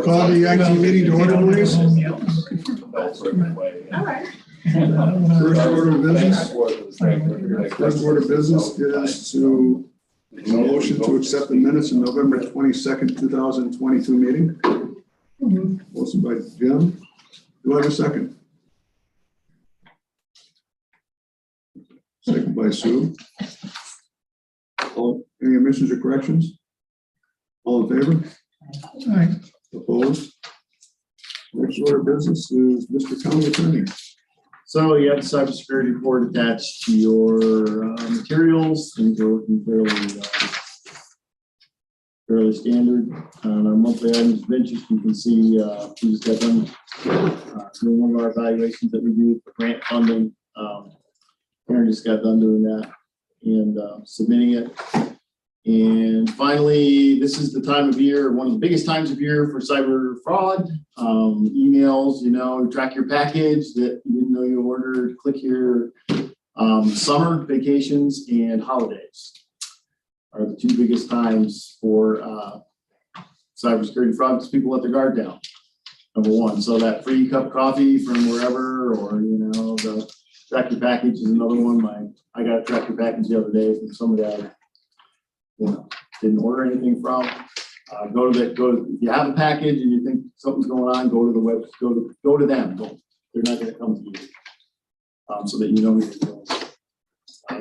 Call the IT meeting to order, please. All right. First order of business is to a motion to accept the minutes of November 22nd, 2022 meeting. Motion by Jim. Do I have a second? Second by Sue. Any omissions or corrections? All in favor? Aye. Opposed? Next order of business is Mr. County Attorney. So you have the cybersecurity report attached to your materials. Things are looking fairly standard. On our monthly items of interest, you can see we just got done doing one of our evaluations that we do for grant funding. Karen just got done doing that and submitting it. And finally, this is the time of year, one of the biggest times of year for cyber fraud. Emails, track your package that you didn't know you ordered, click here. Summer vacations and holidays are the two biggest times for cybersecurity fraud because people let their guard down. Number one, so that free cup of coffee from wherever, or the track your package is another one. I got a track your package the other day from somebody I didn't order anything from. If you have a package and you think something's going on, go to the web, go to them. They're not going to come to you. So that you know who you're doing.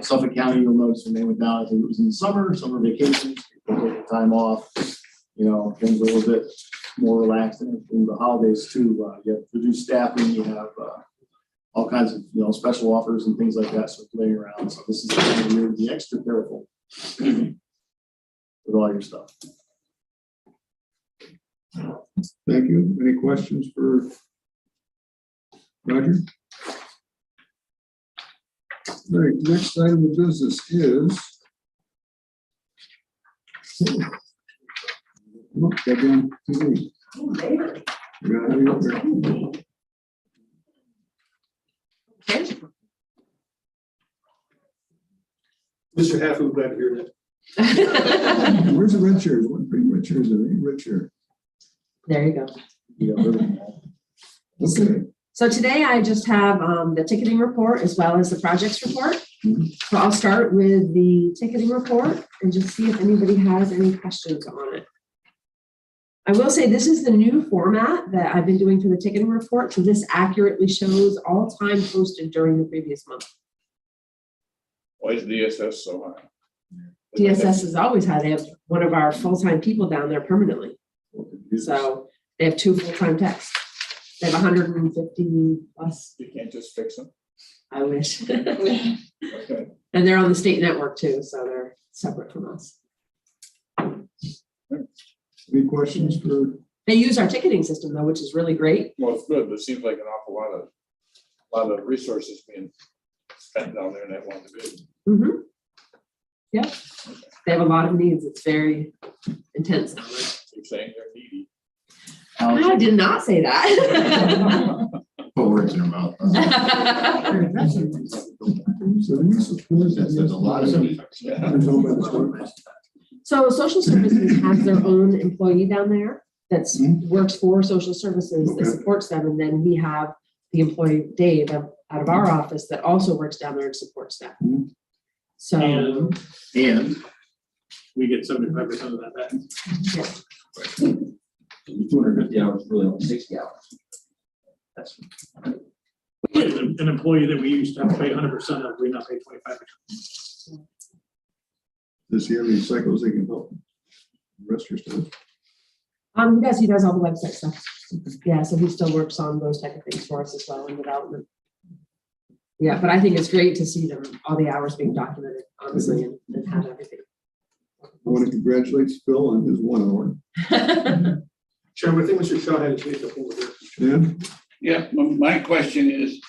Suffolk County, you'll notice when they went down, I think it was in the summer vacations, people take the time off, things are a little bit more relaxed, and in the holidays too, you have reduced staffing, you have all kinds of special offers and things like that circulating around. So this is the time of year to be extra careful with all your stuff. Thank you. Any questions for Roger? All right, next item of business is again, Mr. Halford back here. Where's the red chairs? What bring red chairs? Red chair. There you go. Okay. So today I just have the ticketing report as well as the projects report. So I'll start with the ticketing report and just see if anybody has any questions on it. I will say this is the new format that I've been doing for the ticketing report. So this accurately shows all time posted during the previous month. Why is DSS so high? DSS is always high. They have one of our full-time people down there permanently. So they have 2 full-time techs. They have 150 plus. You can't just fix them. I wish. Okay. And they're on the state network too, so they're separate from us. Any questions for? They use our ticketing system though, which is really great. Well, it's good, but it seems like an awful lot of resources being spent down there in that one division. Mm-hmm. Yeah, they have a lot of needs. It's very intense. You're saying they're needy. I did not say that. Put words in your mouth. There's a lot of need. So social services has their own employee down there that works for social services that supports them. And then we have the employee Dave out of our office that also works down there and supports them. So And we get 75% of that back. yeah. 250 hours, really only 60 hours. That's An employee that we used to have to pay 100% of, we now pay 25%. Does he have any cycles they can help the rest of your stuff? He does all the website stuff. Yeah, so he still works on those type of things for us as well in development. Yeah, but I think it's great to see them, all the hours being documented, honestly, and have everything. I want to congratulate Phil on his 1 hour. Chairman, I think Mr. Shaw had a chance to hold it. Dan? Yeah, my question is,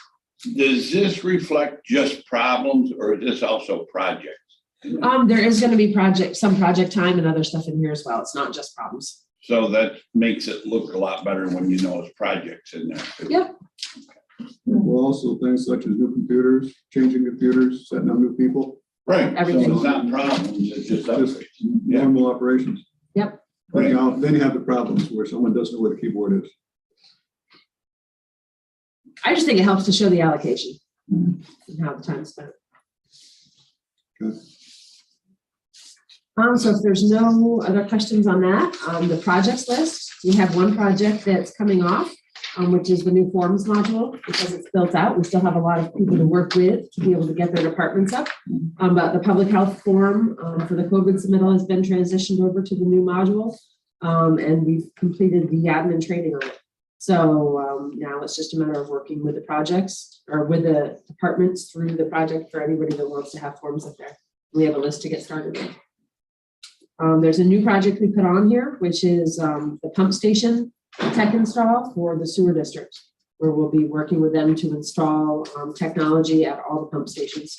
does this reflect just problems or is this also projects? There is going to be some project time and other stuff in here as well. It's not just problems. So that makes it look a lot better when you know it's projects in there. Yep. Well, also things such as new computers, changing computers, setting up new people. Right, Everything. so it's not problems, it's just upgrades. Normal operations. Yep. Then you have the problems where someone doesn't know where the keyboard is. I just think it helps to show the allocation and how the time is spent. Good. So if there's no other questions on that, the projects list, we have one project that's coming off, which is the new forms module, because it's built out. We still have a lot of people to work with to be able to get their departments up. But the public health form for the COVID submittal has been transitioned over to the new module. And we've completed the admin training on it. So now it's just a matter of working with the projects or with the departments through the project for anybody that wants to have forms up there. We have a list to get started with. There's a new project we put on here, which is the pump station tech install for the sewer district, where we'll be working with them to install technology at all the pump stations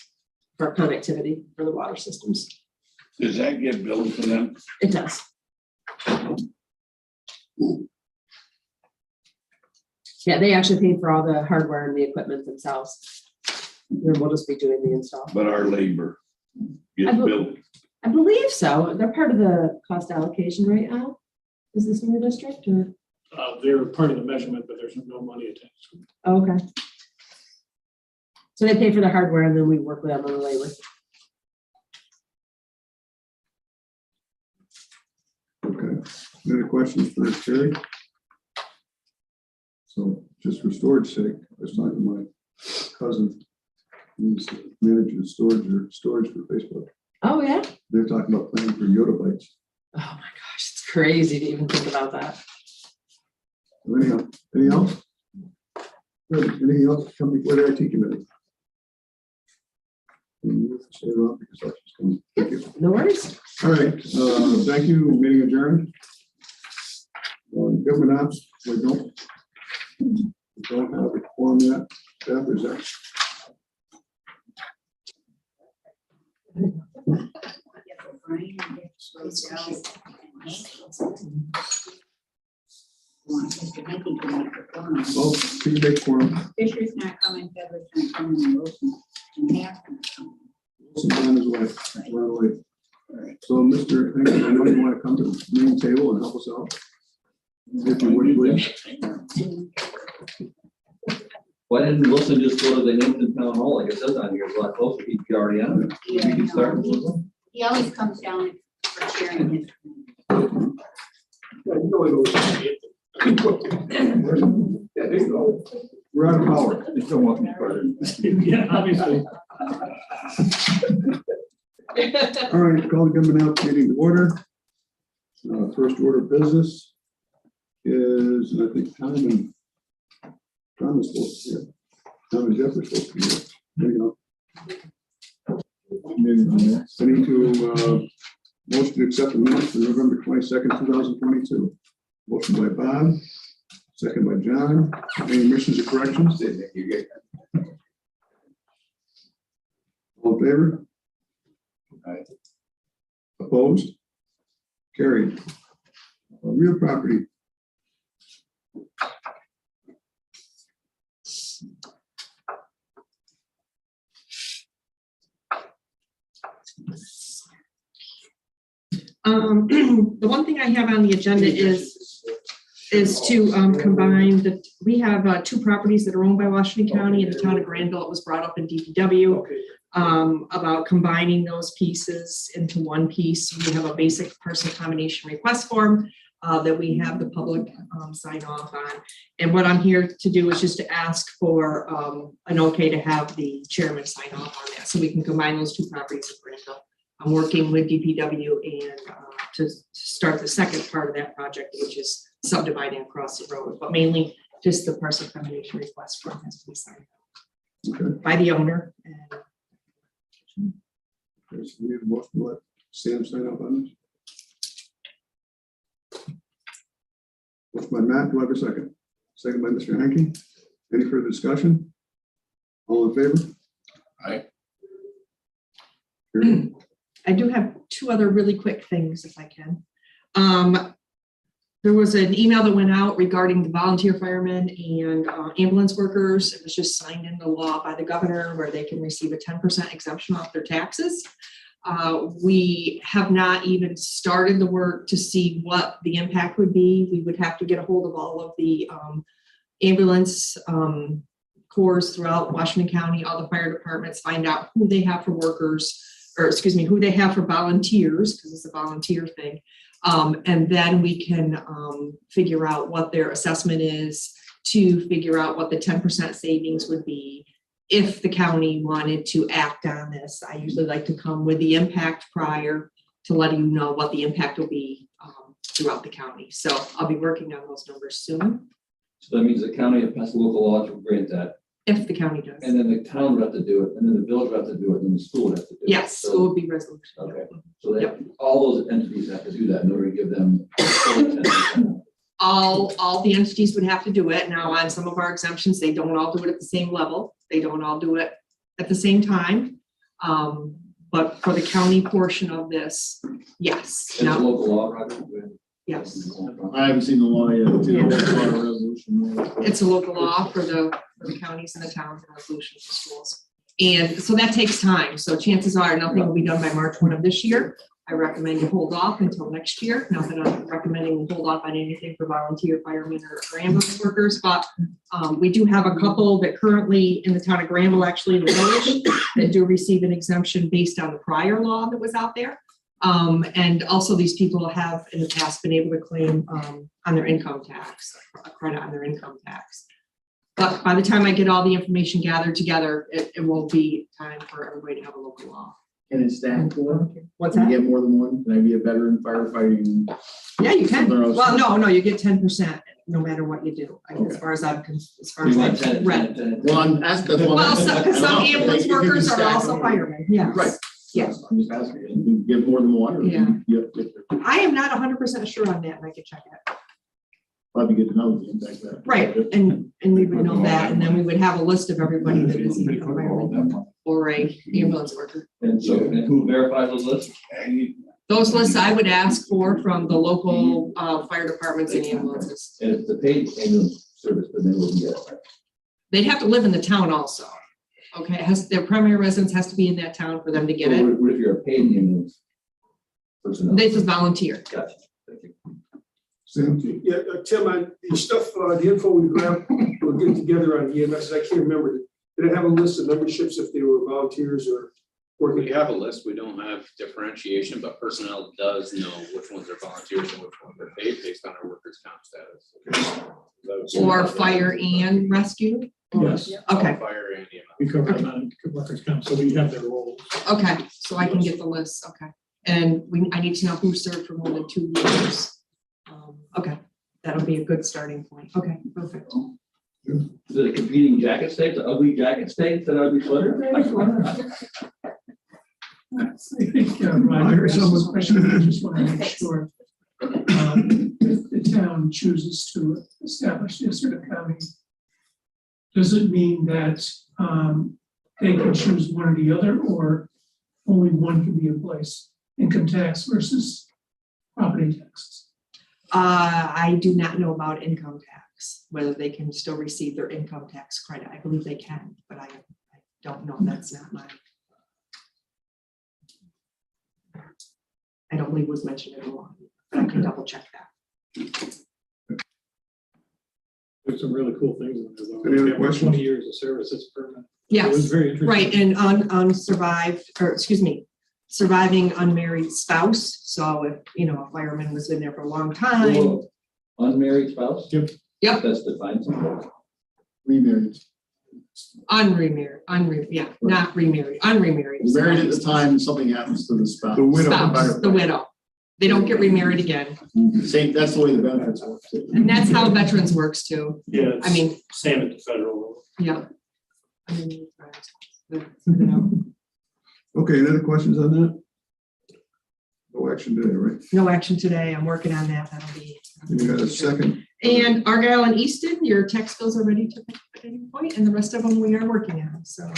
for connectivity for the water systems. Does that get billed for them? It does. Yeah, they actually paid for all the hardware and the equipment themselves. And we'll just be doing the install. But our labor gets billed. I believe so. They're part of the cost allocation right now. Is the sewer district or? They're part of the measurement, but there's no money attached to it. Oh, okay. So they pay for the hardware and then we work with them on the labor. Okay. Any other questions for Terry? So just for storage sake, I was talking to my cousin, he's managing storage for Facebook. Oh, yeah. They're talking about planning for yottabytes. Oh my gosh, it's crazy to even think about that. So anyhow, anything else? Good. Anything else come before the IT committee? Stay around because that's just coming. Thank you. No worries. All right, thank you. Meeting adjourned. Government ops, we don't have a quorum yet. Beth, is that? Oh, can you make quorum? Fisher's not coming, Fedler's not coming, Wilson, and Half's not coming. Wilson's on his way. Run away. So, Mr. Hankin, I know you want to come to the main table and help us out. If you would, please. Why didn't Wilson just go to the Hampton Town Hall, like it says on here, it's a lot closer, he'd be already on it. Yeah, We could start with Wilson. He always comes down for sharing his. We're out of power. Just don't want me further. Yeah, obviously. All right, call the government out meeting to order. First order of business is, I think, Tom is supposed to be here. Tom and Jeff are supposed to be here. There you go. I need to motion to accept the minutes for November 22nd, 2022. Motion by Bob, second by John. Any omissions or corrections? All in favor? Aye. Opposed? Carried. Real property. The one thing I have on the agenda is to combine we have two properties that are owned by Washington County and the town of Granville. It was brought up in DPW about combining those pieces into one piece. We have a basic parcel combination request form that we have the public sign off on. And what I'm here to do is just to ask for an okay to have the chairman sign off on that so we can combine those two properties in Granville. I'm working with DPW and to start the second part of that project, which is subdividing across the road, but mainly just the parcel combination request form has to be signed by the owner. And Okay, so we have a motion to let Sam sign up on this. Motion by Matt, do I have a second? Second by Mr. Hanky. Any further discussion? All in favor? Aye. Carried. I do have two other really quick things if I can. There was an email that went out regarding the volunteer firemen and ambulance workers. It was just signed into law by the governor where they can receive a 10% exemption off their taxes. We have not even started the work to see what the impact would be. We would have to get a hold of all of the ambulance corps throughout Washington County, all the fire departments, find out who they have for workers, or excuse me, who they have for volunteers, because it's a volunteer thing. And then we can figure out what their assessment is, to figure out what the 10% savings would be if the county wanted to act on this. I usually like to come with the impact prior to letting you know what the impact will be throughout the county. So I'll be working on those numbers soon, So that means the county has passed a local law to grant that, if the county does. and then the town would have to do it, and then the village would have to do it, and then the school would have to do it. Yes, So- it will be resolution. Okay, so they, all those entities have to do that in order to give them. full 10%. All the entities would have to do it. Now, on some of our exemptions, they don't all do it at the same level. They don't all do it at the same time. But for the county portion of this, yes. It's Now, local law, Roger? yes, I haven't seen the law yet. It's in the resolution. it's a local law for the counties and the towns and resolution for schools. And so that takes time. So chances are nothing will be done by March 1 of this year. I recommend you hold off until next year. Not that I'm recommending we hold off on anything for volunteer firemen or ambulance workers, but we do have a couple that currently in the town of Granville, actually in the village, that do receive an exemption based on the prior law that was out there. And also these people have in the past been able to claim on their income tax, a credit on their income tax. But by the time I get all the information gathered together, it won't be time for everybody to have a local law. Can it stack for? What's Can that? you get more than one? Can I be a veteran firefighter? Yeah, you can. Somewhere else? Well, no, you get 10% no matter what you do. Like, as far as I'm, as far as You I'm want 10, read. 10, 10. Well, I'm asking. that's what Well, I'm asking. because some I don't know. ambulance If you can workers are stack also them. firemen, yes. Right. Yes. I'm just asking. You get more than one or Yeah. you I am not 100% sure on that, and I can check it. probably get to know the impact of that. Right, and we would know that, and then we would have a list of everybody that is either a fireman or a ambulance worker. And so, and who verifies those lists? Those lists I would ask for from the local fire departments and ambulances. And if the paid ambulance service, then they wouldn't get it. They'd have to live in the town also. Okay, their primary residence has to be in that town for them to get So it. what if you're a paid ambulance personnel? They just volunteer. Gotcha. Thank you. Sam? Yeah, Tim, on the stuff, the info we grabbed, we'll get together on EMS, I can't remember. Did it have a list of memberships if they were volunteers or working? We have a list, we don't have differentiation, but personnel does know which ones are volunteers and which ones are paid based on our workers' comp status. Or fire and rescue? Yes. Okay, Fire and EMS. We cover them on workers' comp, so we have their roles. okay, so I can get the list, okay. And I need to know who served for more than 2 years. Okay, that'll be a good starting point. Okay, perfect. Is it a competing jacket states, ugly jacket states that ugly sweater? I heard someone- I just want to make sure. If the town chooses to establish this or the county, does it mean that they can choose one or the other, or only one can be in place? Income tax versus property taxes? I do not know about income tax, whether they can still receive their income tax credit. I believe they can, but I don't know. That's not my. I don't believe was mentioned in the law, but I can double check that. There's some really cool things in there. though. Any other We have questions? 20 years of service, it's permanent. It Yes. was very interesting. Right, and on survived, or excuse me, surviving unmarried spouse. So if, a fireman was in there for a long time. Whoa. Unmarried spouse? Yep. Yep. That's defined somewhere. Remarried. Not remarried, unremarried. Married at the time something happens to the spouse. The widow. Spouse, the widow. They don't get remarried again. Same, that's the way the benefits work. too. And that's how veterans works too. Yeah. I mean, Same at the federal level. yeah. Okay, any other questions on that? No action today, right? No action today. I'm working on that. That'll be. You got a second? And Argyle and Easton, your tax bills are ready to pick at any point, and the rest of them we are working on, so.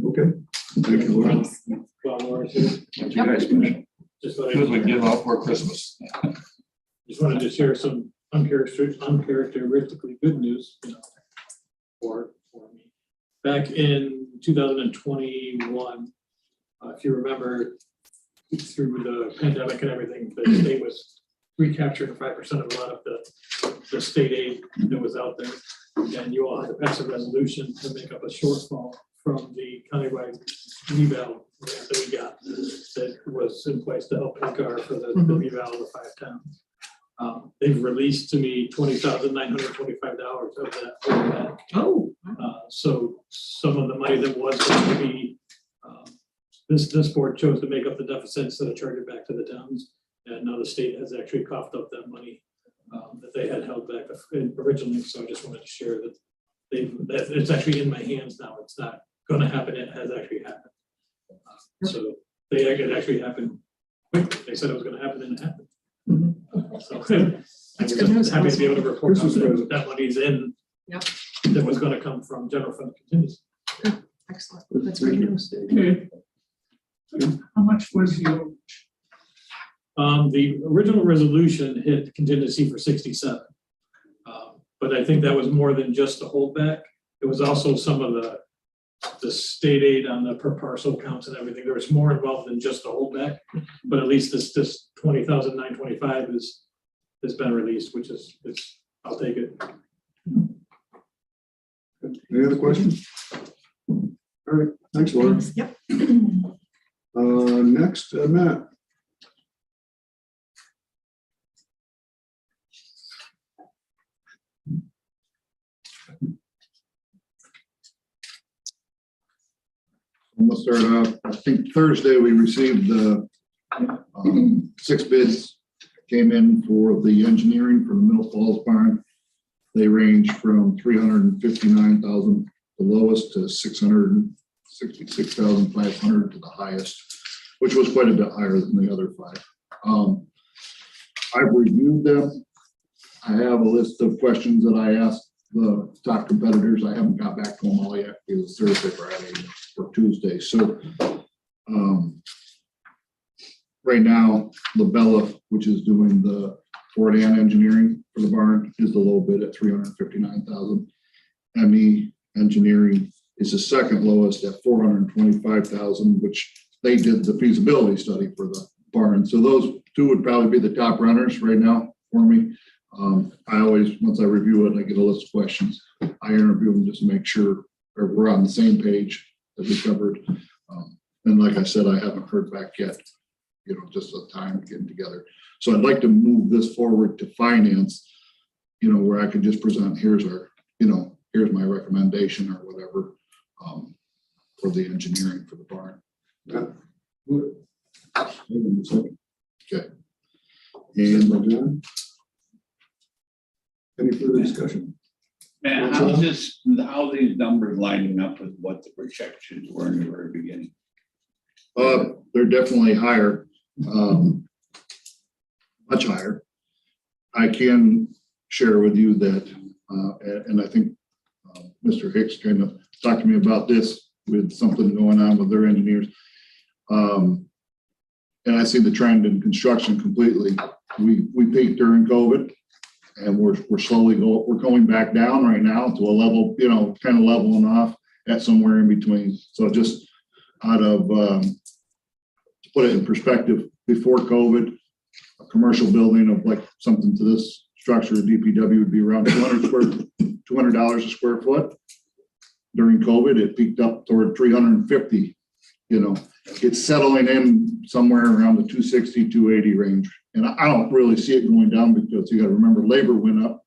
Okay. Thank you, Laura. Thanks. Well, Laura, too. Thank you guys, man. Just thought As soon as we I'd- get it out before Christmas. Just wanted to share some uncharacteristically good news, for me. Back in 2021, If you remember, through the pandemic and everything, the state was recapturing 5% of a lot of the state aid that was out there. And you all had to pass a resolution to make up a shortfall from the countywide reval grant that we got that was in place to help NCAR for the reval of the 5 towns. They've released to me $20,925 of that. Oh. So some of the money that was going to be, this board chose to make up the deficit instead of charge it back to the towns. And now the state has actually coughed up that money that they had held back originally. So I just wanted to share that that it's actually in my hands now. It's not going to happen. It has actually happened. So it actually happened quickly. They said it was going to happen and it happened. So That's good news. happy to be able to report This is that that money's in. Yep. That was going to come from general fund contingency. Excellent. That's great news. Okay. How much was the overage? The original resolution hit contingency for 67. But I think that was more than just the holdback. It was also some of the state aid on the per parcel counts and everything. There was more involved than just the holdback. But at least this 20,925 has been released, which is I'll take it. Any other questions? All right, thanks, Laura. Yep. Next, Matt. I'm gonna start out, I think Thursday we received the 6 bids came in for the engineering for the Middle Falls barn. They range from $359,000, the lowest, to $666,500 to the highest, which was quite a bit higher than the other 5. I've reviewed them. I have a list of questions that I asked the top competitors. I haven't got back to them all yet. It was Thursday, Friday, or Tuesday. So right now, Labella, which is doing the Ford and engineering for the barn, is the low bid at $359,000. ME Engineering is the second lowest at $425,000, which they did the feasibility study for the barn. So those 2 would probably be the top runners right now for me. I always, once I review it, I get a list of questions. I interview them just to make sure we're on the same page that we covered. And like I said, I haven't heard back yet, just the time getting together. So I'd like to move this forward to finance, where I could just present, here's our, here's my recommendation or whatever for the engineering for the barn. Okay. And John? Any further discussion? Man, how these numbers lining up with what the projections were in the very beginning? They're definitely higher, much higher. I can share with you that, and I think Mr. Hicks kind of talked to me about this with something going on with their engineers. And I see the trend in construction completely. We peaked during COVID. And we're slowly going back down right now to a level, kind of leveling off at somewhere in between. So just out of, to put it in perspective, before COVID, a commercial building of like something to this structure, DPW would be around $200 a square foot. During COVID, it peaked up toward 350. It's settling in somewhere around the 260, 280 range. And I don't really see it going down because you got to remember labor went up.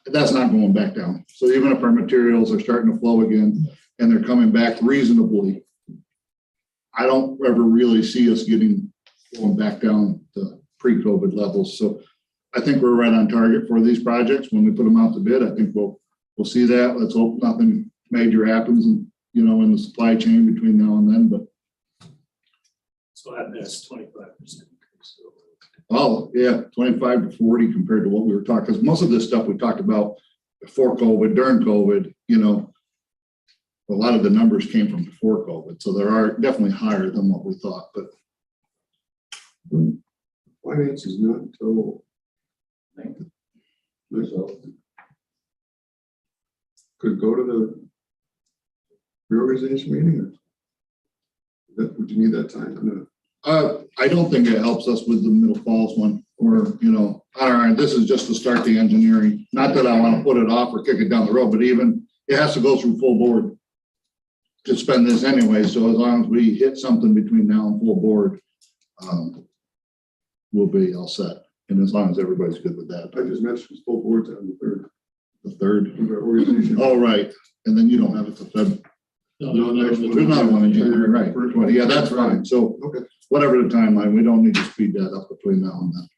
That's not going back down. So even if our materials are starting to flow again and they're coming back reasonably, I don't ever really see us going back down to pre-COVID levels. So I think we're right on target for these projects. When we put them out to bid, I think we'll see that. Let's hope nothing major happens and in the supply chain between now and then, but. So that's 25%. Oh, yeah, 25 to 40 compared to what we were talking, because most of this stuff we talked about before COVID, during COVID, a lot of the numbers came from before COVID. So there are definitely higher than what we thought, but. Finance is not until. Could go to the reorganization meeting. Would you need that time? I don't think it helps us with the Middle Falls one, or, all right, this is just to start the engineering. Not that I want to put it off or kick it down the road, but even, it has to go through full board to spend this anyway, so as long as we hit something between now and full board, we'll be all set. And as long as everybody's good with that. I just mentioned full boards on the third. The third, Organization. oh, right, and then you don't have it to Feb. No, There's another one in January, right? Yeah, that's fine. So Okay. whatever the timeline, we don't need to speed that up between now and then.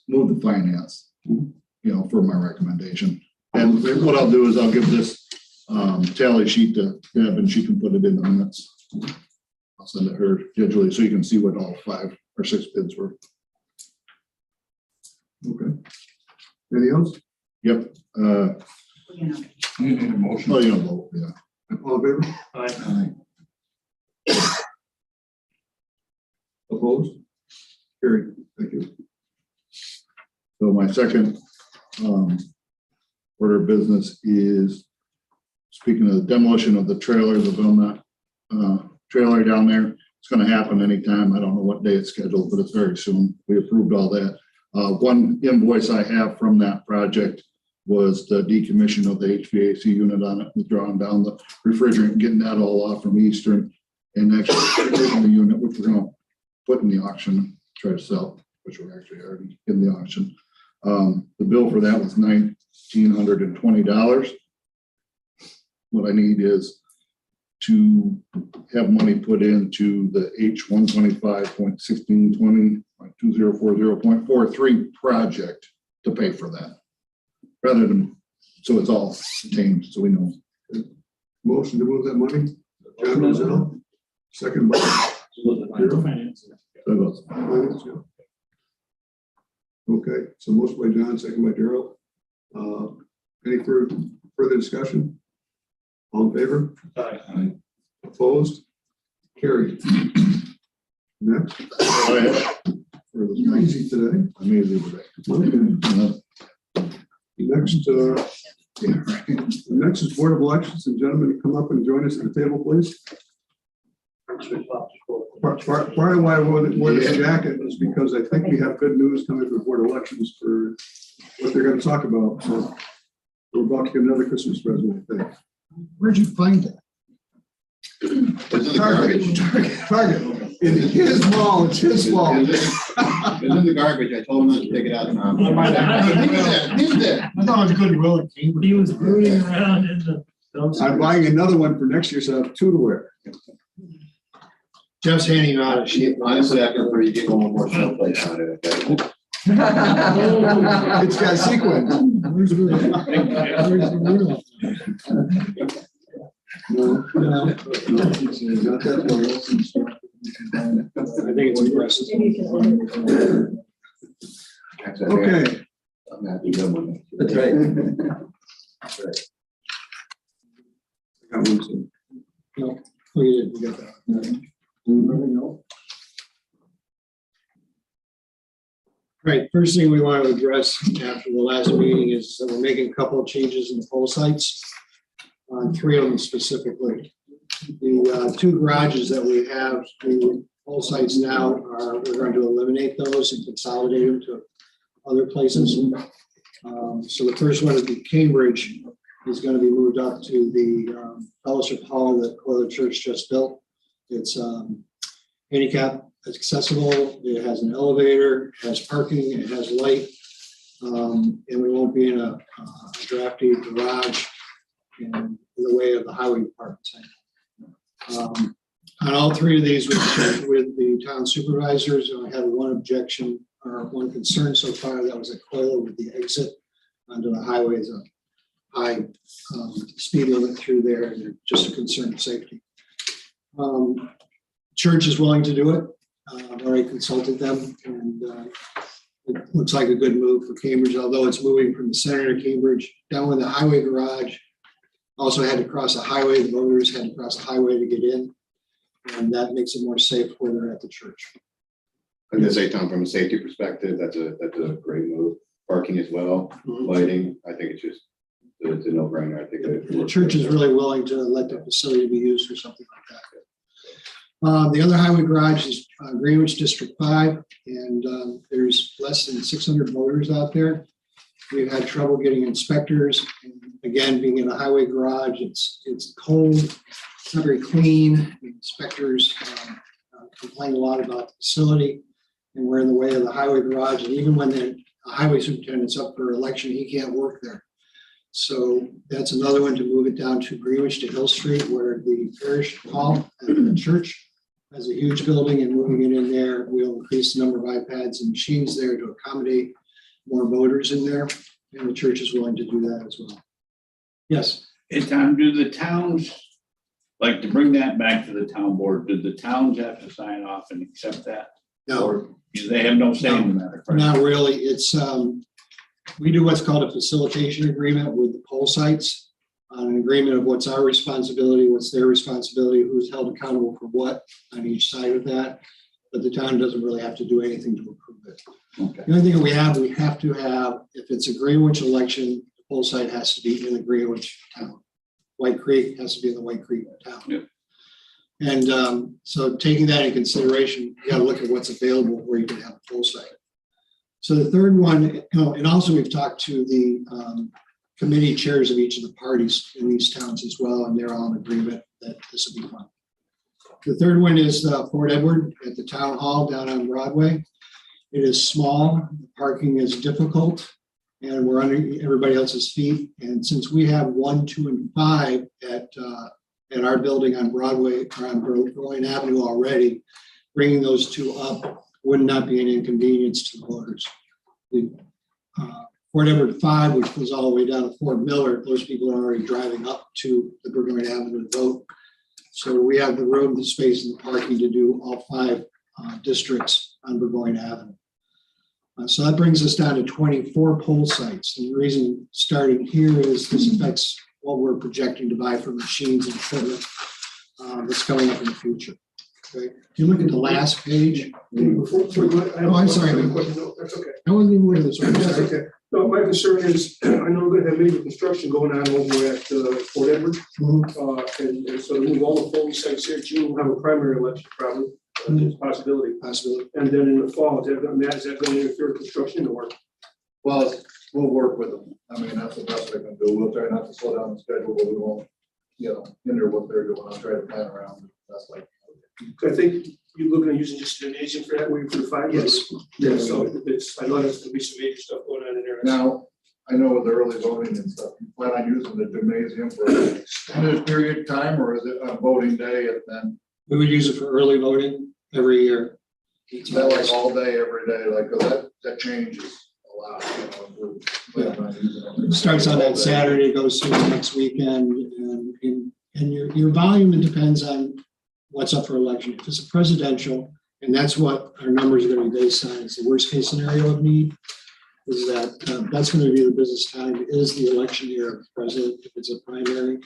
Move the finance, for my recommendation. And what I'll do is I'll give this tally sheet to Deb and she can put it in the minutes. I'll send it her digitally so you can see what all 5 or 6 bids were. Okay. Anything else? Yep. You know, You need a motion. Oh, vote, yeah. All in favor? Aye. Opposed? Carried. Thank you. So my second order of business is, speaking of the demolition of the trailer, the Vilna trailer down there. It's going to happen anytime. I don't know what day it's scheduled, but it's very soon. We approved all that. One invoice I have from that project was the decommission of the HVAC unit on it, withdrawing down the refrigerant, getting that all off from Eastern, and actually taking the unit, which we're going to put in the auction, try to sell, which we're actually already in the auction. The bill for that was $1,920. What I need is to have money put into the H125.1620.2040.43 project to pay for that. Rather than, so it's all contained, so we know. Motion to move that money. John Roselle. Second by Finance. Finance, yeah. Okay, so motion by John, second by Daryl. Any further discussion? All in favor? Aye. Opposed? Carried. Next. You're easy today. I'm easy today. Next is Board of Elections, and gentlemen, come up and join us at the table, please. Part of why I wore this jacket is because I think we have good news coming from Board of Elections for what they're going to talk about. So we're about to get another Christmas present, I think. Where'd you find that? Target. In his mall, it's his fault. It's in the garbage. I told him not to take it out. I thought it was Goodwill at Cambridge. He was rooting around in the. I'm buying another one for next year, so I have 2 to wear. Jeff's handing you out a sheet. Honestly, I prefer you get one more someplace on it, okay? It's got sequins. Where's the No. I think it's impressive. maybe you can order it. Okay. I'm happy to one. That's right. Got one, too. We got that. Right, first thing we want to address after the last meeting is that we're making a couple of changes in the poll sites, on 3 of them specifically. The 2 garages that we have, the poll sites now are, we're going to eliminate those and consolidate them to other places. So the first one would be Cambridge is going to be moved up to the Fellowship Hall that Coyle Church just built. It's handicap accessible, it has an elevator, it has parking, it has light, and we won't be in a drafty garage in the way of the highway department. On all 3 of these, we checked with the town supervisors, and I had one objection or one concern so far. That was at Coyle with the exit onto the highway is a high speed limit through there, and just a concern of safety. Church is willing to do it. I've already consulted them, and it looks like a good move for Cambridge, although it's moving from the center of Cambridge down with the highway garage. Also had to cross a highway. The voters had to cross a highway to get in, and that makes it more safe when they're at the church. I'm gonna say, Tom, from a safety perspective, that's a great move. Parking as well, lighting, I think it's just it's a no-brainer, I think. The church is really willing to let the facility be used for something like that. The other highway garage is Greenwich District 5, and there's less than 600 voters out there. We've had trouble getting inspectors. And again, being in a highway garage, it's cold, it's not very clean. The inspectors complain a lot about the facility, and we're in the way of the highway garage. And even when the highway superintendent's up for election, he can't work there. So that's another one to move it down to Greenwich to Hill Street, where the parish hall and the church has a huge building, and moving it in there will increase the number of iPads and machines there to accommodate more voters in there. And the church is willing to do that as well. Yes. Hey, Tom, do the towns, like to bring that back to the town board, do the towns have to sign off and accept that? No. Or do they have no say in the matter? Not really. It's, we do what's called a facilitation agreement with the poll sites, on an agreement of what's our responsibility, what's their responsibility, who's held accountable for what on each side of that. But the town doesn't really have to do anything to approve it. Okay. The only thing we have to have, if it's a Greenwich election, the poll site has to be in the Greenwich town. White Creek has to be in the White Creek town. Yep. And so taking that in consideration, you gotta look at what's available where you can have a poll site. So the third one, and also we've talked to the committee chairs of each of the parties in these towns as well, and they're all in agreement that this will be fun. The third one is Fort Edward at the town hall down on Broadway. It is small, the parking is difficult, and we're under everybody else's feet. And since we have 1, 2, and 5 at our building on Broadway, or on Burgoyne Avenue already, bringing those 2 up would not be an inconvenience to the voters. Fort Edward 5, which goes all the way down to Fort Miller, those people are already driving up to the Burgoyne Avenue to vote. So we have the room, the space, and the parking to do all 5 districts on Burgoyne Avenue. So that brings us down to 24 poll sites. And the reason starting here is this affects what we're projecting to buy for machines and equipment that's coming up in the future. Okay. If you look at the last page. Before we go, I'm sorry. No, that's okay. I wasn't even looking at this one. That's okay. No, my concern is, I know we're gonna have major construction going on over at Fort Edward. And so to move all the polling sites here, June will have a primary election probably, it's a possibility. And then in the fall, is that going to interfere with construction or? Well, we'll work with them. I mean, that's the best we can do. We'll try not to slow down the schedule, but we won't, hinder what they're doing. I'll try to plan around. That's like. I think you're looking at using just gymnasium for that, waiting for the 5 years. Yes. Yeah, so I know there's gonna be some major stuff going on in there. Now, I know with the early voting and stuff, you plan on using the gymnasium for an extended period of time, or is it on voting day and then? We would use it for early voting every year. Is that like all day, every day? Like, 'cause that changes a lot, if we're planning on using it. It starts on that Saturday, goes through the next weekend, and your volume, it depends on what's up for election. If it's a presidential, and that's what our numbers are gonna be based on, it's the worst case scenario of need, is that that's gonna be the business time, is the election year of the president, if it's a primary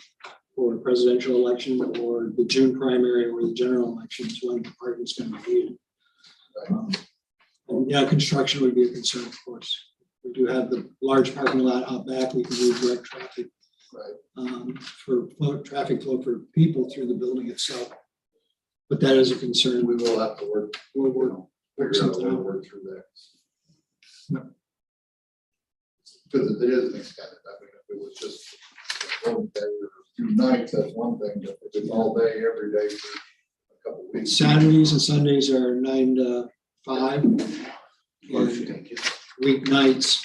or a presidential election, or the June primary or the general election, is when the party's gonna be needed. And yeah, construction would be a concern, of course. We do have the large parking lot out back, we can do direct traffic. For traffic flow for people through the building itself. But that is a concern. We will have to work. We'll work Figure out something how to out. work through that. Because it is an extended, I mean, if it was just one day or a few nights, that's one thing, but if it's all day, every day for a couple of weeks. Saturdays and Sundays are 9 to 5. And weeknights,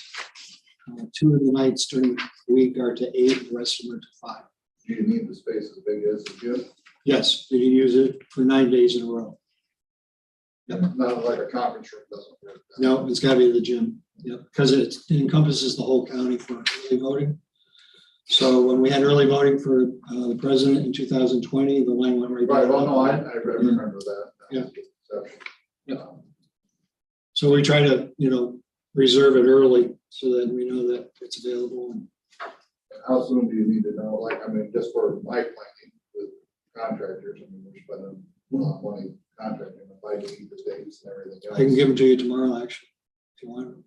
2 of the nights during the week are to 8, the rest of them are to 5. Do you need the space as big as the gym? Yes, you can use it for 9 days in a row. Not like a conference room doesn't work. No, it's gotta be the gym, because it encompasses the whole county for early voting. So when we had early voting for the president in 2020, the line went right Right, down. well, no, I remember that. Yeah. So we try to, reserve it early so that we know that it's available. And how soon do you need to know? Like, I mean, just for my planning with contractors, I mean, we're spending a lot of money contracting, if I need the dates and everything else. I can give them to you tomorrow, actually, if you want.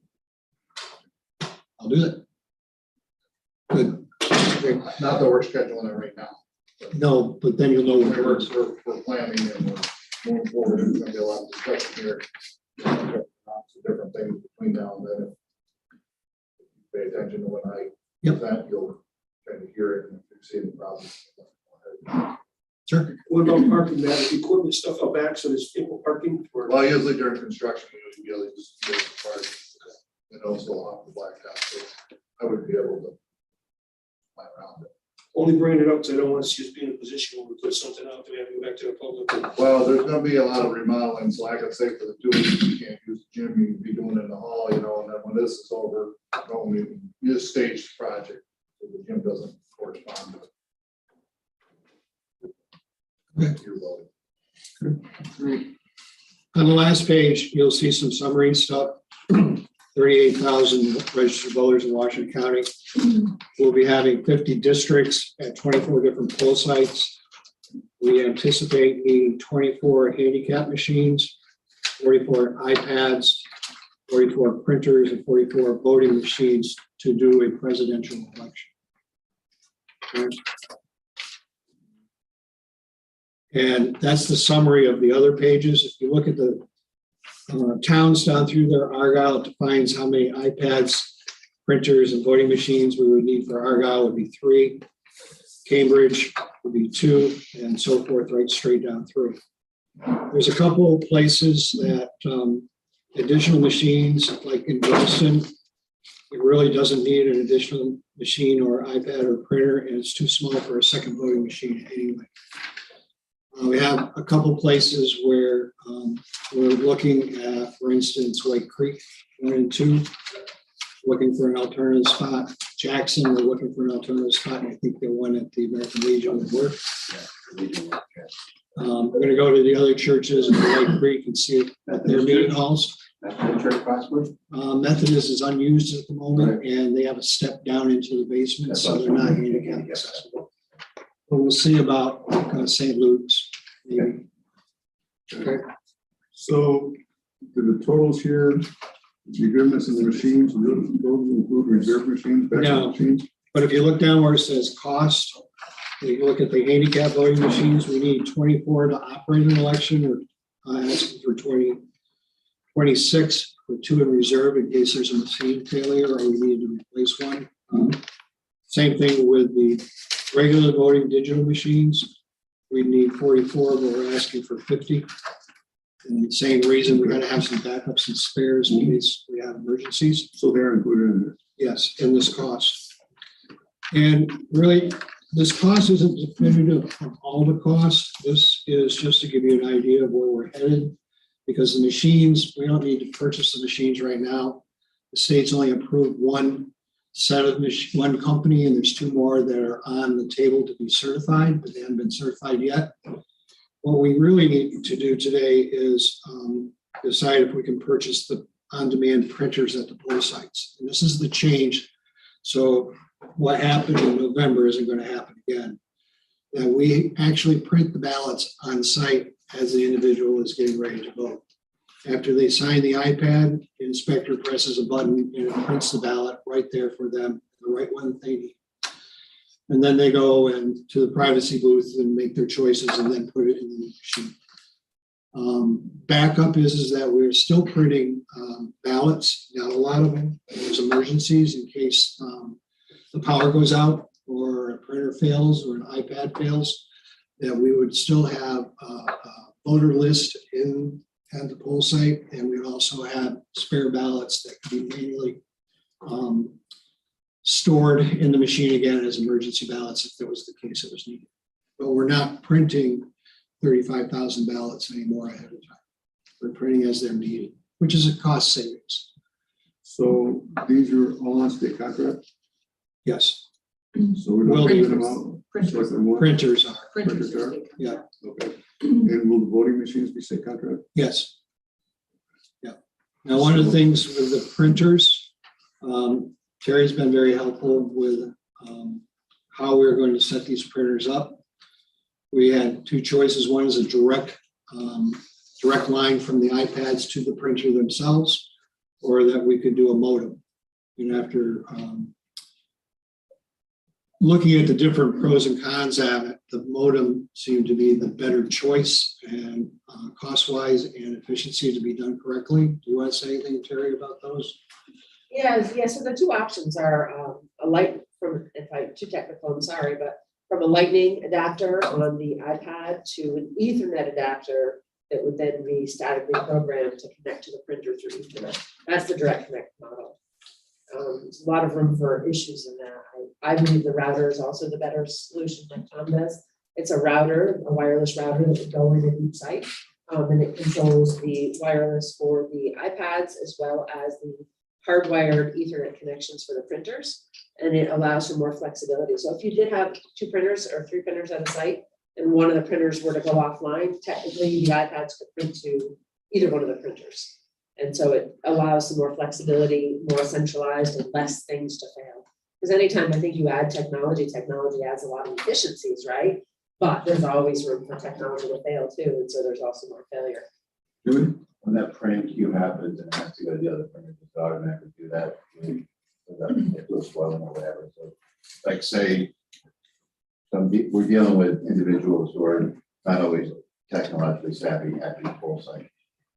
I'll do that. Good. Not that we're scheduling it right now. No, but then you'll know what it is. We're planning and we're moving forward. There's gonna be a lot of discussion here. Different things between now and then. If you pay attention to when I present, you'll kind of hear it and if you see any problems. Sure. What about parking, that equipment stuff out back, so there's people parking for? Well, usually during construction, you usually just use the park and also off the blacktop. So I would be able to fly around it. Only bringing it up because I don't want to see us be in a position where we put something out that we have to go back to the public. Well, there's gonna be a lot of remodeling, so I could say for the 2 weeks, you can't use the gym, you can be doing it in the hall, you know, and then when this is over, no, you just stage the project, so the gym doesn't correspond to your load. On the last page, you'll see some summary stuff. 38,000 registered voters in Washington County. We'll be having 50 districts at 24 different poll sites. We anticipate needing 24 handicap machines, 44 iPads, 44 printers, and 44 voting machines to do a presidential election. Okay. And that's the summary of the other pages. If you look at the towns down through there, Argyle defines how many iPads, printers, and voting machines we would need for Argyle would be 3. Cambridge would be 2, and so forth, right straight down through. There's a couple of places that additional machines, like in Boston, it really doesn't need an additional machine or iPad or printer, and it's too small for a second voting machine anyway. We have a couple places where we're looking at, for instance, White Creek 1 and 2, looking for an alternative spot. Jackson, we're looking for an alternative spot, and I think the one at the American Legion would work. We're going to go to the other churches in White Creek and see if their meeting halls. Church possibly? Methodist is unused at the moment, and they have a step down into the basement, so they're not handicap accessible. But we'll see about St. Luke's, maybe. Okay. So the totals here, the agreements and the machines, those include reserve machines, backup No. machines? But if you look down where it says cost, if you look at the handicap voting machines, we need 24 to operate an election. We're asking for 26 with 2 in reserve in case there's a machine failure or we need to replace one. Same thing with the regular voting digital machines. We need 44, but we're asking for 50. And the same reason, we gotta have some backups and spares in case we have emergencies. So they're included in it. Yes, in this cost. And really, this cost isn't definitive of all the costs. This is just to give you an idea of where we're headed. Because the machines, we don't need to purchase the machines right now. The state's only approved one set of one company, and there's 2 more that are on the table to be certified, but they haven't been certified yet. What we really need to do today is decide if we can purchase the on-demand printers at the poll sites. And this is the change. So what happened in November isn't going to happen again. That we actually print the ballots on site as the individual is getting ready to vote. After they sign the iPad, the inspector presses a button and it prints the ballot right there for them, the right one they need. And then they go and to the privacy booth and make their choices and then put it in the machine. Backup is that we're still printing ballots, not a lot of them. There's emergencies in case the power goes out or a printer fails or an iPad fails, that we would still have a voter list at the poll site, and we also have spare ballots that can be manually stored in the machine again as emergency ballots if there was the case it was needed. But we're not printing 35,000 ballots anymore ahead of time. We're printing as they're needed, which is a cost savings. So these are all on state contract? Yes. So we're not giving them out? Printers. Printers are, Printers are? yeah, Okay. And will the voting machines be state contract? yes. Yeah. Now, one of the things with the printers, Terry's been very helpful with how we're going to set these printers up. We had 2 choices. One is a direct line from the iPads to the printer themselves, or that we could do a modem. And after looking at the different pros and cons of it, the modem seemed to be the better choice and cost-wise and efficiency to be done correctly. Do you want to say anything, Terry, about those? Yeah, so the two options are a light from, if I'm too technical, I'm sorry, but from a lightning adapter on the iPad to an Ethernet adapter that would then be statically programmed to connect to the printer through Ethernet. That's the direct connect model. There's a lot of room for issues in that. I believe the router is also the better solution like Tom does. It's a router, a wireless router that would go in at each site. And it controls the wireless for the iPads as well as the hardwired Ethernet connections for the printers. And it allows for more flexibility. So if you did have 2 printers or 3 printers at a site and one of the printers were to go offline, technically the iPads could print to either one of the printers. And so it allows some more flexibility, more centralized and less things to fail. Because anytime I think you add technology adds a lot of efficiencies, right? But there's always room for technology to fail too. And so there's also more failure. When that printing queue happens and it has to go to the other printer, just automatically do that. If it was swelling or whatever. So, like say, we're dealing with individuals who are not always technologically savvy at the full site.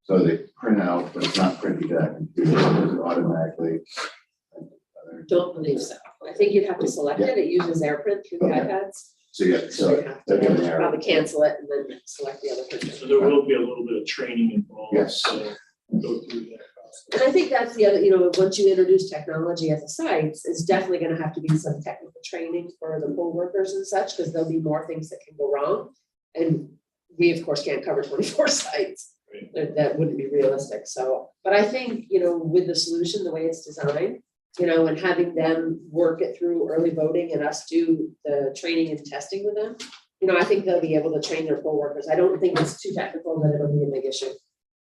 So they print out, but it's not printing to that computer, so does it automatically? Don't believe so. I think you'd have to select it. It uses AirPrint through the iPads. So yeah, So they have to probably cancel it and then select the other printer. So there will be a little bit of training involved. Yes. So go through that process. And I think that's the other, once you introduce technology at the sites, it's definitely gonna have to be some technical training for the poll workers and such, because there'll be more things that can go wrong. And we, of course, can't cover 24 sites. That wouldn't be realistic. So, but I think, with the solution, the way it's designed, and having them work it through early voting and us do the training and testing with them, I think they'll be able to train their poll workers. I don't think it's too technical that it'll be a big issue.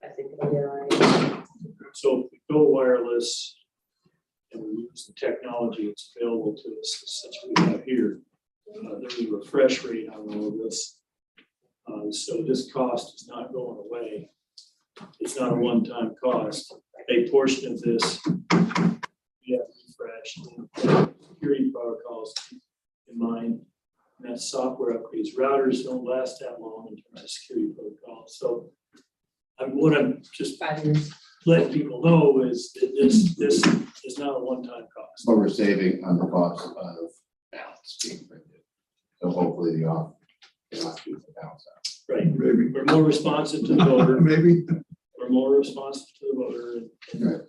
I think it'll be all right. So if we go wireless and we use the technology that's available to us, such as we have here, there's a refresh rate on all of this. So this cost is not going away. It's not a one-time cost. A portion of this, we have refreshed security protocols in mind. And that's software upgrades. Routers don't last that long in terms of security protocols. So what I'm just 5 years. letting people know is that this is not a one-time cost. But we're saving on the cost of ballots being printed. So hopefully the off the balance out. Right. Maybe. We're more responsive to the voter. Maybe. We're more responsive to the voter. And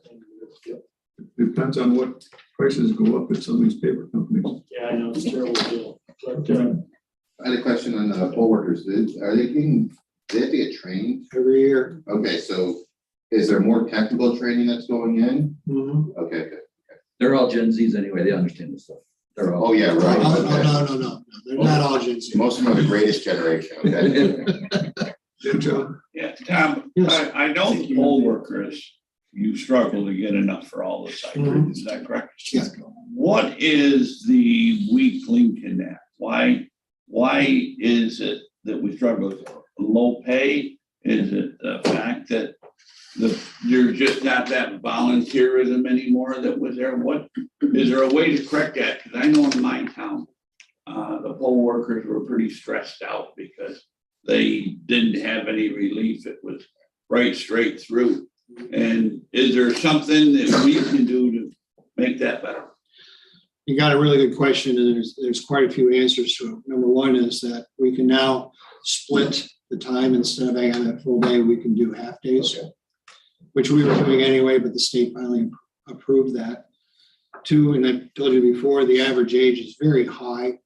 Depends on what prices go up at some of these paper companies. yeah, I know it's a terrible deal. But I had a question on the poll workers. Do they have to get trained? Every year. Okay, so is there more technical training that's going in? Okay, good. They're all Gen Zs anyway, they understand this stuff. They're all. Oh, yeah, right. Okay. No. They're not all Gen Z. Most of them are the greatest generation, okay? Yeah, John? Yeah, Tom, Yes. I know the poll workers, you struggle to get enough for all the sites, is that correct? Yeah. What is the weak link in that? Why is it that we struggle with low pay? Is it the fact that there's just not that volunteerism anymore that was there? What, is there a way to correct that? Because I know in my town, the poll workers were pretty stressed out because they didn't have any relief. It was right straight through. And is there something that we can do to make that better? You got a really good question, and there's quite a few answers to it. Number one is that we can now split the time. Instead of having a full day, we can do half days, which we were doing anyway, but the state finally approved that. Two, and I told you before, the average age is very high,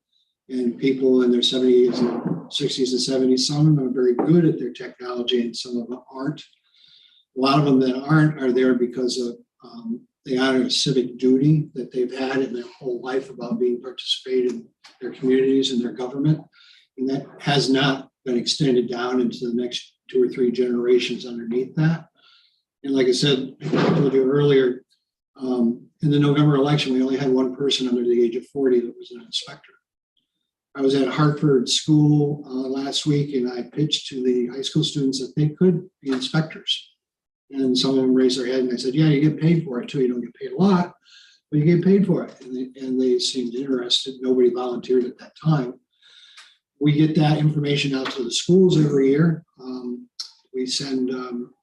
and people in their 70s and 60s and 70s, some of them are very good at their technology and some of them aren't. A lot of them that aren't are there because of they honor a civic duty that they've had in their whole life about being participated in their communities and their government. And that has not been extended down into the next 2 or 3 generations underneath that. And like I said, I told you earlier, in the November election, we only had one person under the age of 40 that was an inspector. I was at Hartford School last week, and I pitched to the high school students that they could be inspectors. And some of them raised their head and I said, yeah, you get paid for it too. You don't get paid a lot, but you get paid for it. And they seemed interested. Nobody volunteered at that time. We get that information out to the schools every year. We send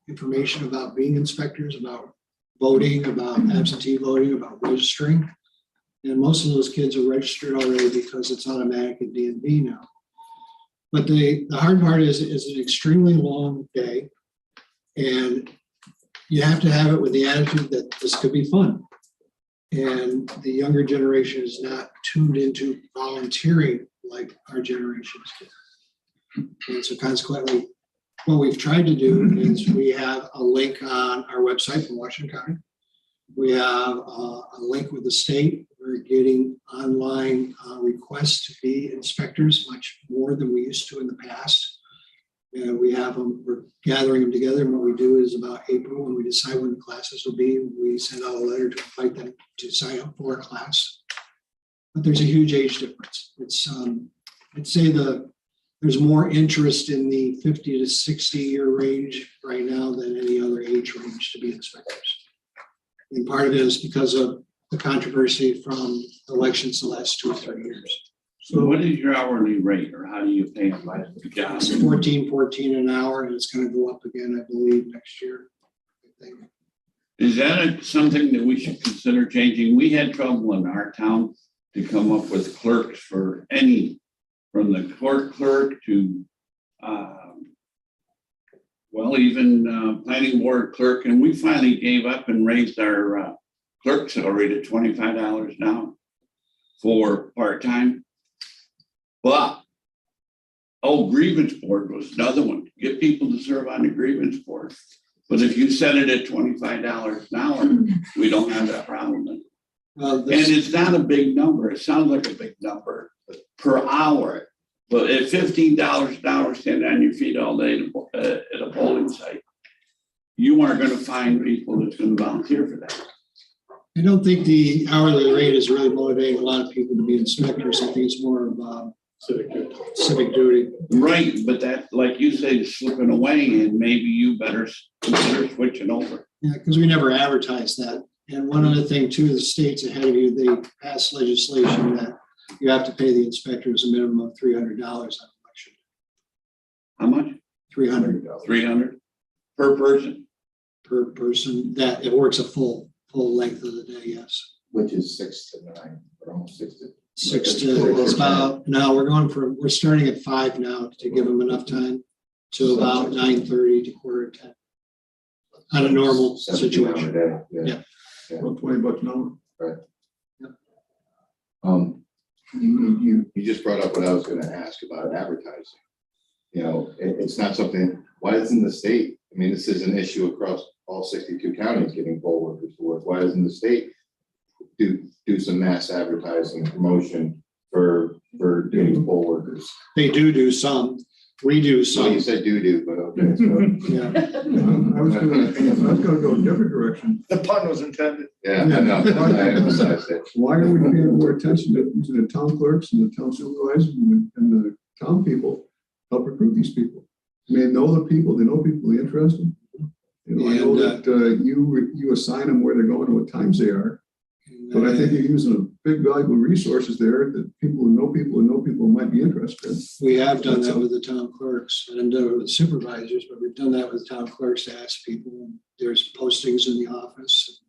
information about being inspectors, about voting, about absentee voting, about registering. And most of those kids are registered already because it's automatic at DMV now. But the hard part is an extremely long day. And you have to have it with the attitude that this could be fun. And the younger generation is not tuned into volunteering like our generations did. And so consequently, what we've tried to do is we have a link on our website from Washington County. We have a link with the state. We're getting online requests to be inspectors much more than we used to in the past. And we have them, we're gathering them together. And what we do is about April, when we decide when the classes will be, we send out a letter to invite them to sign up for a class. But there's a huge age difference. It's, I'd say there's more interest in the 50 to 60 year range right now than any other age range to be inspectors. And part of it is because of the controversy from elections the last 2 or 3 years. So what is your hourly rate, or how do you pay them by the job? It's $14 an hour, and it's going to go up again, I believe, next year. I think. Is that something that we should consider changing? We had trouble in our town to come up with clerks for any, from the court clerk to, well, even planning board clerk, and we finally gave up and raised our clerk salary to $25 an hour for part-time. But, grievance board was another one. Get people to serve on the grievance board. But if you set it at $25 an hour, we don't have that problem. And it's not a big number. It sounds like a big number per hour. But at $15 an hour, standing on your feet all day at a polling site, you aren't going to find people that's going to volunteer for that. I don't think the hourly rate is really motivating a lot of people to be inspectors. I think it's more of civic duty. Right, but that, like you say, is slipping away, and maybe you better consider switching over. Yeah, because we never advertise that. And one other thing too, the states ahead of you, they passed legislation that you have to pay the inspectors a minimum of $300 on election. How much? $300 $300 per person. per person. That it works a full length of the day. Yes. Which is 6 to 9, or almost 6 to. 6 to it's about no. We're starting at 5 now to give them enough time to about 9:30 to 9:45 on a normal situation. Yeah. About $20 an hour. Right. Yep. You just brought up what I was going to ask about advertising. You know, it's not something, why isn't the state, I mean, this is an issue across all 62 counties getting poll workers to work. Why doesn't the state do some mass advertising promotion for getting poll workers? They do some. We do So some. you said do, but okay. So, Yeah. I was gonna go a different direction. The pun was intended. yeah, I know. I emphasized it. Why are we paying more attention to the town clerks and the town supervisors and the town people help recruit these people? I mean, know the people, they know people, they're interested. You know, I know that you assign them where they're going and what times they are. But I think you're using a big valuable resources there that people who know people might be interested. We have done that with the town clerks and done it with supervisors, but we've done that with town clerks to ask people. There's postings in the office.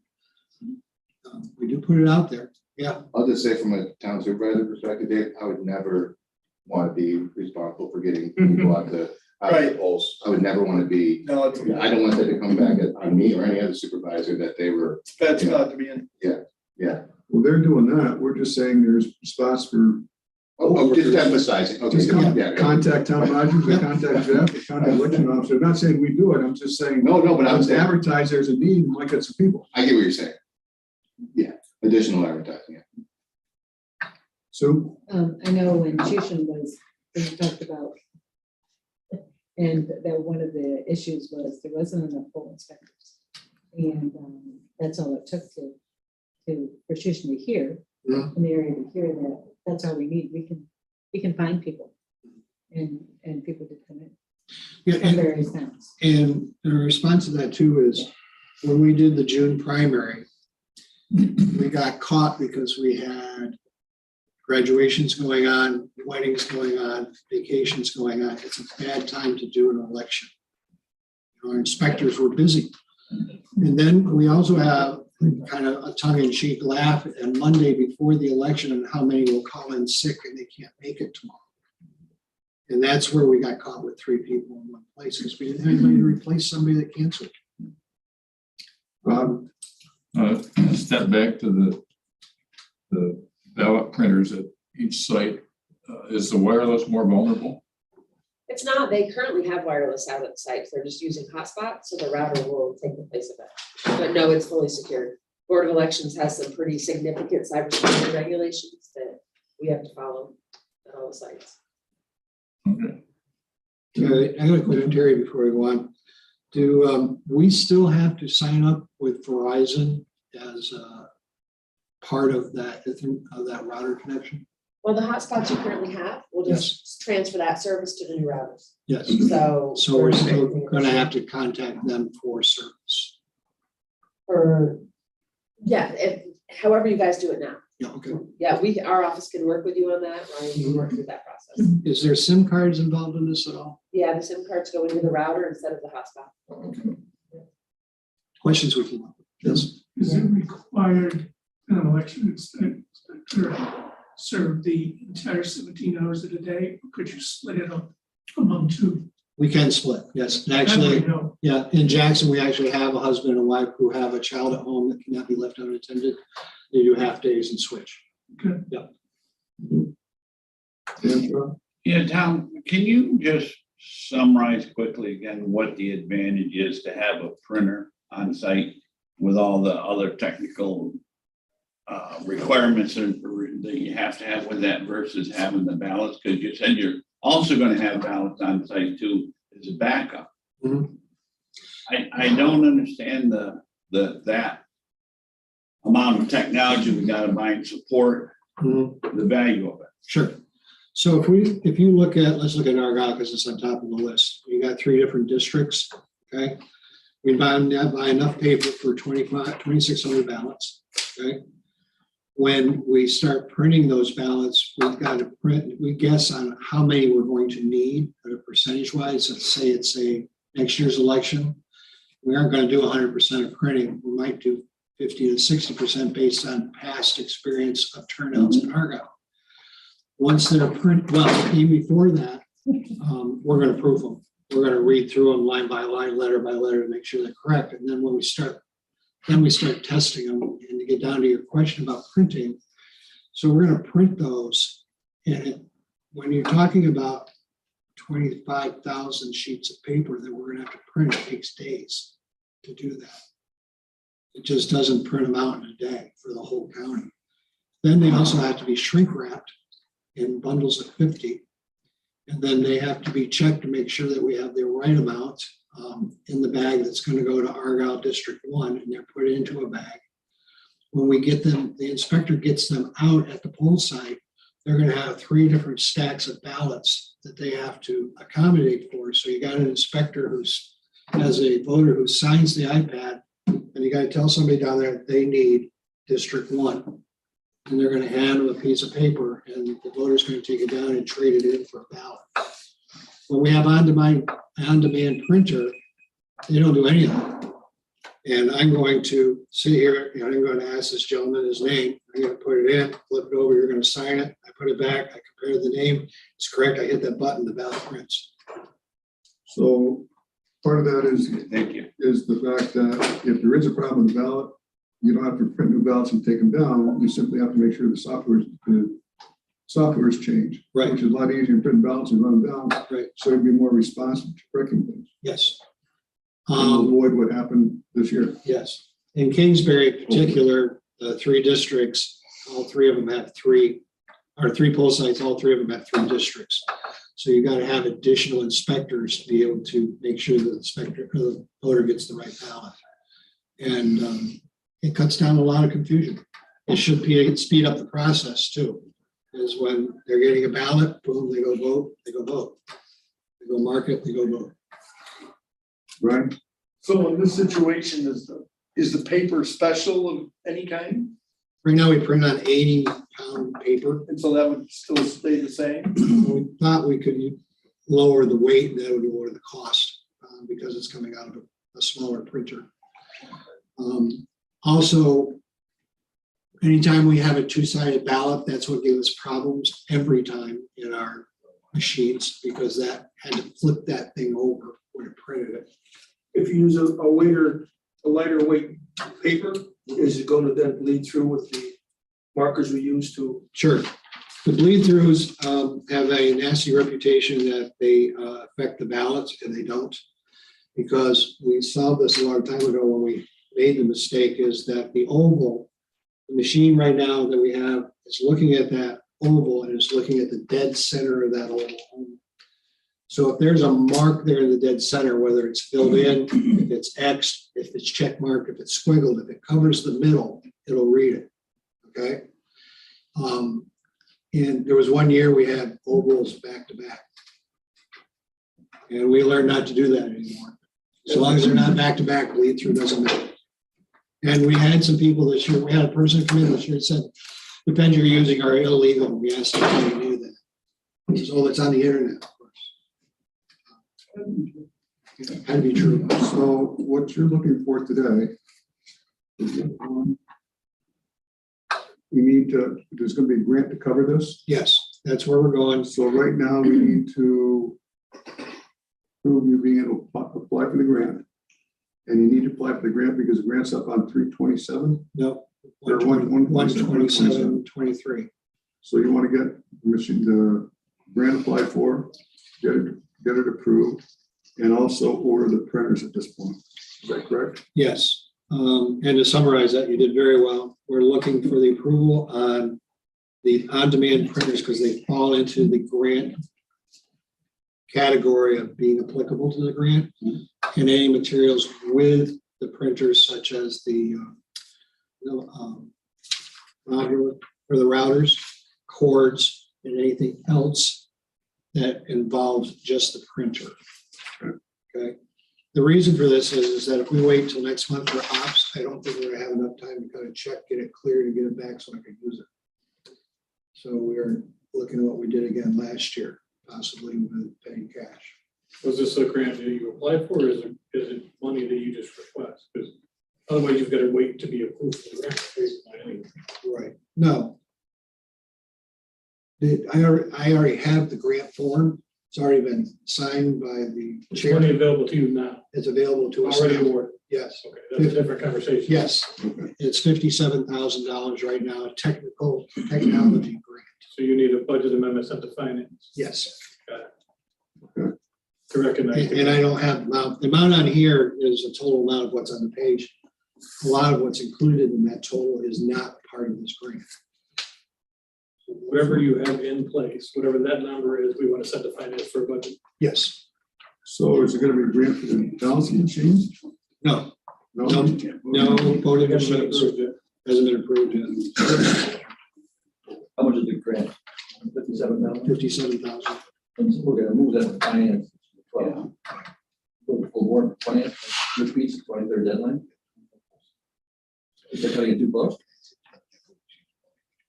We do put it out there. Yeah. I'll just say from a town supervisor perspective, Dave, I would never want to be responsible for getting people out the polls. I would never want to be. No, it's I don't want that to come back on me or any other supervisor that they were. a bad spot to be in. Yeah. Well, they're doing that. We're just saying there's spots for. Just emphasizing. Okay. Just Yeah. contact Tom Rogers, or contact Jeff, or contact election officer. I'm not saying we do it. I'm just saying. No, but I'm saying advertise there's a need, and might get some people. I get what you're saying. Yeah. Additional advertising. Yeah. So. I know when Shushan was talked about, and that one of the issues was there wasn't enough poll inspectors. And that's all it took for Shushan to hear in the area to hear that that's all we need. We can find people, and people did come in. Yeah, From various towns. And the response to that too is when we did the June primary, We got caught because we had graduations going on, weddings going on, vacations going on. It's a bad time to do an election. Our inspectors were busy. And then we also have kind of a tongue-in-cheek laugh on Monday before the election and how many will call in sick and they can't make it tomorrow. And that's where we got caught with 3 people in one place because we didn't have anybody to replace somebody that canceled. Rob, Step back to the ballot printers at each site. Is the wireless more vulnerable? It's not, they currently have wireless out at the sites, they're just using hotspots, so the router will take the place of it. But no, it's fully secured. Board of Elections has some pretty significant cybersecurity regulations that we have to follow at all the sites. Okay. I got a question, Terry, before we go on. Do we still have to sign up with Verizon as part of that router connection? Well, the hotspots you currently have, we'll just transfer that service to the new routers. Yes. So. So we're still going to have to contact them for service. Or, yeah, however you guys do it now. Yeah, okay. Yeah, our office can work with you on that, Ryan, can work through that process. Is there SIM cards involved in this at all? Yeah, the SIM cards go into the router instead of the hotspot. Questions we can, yes. Is it required an election inspector serve the entire 17 hours of the day? Or could you split it up among 2? We can split, yes. And actually, That way, no. yeah, in Jackson, we actually have a husband and wife who have a child at home that cannot be left unattended. They do half days and switch. Good. Yeah. Yeah, Tom, can you just summarize quickly again what the advantage is to have a printer on site with all the other technical requirements that you have to have with that versus having the ballots? Because you said you're also going to have ballots on site too as a backup. Mhm. I don't understand that amount of technology we got to buy and support the value of it. Sure. So if you look at, let's look at Argyle because it's on top of the list. You got 3 different districts, okay? We buy enough paper for 2,600 ballots, okay? When we start printing those ballots, we've got to print, we guess on how many we're going to need percentage wise. Let's say it's a next year's election. We aren't going to do 100% of printing. We might do 50 to 60% based on past experience of turnouts in Argyle. Once they're printed, well, even before that, we're going to proof them. We're going to read through them line by line, letter by letter to make sure they're correct. And then when we start testing them. And to get down to your question about printing, so we're going to print those. And when you're talking about 25,000 sheets of paper that we're going to have to print, it takes days to do that. It just doesn't print them out in a day for the whole county. Then they also have to be shrink wrapped in bundles of 50. And then they have to be checked to make sure that we have the right amount in the bag that's going to go to Argyle District 1, and they're put into a bag. When we get them, the inspector gets them out at the poll site, they're going to have 3 different stacks of ballots that they have to accommodate for. So you got an inspector who's has a voter who signs the iPad, and you got to tell somebody down there they need District 1. And they're going to hand them a piece of paper, and the voter's going to take it down and trade it in for a ballot. When we have on-demand printer, they don't do any of that. And I'm going to sit here, and I'm going to ask this gentleman his name. I'm going to put it in, flip it over, you're going to sign it. I put it back, I compare the name. It's correct, I hit that button, the ballot prints. So part of that is, Thank you. is the fact that if there is a problem with the ballot, you don't have to print new ballots and take them down. You simply have to make sure the software is changed. Right. Which is a lot easier to print ballots and run them down. Right. So it'd be more responsive to correcting things. Yes. And avoid what happened this year. Yes. In Kingsbury in particular, the 3 districts, all 3 of them have 3 poll sites, all 3 of them have 3 districts. So you got to have additional inspectors to be able to make sure that the voter gets the right ballot. And it cuts down a lot of confusion. It should speed up the process too. Is when they're getting a ballot, boom, they go vote, they go vote. They go mark it, they go vote. Right. So in this situation, is Is the paper special of any kind? Right now, we print on 80-pound paper. And so that would still stay the same? We thought we could lower the weight, and that would lower the cost, because it's coming out of a smaller printer. Also, anytime we have a two-sided ballot, that's what gives us problems every time in our machines, because that had to flip that thing over when it printed it. If you use a lighter weight paper, is it going to then bleed through with the markers we use to? Sure. The bleed-throughs have a nasty reputation that they affect the ballots, and they don't. Because we solved this a long time ago when we made the mistake, is that the oval, the machine right now that we have is looking at that oval and is looking at the dead center of that oval. So if there's a mark there in the dead center, whether it's filled in, if it's X'd, if it's check marked, if it's squiggled, if it covers the middle, it'll read it, okay? And there was one year we had ovals back to back. And we learned not to do that anymore. As long as they're not back to back, bleed through doesn't matter. And we had some people this year, we had a person come in this year and said, the pens you're using are illegal. We asked them how you knew that. He says, oh, it's on the internet, of course. Had to be true. So what you're looking for today is we need to, there's going to be a grant to cover this. Yes, that's where we're going. So right now we need to prove you being able to apply for the grant. And you need to apply for the grant because the grant's up on 3/27. No, Or 127, 23. So you want to get the grant applied for, get it approved, and also order the printers at this point. Is that correct? Yes. And to summarize that, you did very well. We're looking for the approval on the on-demand printers because they fall into the grant category of being applicable to the grant, and any materials with the printers such as the router or the routers, cords, and anything else that involves just the printer. Okay. The reason for this is that if we wait till next month for ops, I don't think we're gonna have enough time to kind of check, get it cleared, and get it back so I can use it. So we're looking at what we did again last year, possibly with paying cash. Was this a grant that you applied for, or is it money that you just request? Because otherwise you've got to wait to be approved for the grant. Anyway. Right. No. I already have the grant form. It's already been signed by the It's chair. money available to you now, It's available to us. already now. awarded. Yes. Okay, that's a different conversation. Yes. It's $57,000 right now, a technology grant. So you need a budget amendment sent to finance Yes. to recognize. And I don't have the amount. The amount on here is a total amount of what's on the page. A lot of what's included in that total is not part of this grant. Whatever you have in place, whatever that number is, we want to send to finance for a budget. Yes. So is it going to be a grant for the balancing machines? No. No. No, voting Hasn't been machines approved yet. hasn't been approved yet. How much is the grant? 57,000? 57,000. We're gonna move that to finance. Well, for warrant finance, which meets the 23rd deadline. Is that cutting it too close?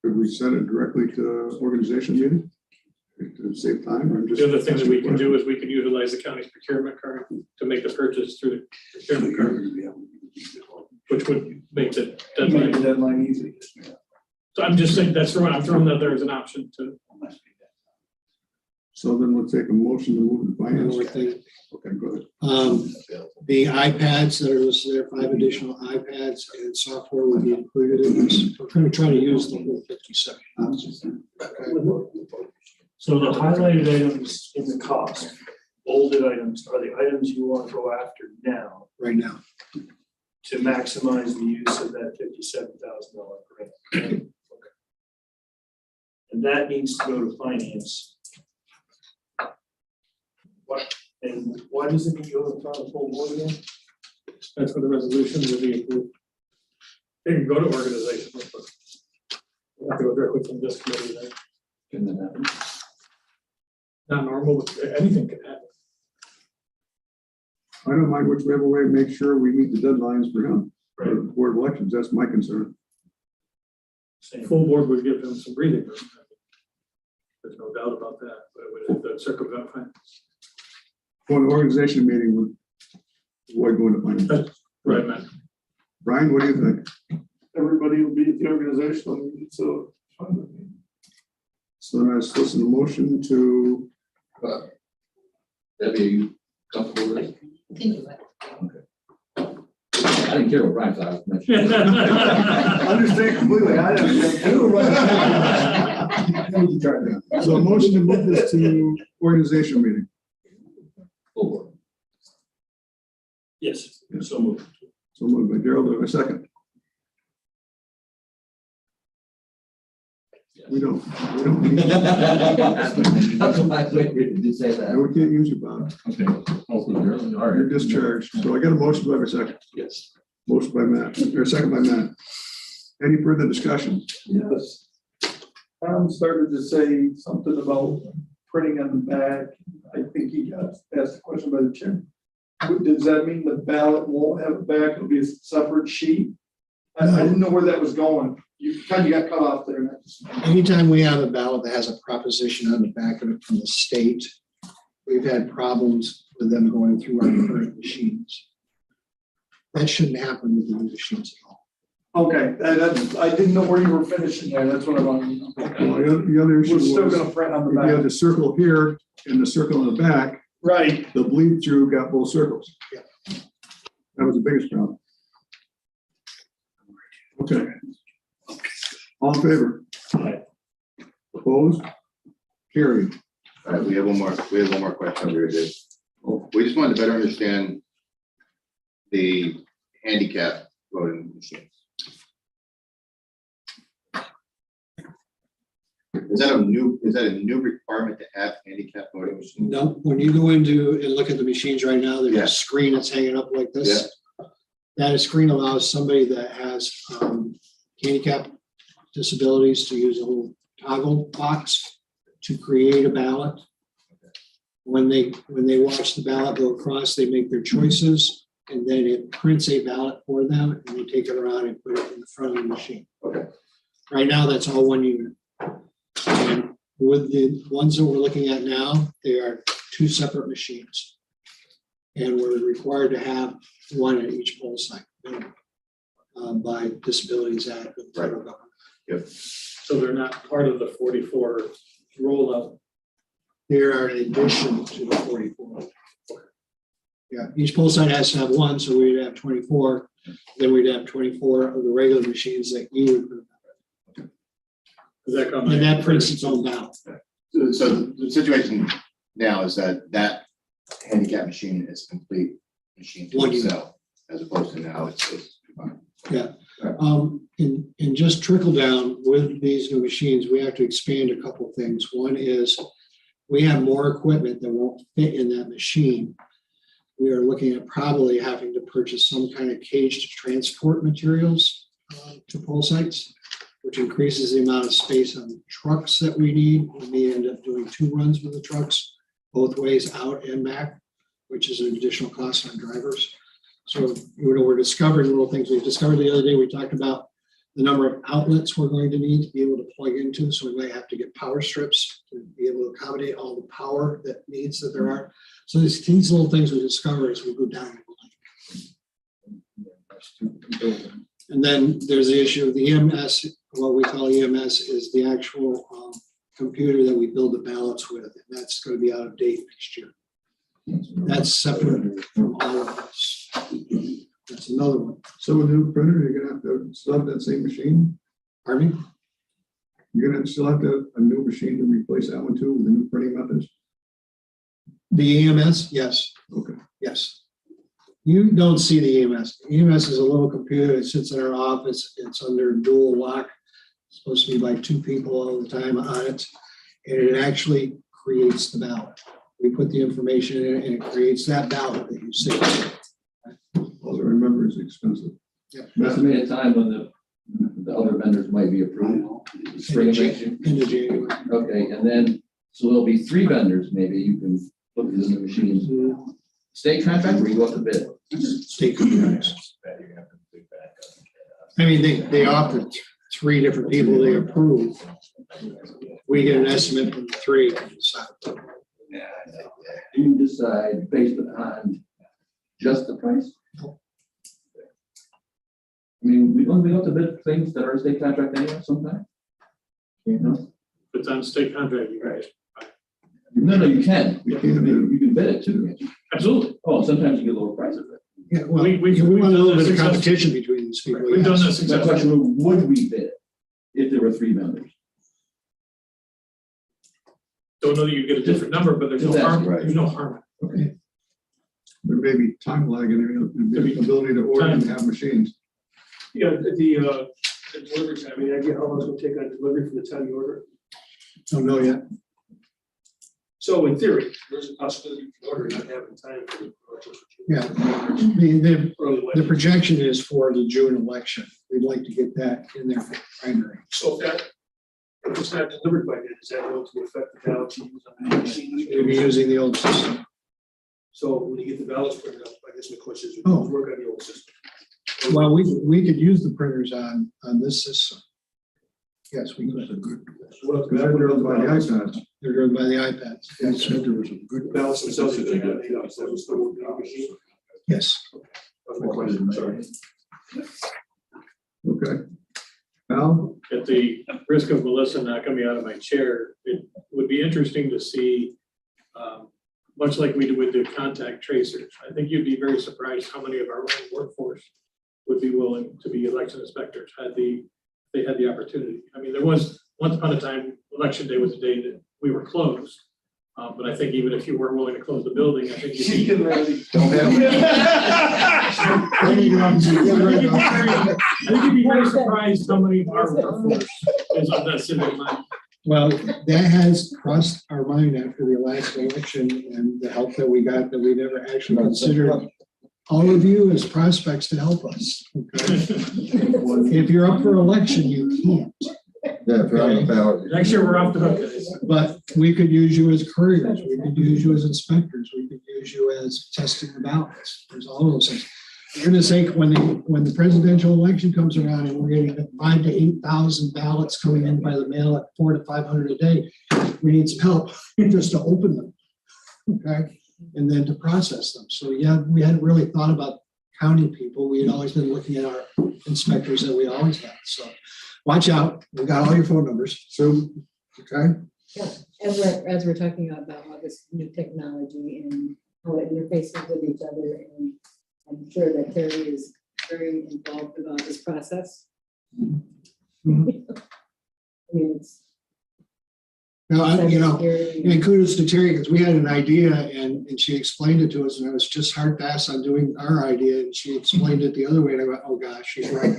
Could we send it directly to organization meeting? To save time or just? The other thing that we can do is we can utilize the county's procurement card to make the purchase through the procurement card, which would make the deadline. Easy. So I'm just saying, I'm throwing that there as an option to. So then we'll take a motion to move to One more finance. thing. Okay, go ahead. The iPads that are listed there, 5 additional iPads and software will be included in this. We're going to try to use the whole 57. So the highlighted items in the cost, bolded items, are the items you want to go after now Right now. to maximize the use of that $57,000 grant. Okay. And that needs to go to finance. And why does it need to go to the full board again? That's for the resolution to be approved. They can go to organization. But we'll have to go directly from this committee there. Can that happen? Not normal, but anything can happen. I don't mind whichever way to make sure we meet the deadlines for him. for the Board of Elections. That's my concern. Full board would give them some breathing room. There's no doubt about that, but it would have circumvent finance. Going to organization meeting would avoid going to finance. Right, man. Brian, what do you think? Everybody will be at the organizational meeting, so. So then I was listening to motion to, Debbie, are you comfortable with it? Continue it. I didn't care what Brian thought. I was mentioning. understand completely. I understand. So a motion to move this to organization meeting. Full board. Yes, so moved. So moved by Gerald, do I have a second? We don't need. That's what I waited to say No, that. we can't use you, Bob. Okay. Hopefully, really. All You're right. discharged. So I got a motion, do I have a second? Yes. Motion by Matt, or second by Matt. Any further discussion? Yes. Tom started to say something about printing on the back. I think he got asked a question by the chair. Does that mean the ballot won't have a back? It'll be a separate sheet? I didn't know where that was going. You kind of got cut off there. Anytime we have a ballot that has a proposition on the back of it from the state, we've had problems with them going through our current machines. That shouldn't happen with the new machines at all. Okay, I didn't know where you were finishing there. That's what I wanted to know. Well, the other issue We're still was, gonna print on if the you had back. the circle here and the circle in the back, Right. the bleed through got both circles. Yeah. That was the biggest problem. Okay. All in favor? Opposed? Carried. All right, we have one more question over here, Dave. We just wanted to better understand the handicap voting machines. Is that a new requirement to have handicap voting machines? No, when you go into and look at the machines right now, there's Yeah. a screen that's hanging up like this. That screen allows somebody that has handicap disabilities to use a little toggle box to create a ballot. When they watch the ballot go across, they make their choices, and then it prints a ballot for them, and they take it around and put it in the front of the machine. Okay. Right now, that's all one unit. And with the ones that we're looking at now, they are two separate machines. And we're required to have one at each poll site by Disabilities Act of the federal government. Yep. So they're not part of the 44 rollout. They are in addition to the 44. Yeah, each poll site has to have one, so we'd have 24. Then we'd have 24 of the regular machines that you would put. Does that come? And that prints its own ballot. So the situation now is that handicap machine is a complete machine to One unit. itself, as opposed to now it's combined. Yeah. And just trickle down with these new machines, we have to expand a couple of things. One is we have more equipment that won't fit in that machine. We are looking at probably having to purchase some kind of cage to transport materials to poll sites, which increases the amount of space on the trucks that we need. We may end up doing 2 runs with the trucks, both ways out and back, which is an additional cost on drivers. So, we're discovering little things. We've discovered the other day, we talked about the number of outlets we're going to need to be able to plug into. So we might have to get power strips to be able to accommodate all the power that needs that there are. So these little things we discover as we go down. And then there's the issue of the EMS. What we call EMS is the actual computer that we build the ballots with, and that's going to be out of date next year. That's separate from all of this. That's another one. So with the new printer, you're gonna have to still have that same machine? Pardon me? You're gonna still have to a new machine to replace that one too with the new printing methods? The EMS, yes. Okay. Yes. You don't see the EMS. EMS is a little computer that sits in our office. It's under dual lock. It's supposed to be by 2 people all the time on it. And it actually creates the ballot. We put the information in it and it creates that ballot that you see. All I remember is expensive. Yeah. There's been a time when the other vendors might be approved. Spring of next year. Into January. Okay, and then, so there'll be 3 vendors, maybe you can look at the new machines. State contract, or you go up to bid? state contracts. I mean, they offered 3 different people they approved. We get an estimate from the 3. So Do you decide based upon just the price? I mean, we don't have to bid things that are state contract anyway sometimes. You know? If it's on state contract, you guys. No, you can. You can bid it too. Absolutely. Oh, sometimes you get lower prices. yeah, well, We- we we've want a little done bit that of competition between these people. We've done yes. this My successfully. question, would we bid if there were 3 vendors? Don't know that you get a different number, but there's no That's harm, right. there's no harm. There may be time lag in the ability to order and have machines. Yeah, the delivery time, I mean, I get how long it's gonna take on delivery from the time you order. Don't know yet. So in theory, there's a possibility you can order and not have the time for the. Yeah. The Early the wedding. projection is for the June election. We'd like to get that in there for primary. So if it's not delivered by then, is that going to affect the ballots you use on the machine? We'll be using the old system. So when you get the ballots printed up, I guess my question is, Oh. work on the old system. Well, we could use the printers on this system. Yes, we could. Well, Because they're driven by the iPads. They're driven by the iPads. They said there was a good. Ballots themselves, you take out the ballots, that was the work on the machine. Yes. That's my question, sorry. Okay. Al? At the risk of Melissa knocking me out of my chair, it would be interesting to see, much like we do with the contact tracers, I think you'd be very surprised how many of our own workforce would be willing to be election inspectors had they had the opportunity. I mean, there was, once upon a time, election day was a day that we were closed. But I think even if you weren't willing to close the building, I think you'd be. I think you'd be very surprised how many of our workforce is of that civic mind. Well, that has crossed our mind after the last election and the help that we got that we never actually considered all of you as prospects to help us. Okay? If you're up for election, you can't. Yeah, if you're on the ballot. Next year, we're off the hook, guys. But we could use you as couriers, we could use you as inspectors, we could use you as testing the ballots. There's all those things. For goodness sake, when the presidential election comes around and we're getting 5,000 to 8,000 ballots coming in by the mail at 400 to 500 a day, we need some help just to open them. Okay, and then to process them. So yeah, we hadn't really thought about counting people. We had always been looking at our inspectors that we always had. So watch out. We got all your phone numbers. So, okay. Yeah, as we're talking about all this new technology and how it interfaces with each other, and I'm sure that Terry is very involved about this process. Mhm. I mean, it's. Now, cybersecurity. and kudos to Terry, because we had an idea and she explained it to us, and I was just hard fast on doing our idea, and she explained it the other way, and I went, oh gosh, she's right.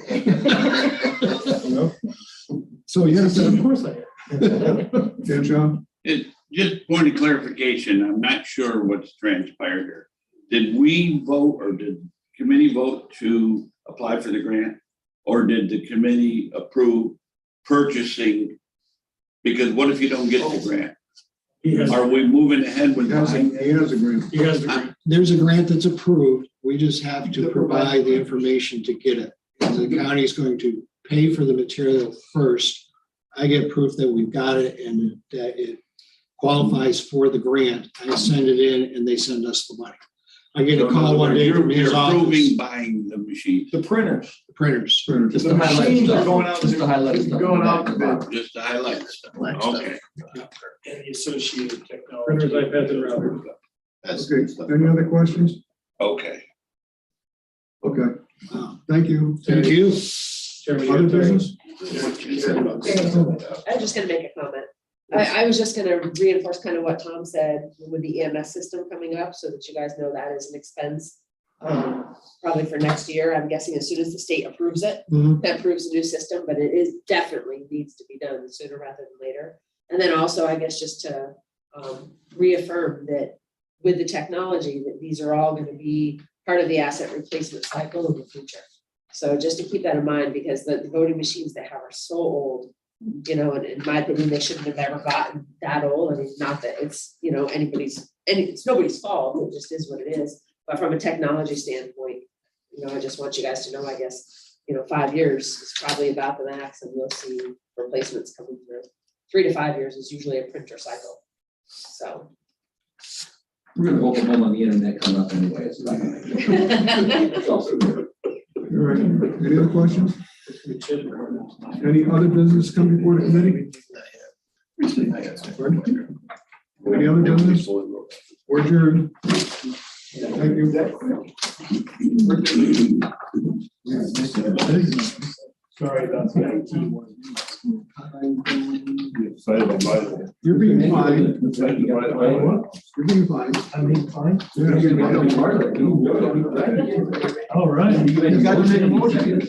So yes, Of course I am. Yeah, John? Just point of clarification, I'm not sure what's transpired here. Did we vote or did committee vote to apply for the grant? Or did the committee approve purchasing? Because what if you don't get the grant? He has, Are we moving ahead with He has buying? agreement. he has the green. there's a grant that's approved. We just have to provide the information to get it. The county is going to pay for the material first. I get proof that we've got it and that it qualifies for the grant. I send it in and they send us the money. I get a call one day from his You're office. approving buying the machine, The printers. Printers. Just the highlight stuff. Just the highlight stuff. Going out to bid. just to highlight the stuff. Okay. And the associated technology. Printers, iPads, and routers. That's Okay, any other questions? Okay. Okay, Wow. thank you. Thank you. Chairman, you Other have Terry. business? I'm just gonna make a comment. I was just gonna reinforce kind of what Tom said with the EMS system coming up, so that you guys know that is an expense. Probably for next year, I'm guessing as soon as the state approves it, Mhm. that approves the new system, but it is definitely needs to be done sooner rather than later. And then also, I guess, just to reaffirm that with the technology, that these are all gonna be part of the asset replacement cycle in the future. So just to keep that in mind, because the voting machines they have are so old, you know, and in my opinion, they shouldn't have ever gotten that old. I mean, not that it's, you know, it's nobody's fault, it just is what it is. But from a technology standpoint, I just want you guys to know, I guess, 5 years is probably about the max, and we'll see replacements coming through. 3 to 5 years is usually a printer cycle. So. We're gonna vote them on the internet coming up anyway. It's not gonna make it. All right, any other questions? Any other business come before the committee? Any other business? We're adjourned. Thank you. Sorry about the IT one. You're being fine. You're being fine. I'm being fine. Yeah. All right. You got to make a motion.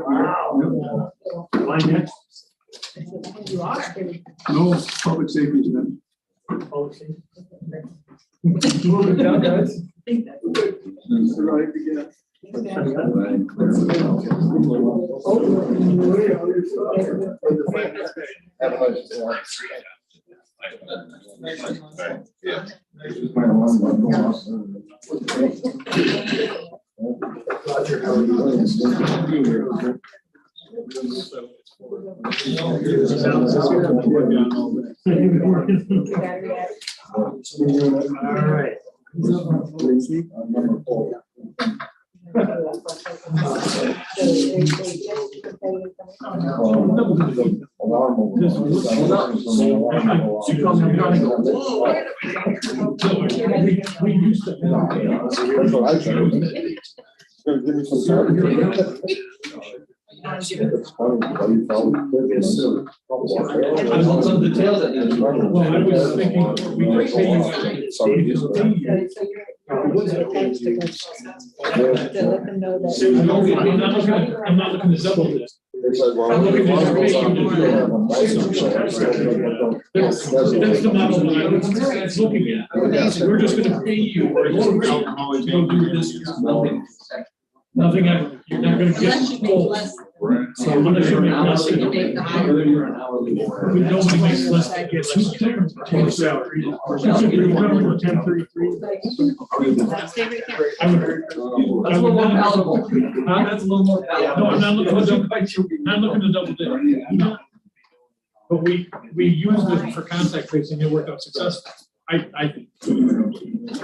Wow. My next You are. No public safety then. policy. All right. We used to I want some details at the end. Well, I was thinking, we might pay you guys. To let them know that. I'm not looking to double this. I'm looking to just pay you. That's the model that I was looking at. We're just gonna pay you to go do this. Nothing, you're not gonna get full. So unless you make less than nobody makes less than gets full salary. That's a little more palatable. That's a little more palatable. No, I'm not looking to double dip. No. But we used it for contact tracing, it worked out successfully. I think.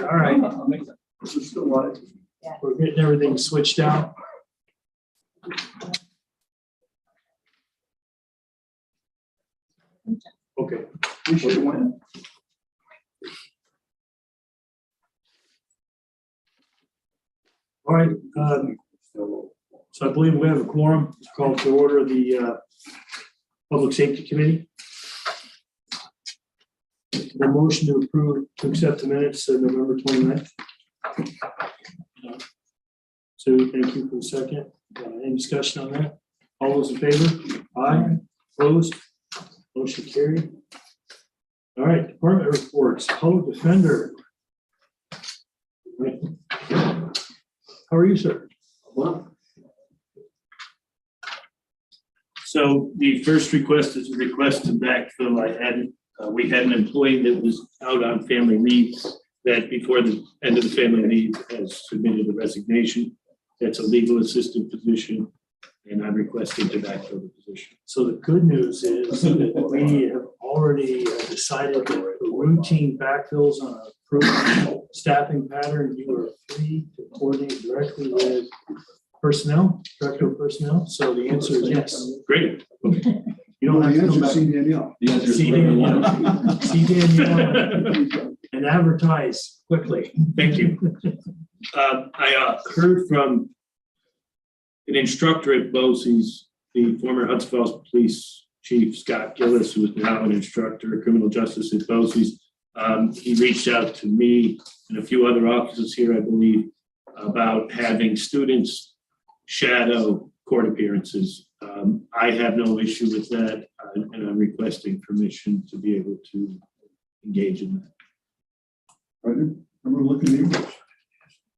All right. We're getting everything switched out. Okay. All right, so I believe we have a quorum. It's called to order the Public Safety Committee. The motion to approve, to accept the minutes of November 29th. So thank you for the second. Any discussion on that? All those in favor? Aye. Opposed? Motion carried. All right, department reports. Public defender. Right. How are you, sir? So the first request is a request to backfill. We had an employee that was out on family leave that before the end of the family leave has submitted a resignation. That's a legal assistant position, and I'm requesting to backfill the position. So the good news is that we have already decided that the routine backfills on a proven staffing pattern. You are free to coordinate directly with personnel, director of personnel. So the answer is yes. Great. Okay. You don't have to come back. See Danielle. See Danielle. See Danielle and advertise quickly. Thank you. I heard from an instructor at BOCES, the former Hudson Falls Police Chief Scott Gillis, who is now an instructor of criminal justice at BOCES. He reached out to me and a few other officers here, I believe, about having students shadow court appearances. I have no issue with that, and I'm requesting permission to be able to engage in that. I'm looking at English.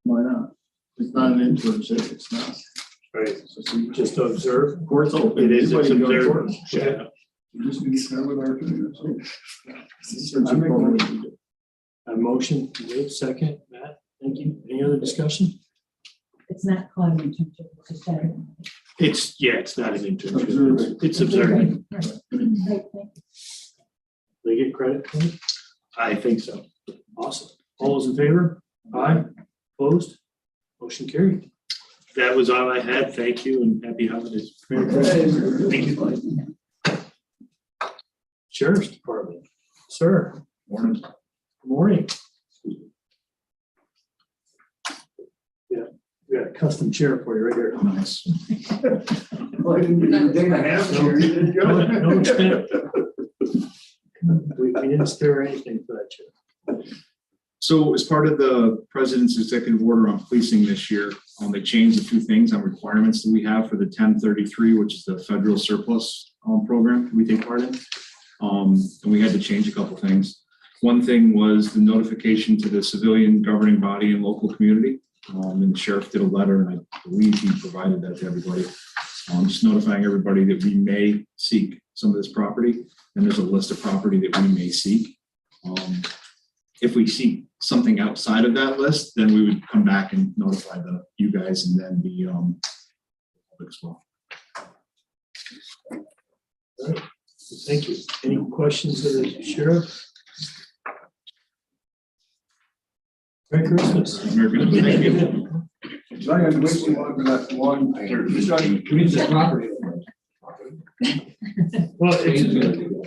Why not? It's not an internship, it's not. Right. So just to observe. Court's open. It is, it's Anybody can go to observed. court. Shadow. You just need to share with our attorney. I make a motion. A motion, Dave, second, Matt, Thank you. Any other discussion? It's not called an internship, it's just that. It's not an internship. It's observing. Right, thank you. They get credit for it? I think so. Awesome. All those in favor? Aye. Opposed? Motion carried. That was all I had. Thank you and happy holidays. Merry Christmas. Thank you. Sheriff's Department. Sir, Morning. good morning. Yeah, we got a custom chair for you right here. Nice. Well, I didn't give you a day and a half here. You did good. No expense. We didn't spare anything for that chair. So as part of the president's executive order on policing this year, they changed a few things on requirements that we have for the 1033, which is the federal surplus program we take part in. And we had to change a couple things. One thing was the notification to the civilian governing body and local community. And the sheriff did a letter, and I believe he provided that to everybody. Just notifying everybody that we may seek some of this property, and there's a list of property that we may seek. If we seek something outside of that list, then we would come back and notify you guys and then the public as well. All right. Thank you. Any questions of the sheriff? Merry Christmas. Merry Christmas. Thank you. So I had to wait too long for that one. Well,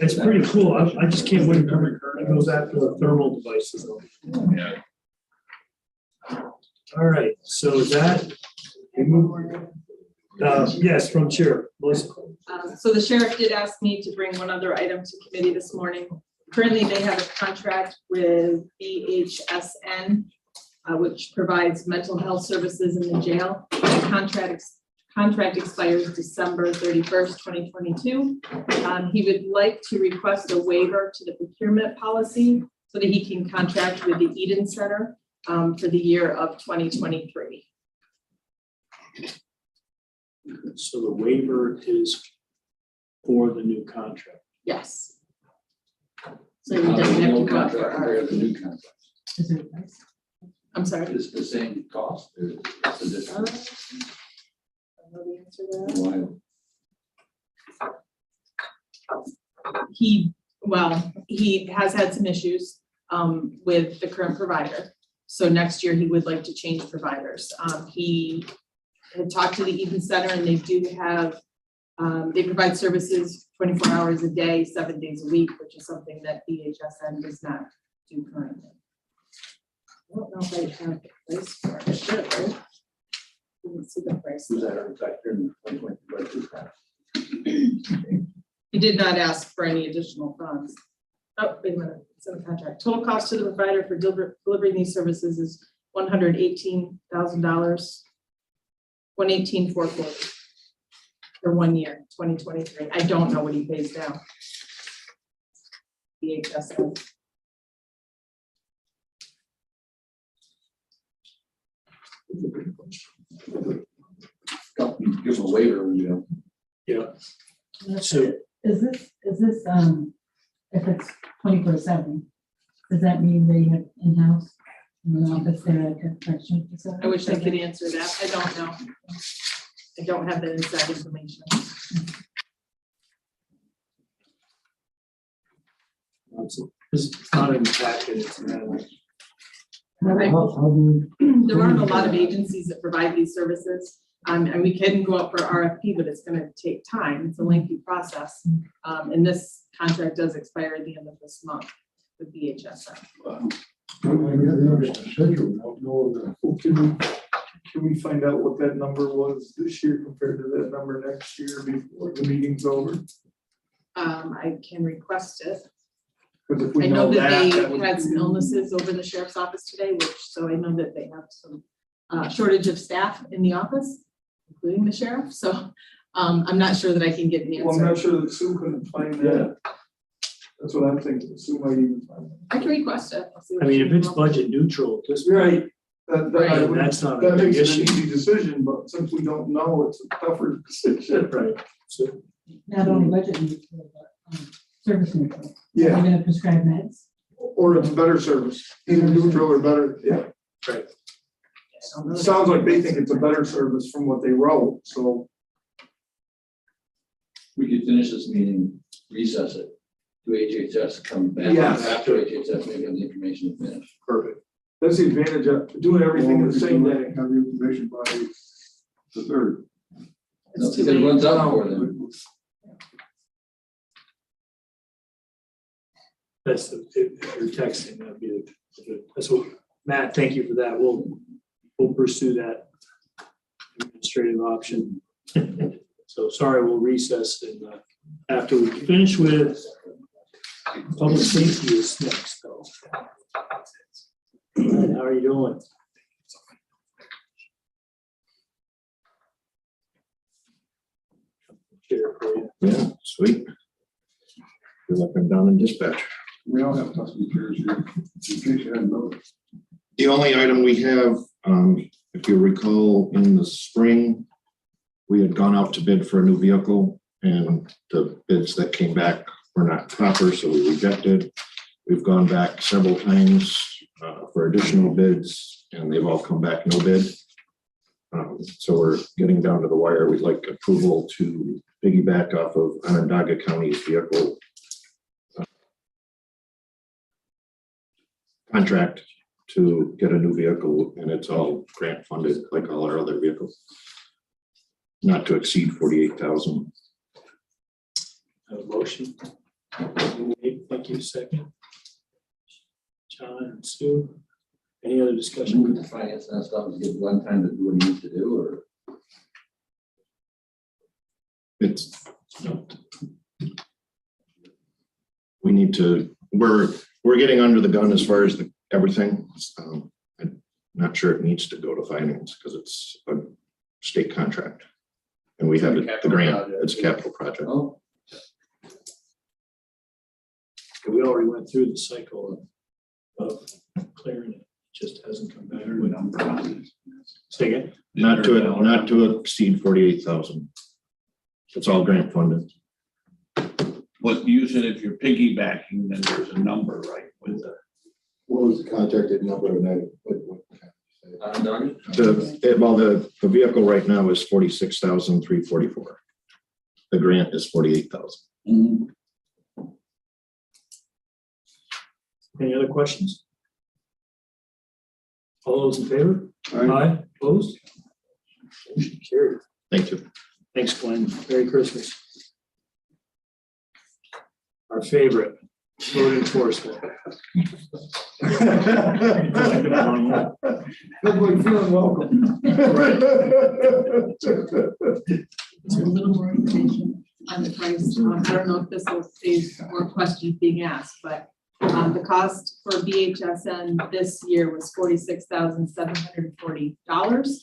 it's pretty cool. I just can't wait to it goes after the thermal devices. Yeah. All right, so that, yes, from Sheriff, Melissa. So the sheriff did ask me to bring one other item to committee this morning. Currently, they have a contract with BHSN, which provides mental health services in the jail. The contract expires December 31st, 2022. He would like to request a waiver to the procurement policy so that he can contract with the Eden Center for the year of 2023. So the waiver is for the new contract. Yes. So he doesn't have to go out for Compared to the new contract. Is there a price? I'm sorry. It's the same cost. It's a different. I know the answer to that. Why? He has had some issues with the current provider. So next year he would like to change providers. He had talked to the Eden Center, and they do have, they provide services 24 hours a day, 7 days a week, which is something that BHSN does not do currently. I don't know if I have the price for it. I should, right? Didn't see the price. Was that a factor in the 2022 budget? He did not ask for any additional funds. Oh, wait a minute, it's in the contract. Total cost to the provider for delivering these services is $118,000, $118,440 for 1 year, 2023. I don't know what he pays now. BHSN. Give a waiver, you know. Yeah. So Is this, if it's 24/7, does that mean they have in-house, in the office there at the correction facility? I wish I could answer that. I don't know. I don't have that inside information. it's not in the packet. It's not. There aren't a lot of agencies that provide these services. And we can go out for RFP, but it's gonna take time. It's a lengthy process. And this contract does expire at the end of this month with BHSN. Can we find out what that number was this year compared to that number next year before the meeting's over? I can request it. Because if we I know that that they would had some be- illnesses over in the sheriff's office today, so I know that they have some shortage of staff in the office, including the sheriff. So I'm not sure that I can get an Well, I'm not answer. sure that Sue couldn't find that. That's what I'm thinking. Sue might even find that. I can request it. I'll see what I mean, she if can it's come up with. budget neutral, just. Right. Right. That's not a That big makes it an issue. easy decision, but since we don't know, it's a tougher decision. Right. So, Not only budget neutral, but service neutral. Are Yeah, you gonna prescribe meds? or it's better service, either neutral or better, yeah. right. It sounds like they think it's a better service from what they wrote, so. We could finish this meeting, recess it, do HHS, come back Yes. after HHS, maybe have the information to finish. Perfect. That's the advantage of doing everything in the same day. Have the information by the 3rd. No, because it runs out for them. That's, if you're texting, that'd be, that's what, Matt, thank you for that. We'll pursue that administrative option. So sorry, we'll recess and after we finish with public safety is next though. All right, how are you doing? Share for you. Yeah, sweet. Feel like I'm down in dispatch. We all have custody chairs here, in case you hadn't noticed. The only item we have, if you recall, in the spring, we had gone out to bid for a new vehicle and the bids that came back were not proper, so we rejected. We've gone back several times for additional bids and they've all come back no bid. So we're getting down to the wire. We'd like approval to piggyback off of Onondaga County's vehicle contract to get a new vehicle, and it's all grant funded like all our other vehicles. Not to exceed 48,000. Have a motion. Thank you, second. John and Sue. Any other discussion? Move the finance and stuff, give one time to do what he needs to do, or? It's, we need to, we're getting under the gun as far as everything. I'm not sure it needs to go to finance because it's a state contract. And we have the grant, it's a capital project. Oh, We already went through the cycle of clearing it, just hasn't come back. Say again? Not to exceed 48,000. It's all grant funded. What you said, if you're piggybacking, then there's a number, right, with the. What was the contracted number of night? The vehicle right now is 46,344. The grant is 48,000. Any other questions? All those in favor? Aye. Opposed? Motion carried. Thank you. Thanks, Glenn. Merry Christmas. Our favorite, road enforcement. Everybody feeling welcome. A little more information on the price. I don't know if this will save more questions being asked, but the cost for BHSN this year was $46,740.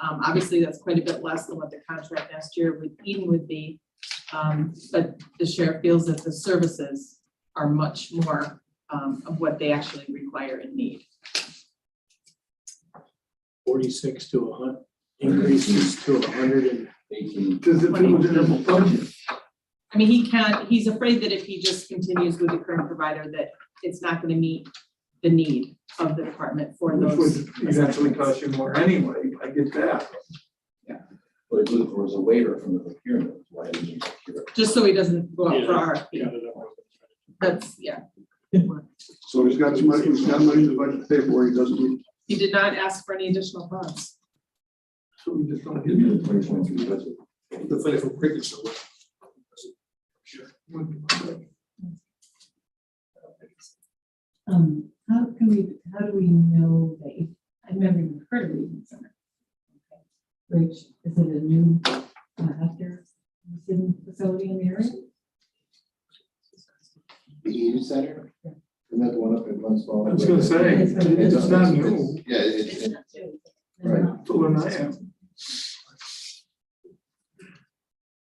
Obviously, that's quite a bit less than what the contract last year with Eden would be. But the sheriff feels that the services are much more of what they actually require and need. 46 to 100, increases to 118. Does it fit within their budget? I mean, he's afraid that if he just continues with the current provider, that it's not going to meet the need of the department for Which those. would eventually cost you more anyway, I get that. what he's looking for is a waiver from the procurement, is why he needs to procure it. Just so he doesn't go out for Yeah. RFP. That's, yeah. So he's got money in the budget to pay for, he doesn't need. He did not ask for any additional funds. So we just don't Give give me you the 2023 budget. the fight for crickets or what? How do we know that, I've never even heard of Reading Center. Which, is it a new healthcare facility in the area? The Eden Center? Isn't that the one up in Glenspall? I was gonna say, it's not new. Yeah, it's, Right. Told him I am.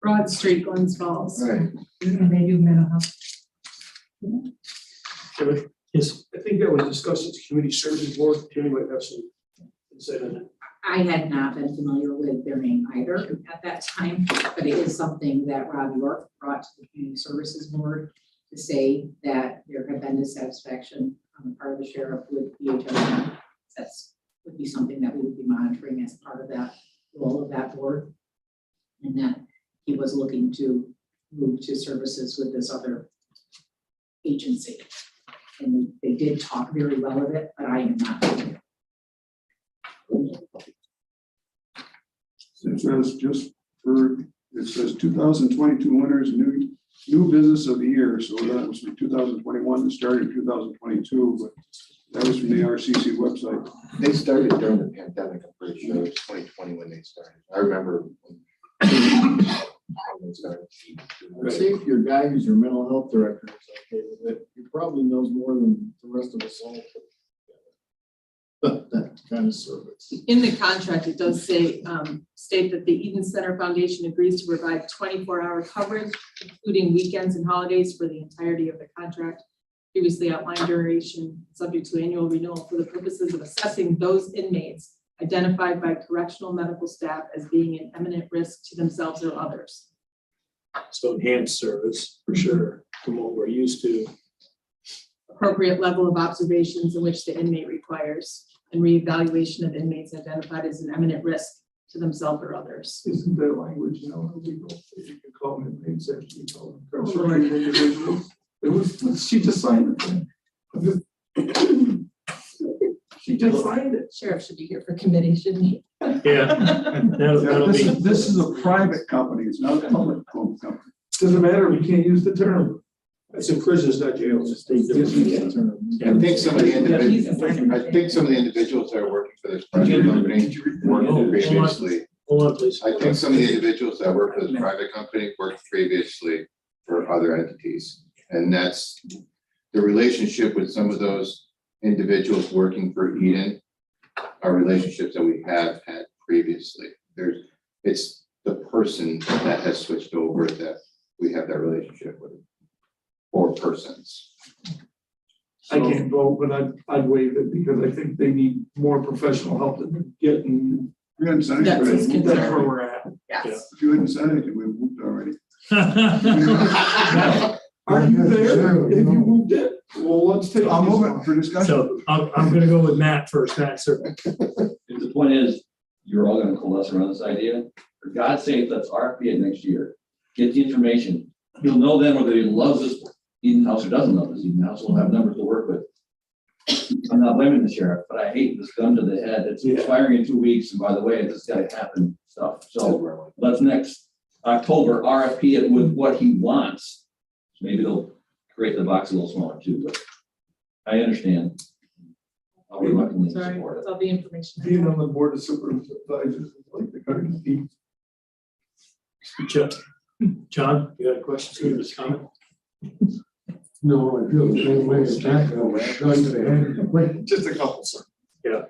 Broad Street, Glens Falls. right. And they do mental health. Yes. I think that was discussed at the community services board. Jenny might have some insight on that. I had not been familiar with their name either at that time, but it is something that Rob York brought to the Community Services Board to say that there had been dissatisfaction on the part of the sheriff with BHS. That's would be be something that we would be monitoring as part of that role of that board. And that he was looking to move to services with this other agency. And they did talk very well of it, but I am not. It says just for, it says 2022 winners, new business of the year. So that was from 2021 to start in 2022, but that was from the RCC website. They started during the pandemic, I'm pretty sure, it was 2020 when they started. I remember when they started. See if your guy who's your mental health director is okay with it. He probably knows more than the rest of us all. That kind of service. In the contract, it does say, state that the Eden Center Foundation agrees to provide 24-hour coverage, including weekends and holidays for the entirety of the contract. Previously outlined duration, subject to annual renewal for the purposes of assessing those inmates identified by correctional medical staff as being an imminent risk to themselves or others. So enhanced service for sure from what we're used to. Appropriate level of observations in which the inmate requires, and reevaluation of inmates identified as an imminent risk to themselves or others. Isn't that language now illegal? If you can call them inmates, actually you call them incarcerated individuals. It was, she just signed it. She just signed it. Sheriff should be here for committee, shouldn't he? Yeah. That'll be. This is a private company. It's not a public company. Doesn't matter, we can't use the term. It's in prisons, not jails. I think some of the individuals that are working for this private company worked previously. Hold on, please. I think some of the individuals that work for this private company worked previously for other entities. And that's the relationship with some of those individuals working for Eden are relationships that we have had previously. It's the person that has switched over that we have that relationship with, or persons. I can't vote, but I'd waive it because I think they need more professional help than they're getting. We hadn't said That's his anything. concern. That's where we're at. Yes. If you hadn't said anything, we moved already. Are you there? If you moved it, well, let's take. I'll move it for discussion. So I'm gonna go with Matt first. Matt, sir. If the point is, you're all gonna coalesce around this idea, for God's sake, let's RFP it next year. Get the information. You'll know then whether he loves this Eden House or doesn't love this Eden House. We'll have numbers to work with. I'm not blaming the sheriff, but I hate this gun to the head. It's expiring in 2 weeks. And by the way, it's gotta happen stuff. So let's next October RFP it with what he wants. Maybe they'll create the box a little smaller too, but I understand. I'll reluctantly Sorry, support with it. all the information. Being on the board of supervisors, is like the cutting deep. John, you got a question? You just comment? No, I feel the same way as Jack. Gun to the head. Wait, just a couple, sir. Yeah.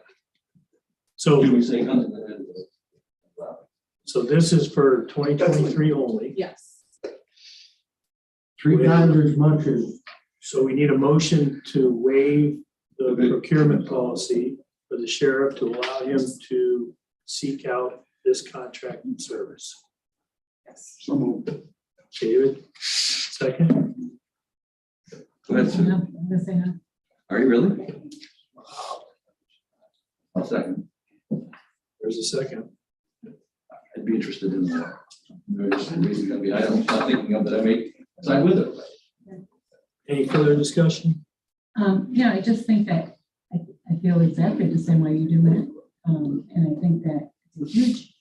So, Can we say guns in the head? so this is for 2023 only. Yes. 3 times as much as. So we need a motion to waive the procurement policy for the sheriff to allow him to seek out this contracting service. Yes. So moved. David, second? Go ahead, sir. Are you really? I'll second. There's a second. I'd be interested in that. There's some reason gonna be items I'm not thinking of that I may side with it. Any further discussion? Yeah, I just think that I feel exactly the same way you do, Matt. And I think that it's a huge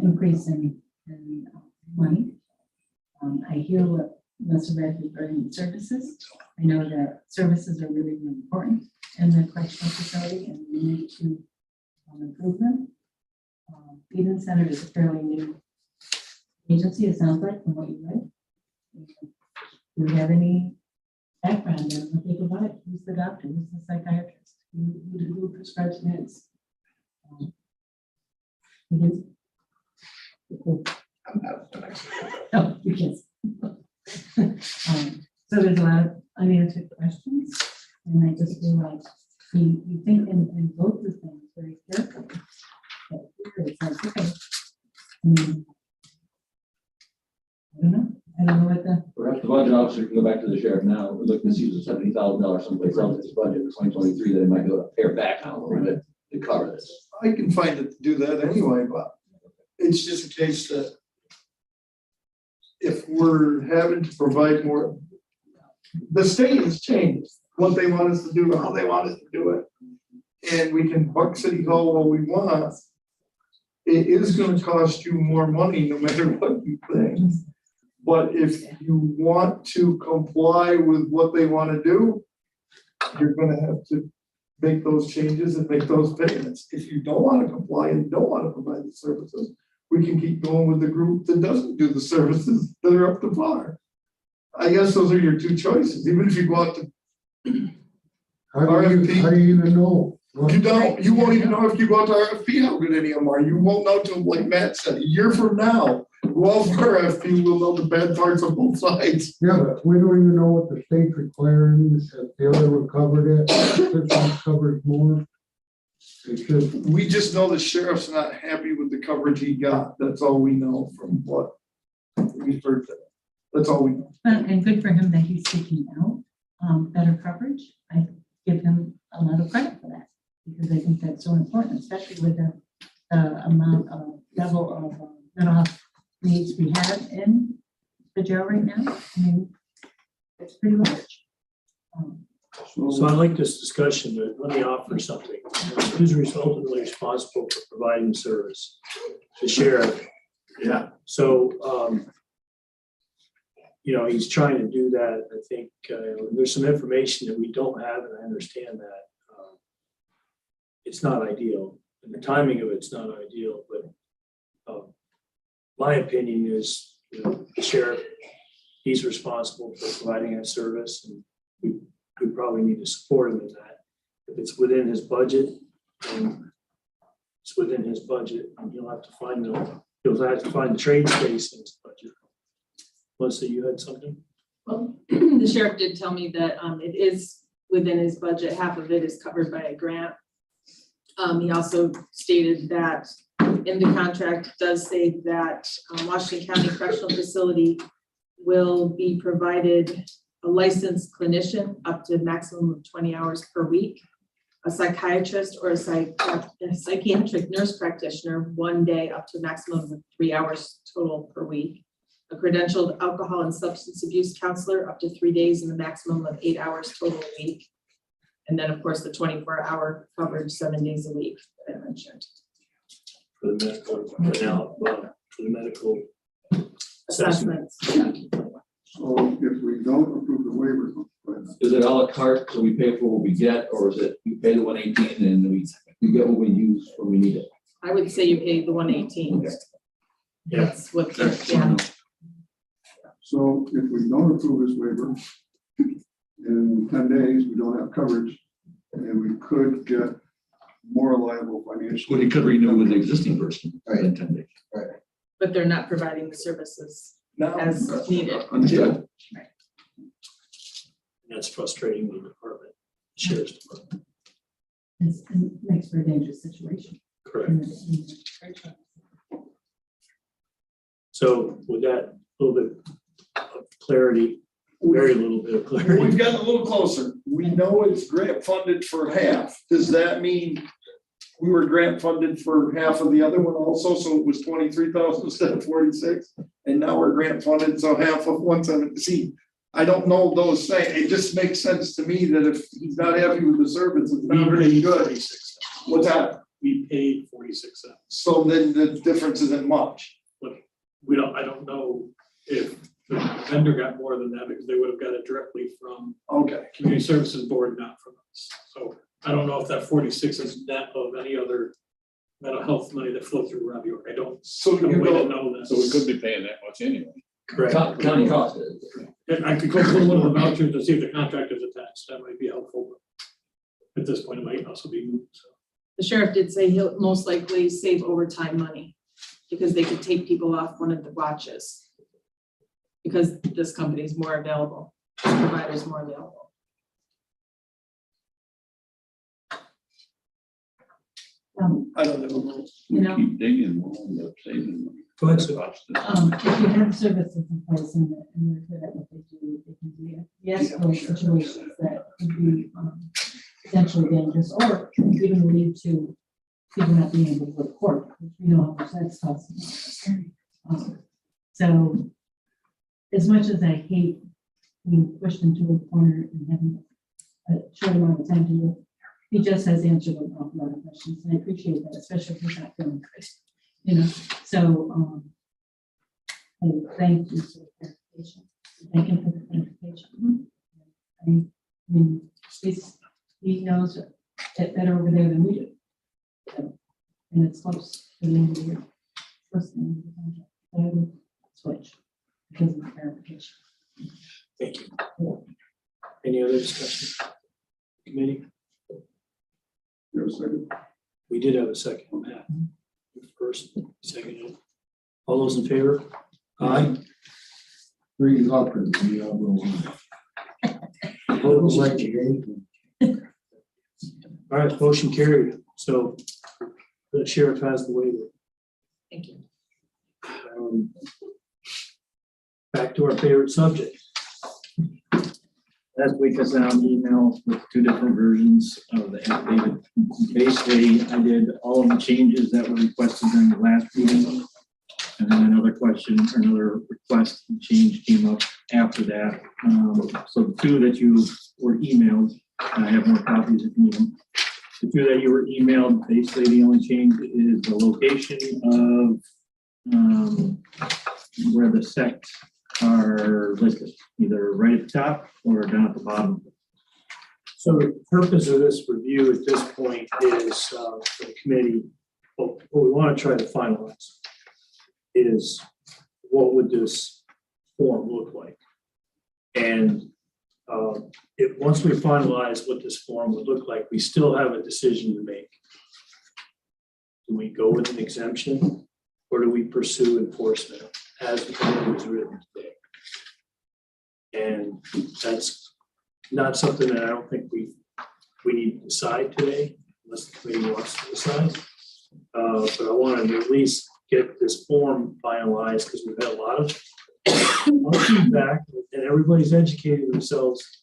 increase in money. I hear what Mr. Red is bringing services. I know that services are really, really important in the correctional facility and we need to improve them. Eden Center is a fairly new agency, it sounds like, from what you read. Do you have any background on what they provide? Who's the doctor? Who's the psychiatrist? Who prescribes meds? Oh, because. So there's a lot of unanswered questions, and I just feel like you think in both the things very carefully. But here it's like, okay. I don't know what the. Perhaps the budget officer can go back to the sheriff now, look, this uses $70,000 someplace else in his budget for 2023, that it might go to pare back on a little bit. to cover this. I can find it to do that anyway, but it's just a case that if we're having to provide more, the state has changed what they want us to do, how they want us to do it. And we can buck City Hall all we want. It is gonna cost you more money no matter what you think. But if you want to comply with what they wanna do, you're gonna have to make those changes and make those payments. If you don't wanna comply and don't wanna provide the services, we can keep going with the group that doesn't do the services that are up to par. I guess those are your two choices, even if you go out to RFP. How do you even know? You don't, you won't even know if you go out to RFP how good any of them are. You won't know till, like Matt said, a year from now, go out for RFP, we'll know the bad parts on both sides. Yeah, but we don't even know what the state's requiring, if the other one covered it, this one covers more. It's just, We just know the sheriff's not happy with the coverage he got. That's all we know from what we've heard. That's all we know. And good for him that he's seeking out better coverage. I give him a lot of credit for that, because I think that's so important, especially with the amount of level of mental health needs we have in the jail right now. I mean, it's pretty large. So I like this discussion, but let me offer something. Who's ultimately responsible for providing the service? The sheriff. Yeah. So, he's trying to do that. I think there's some information that we don't have, and I understand that. It's not ideal, and the timing of it's not ideal, but my opinion is, the sheriff, he's responsible for providing that service, and we probably need to support him in that. If it's within his budget, then it's within his budget, and he'll have to find the trade space in his budget. Melissa, you had something? Well, the sheriff did tell me that it is within his budget. Half of it is covered by a grant. He also stated that in the contract does say that Washington County Correctional Facility will be provided a licensed clinician up to a maximum of 20 hours per week, a psychiatrist or a psychiatric nurse practitioner 1 day up to a maximum of 3 hours total per week, a credentialed alcohol and substance abuse counselor up to 3 days and a maximum of 8 hours total a week. And then, of course, the 24-hour coverage 7 days a week that I mentioned. For the medical Assessments. So if we don't approve the waiver, Is it a la carte, so we pay for what we get, or is it we pay the 118 and we get what we use when we need it? I would say you pay the 118. Yeah. That's what, yeah. so if we don't approve this waiver, in 10 days, we don't have coverage, and we could get more liable financially. Well, he could renew with the existing person in 10 days. But they're not providing the services Now, as needed. Understood. That's frustrating the department, the sheriff's department. It makes for a dangerous situation. Correct. So with that little bit of clarity, very little bit of clarity. we've gotten a little closer. We know it's grant funded for half. Does that mean we were grant funded for half of the other one also? So it was 23,000 instead of 46, and now we're grant funded, so half of 170. See, I don't know those things. It just makes sense to me that if he's not happy with the service, it's not really good. What's that? We paid 46 cents. So then the difference isn't much. I don't know if the vendor got more than that because they would have got it directly from Okay. Community Services Board, not from us. So I don't know if that 46 is net of any other mental health money that flowed through Rob York. I don't. So have a you way to don't- know that. So we could be paying that much anyway. Correct. County cost it. And I could go through one of the vouchers to see if the contract is attached. That might be helpful. But at this point, it might also be moved. So. The sheriff did say he'll most likely save overtime money because they could take people off one of the watches. Because this company is more available, this provider is more available. I don't know. You know, Keep digging, we'll end up saving money. Go ahead, Sue. if you have services in place and they're good at what they do, they can do yes, those situations that could be potentially dangerous or even lead to people not being able to go to court, which we know how much that's costing. So as much as I hate being pushed into a corner and having a short amount of time to do it, he just has answered an awful lot of questions, and I appreciate that, especially if he's not feeling great, you know, so, I thank you for the clarification. Thank him for the clarification. I mean, he knows it better over there than we do. So, and it's close to the end of the year. Close to the end of the contract. So I would switch because of the clarification. Thank you. Any other discussion? Committee? We did have a second on that. First, second. All those in favor? Aye. Bring it up and we will. All right, motion carried. So the sheriff has the waiver. Thank you. Back to our favorite subject. Last week I sent out an email with 2 different versions of the affidavit. Basically, I did all of the changes that were requested during the last meeting. And then another question or another request and change came up after that. So the 2 that you were emailed, and I have more copies if you need them. The 2 that you were emailed, basically the only change is the location of where the sects are listed, either right at the top or down at the bottom. So the purpose of this review at this point is for the committee, what we want to try to finalize is what would this form look like? And if once we finalize what this form would look like, we still have a decision to make. Do we go with an exemption or do we pursue enforcement as the code was written today? And that's not something that I don't think we need to decide today, unless the committee wants to decide. But I wanted to at least get this form finalized because we've had a lot of feedback and everybody's educated themselves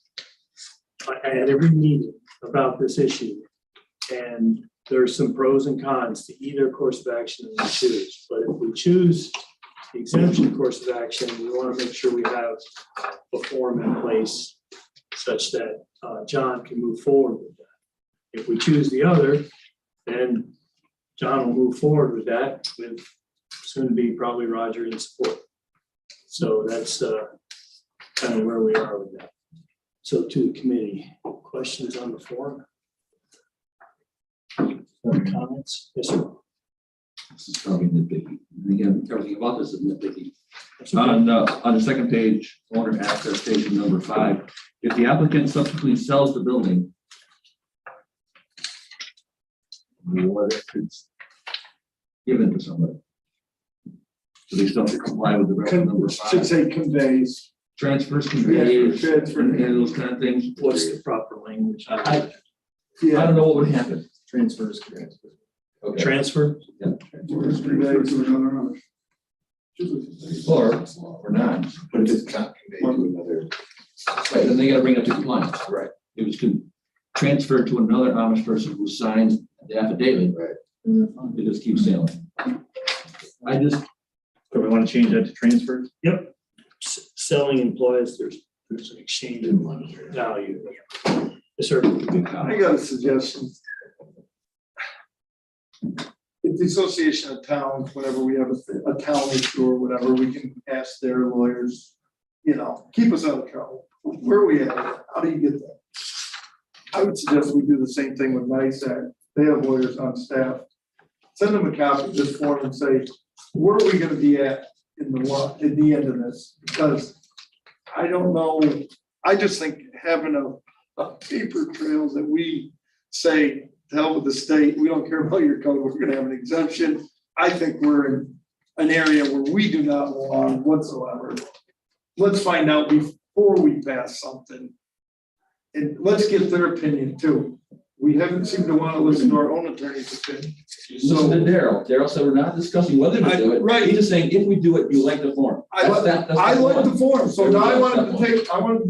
at every meeting about this issue. And there's some pros and cons to either course of action that we choose. But if we choose the exemption course of action, we want to make sure we have a form in place such that John can move forward with that. If we choose the other, then John will move forward with that with soon to be probably Roger in support. So that's kind of where we are with that. So to the committee, questions on the form? Comments? Yes, sir. This is probably nitpicky. And again, everything about this is nitpicky. That's okay. On the second page, owner access station number 5, if the applicant subsequently sells the building, what if it's given to somebody? So they still have to comply with the rest of number 5. Should say conveys. Transfers, conveys, Transfer. and those kind of things. What's the proper language? I don't know what would happen. Transfers. Okay. Transfer? Or not. But if it's not conveyed to another. Right, then they gotta bring it to compliance. Right. It was transferred to another Amish person who signed the affidavit. Right. It just keeps sailing. So we want to change that to transfer? Yep. Selling implies there's an exchange of money or value. Yes, sir. I got a suggestion. If the Association of Towns, whenever we have a town issue or whatever, we can ask their lawyers, you know, keep us out of trouble. Where are we at? How do you get that? I would suggest we do the same thing with NISAC. They have lawyers on staff. Send them a copy of this form and say, where are we gonna be at in the end of this? Because I don't know, I just think having a paper trail that we say, to hell with the state, we don't care about your code, we're gonna have an exemption. I think we're in an area where we do not belong whatsoever. Let's find out before we pass something. And let's get their opinion too. We haven't seemed to want to listen to our own attorney's opinion. Listen to Daryl. Daryl said we're not discussing whether to do it. Right. He's just saying, if we do it, you like the form. I like the form, so now I wanted to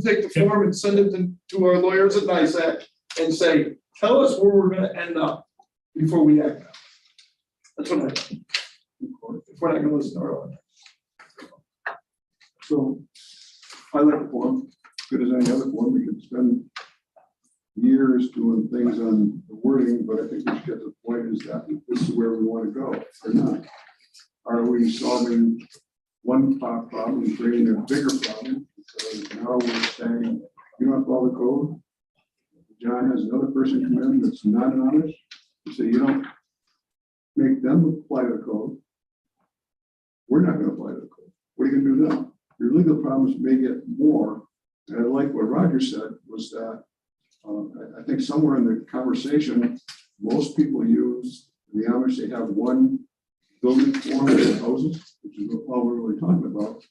take the form and send it to our lawyers at NISAC and say, tell us where we're gonna end up before we act. That's what I think. If we're not gonna listen to our own. So I like the forum, good as any other forum, we could spend years doing things on the wording, but I think we should get to the point is that this is where we want to go or not. Are we solving one problem and creating a bigger problem? Because now we're saying, you don't follow the code. John has another person come in that's not an Amish. You say you don't make them apply to the code. We're not gonna apply to the code. What are you gonna do now? Your legal problems may get more. And I like what Roger said was that I think somewhere in the conversation, most people use the Amish, they have one building form of houses, which is what we're really talking about.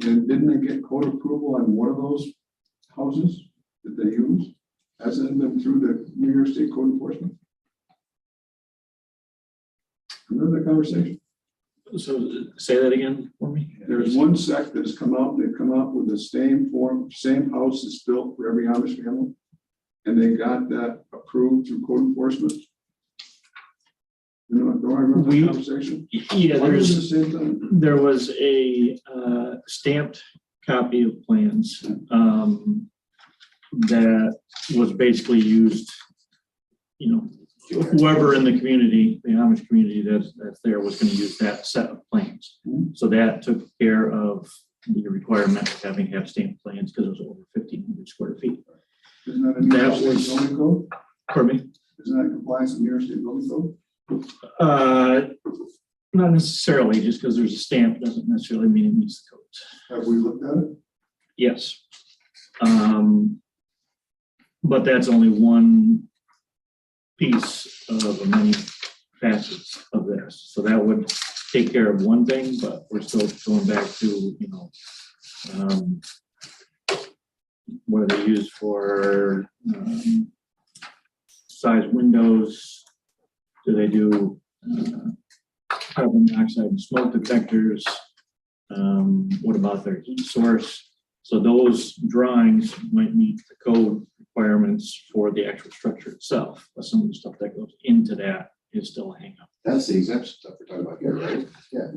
And didn't they get code approval on one of those houses that they use? Hasn't been through the New York State Code Enforcement? Remember that conversation? So say that again for me. There's one sect that has come out, they've come out with the same form, same house that's built for every Amish family. And they got that approved through code enforcement. You know, don't I remember the conversation? Yeah, Why was it the same thing? there was a stamped copy of plans that was basically used, you know, whoever in the community, the Amish community that's there was going to use that set of plans. So that took care of the requirement of having to have stamped plans because it was over 1,500 square feet. Isn't that a New York State zoning code? Pardon me? Isn't that in compliance with New York State building code? Not necessarily, just because there's a stamp doesn't necessarily mean it meets the codes. Have we looked at it? Yes. But that's only one piece of many facets of this. So that would take care of one thing, but we're still going back to, you know, what are they used for? Size windows? Do they do carbon dioxide and smoke detectors? What about their heat source? So those drawings might meet the code requirements for the actual structure itself, but some of the stuff that goes into that is still a hang up. That's the exemption stuff we're talking about here, right? Yeah.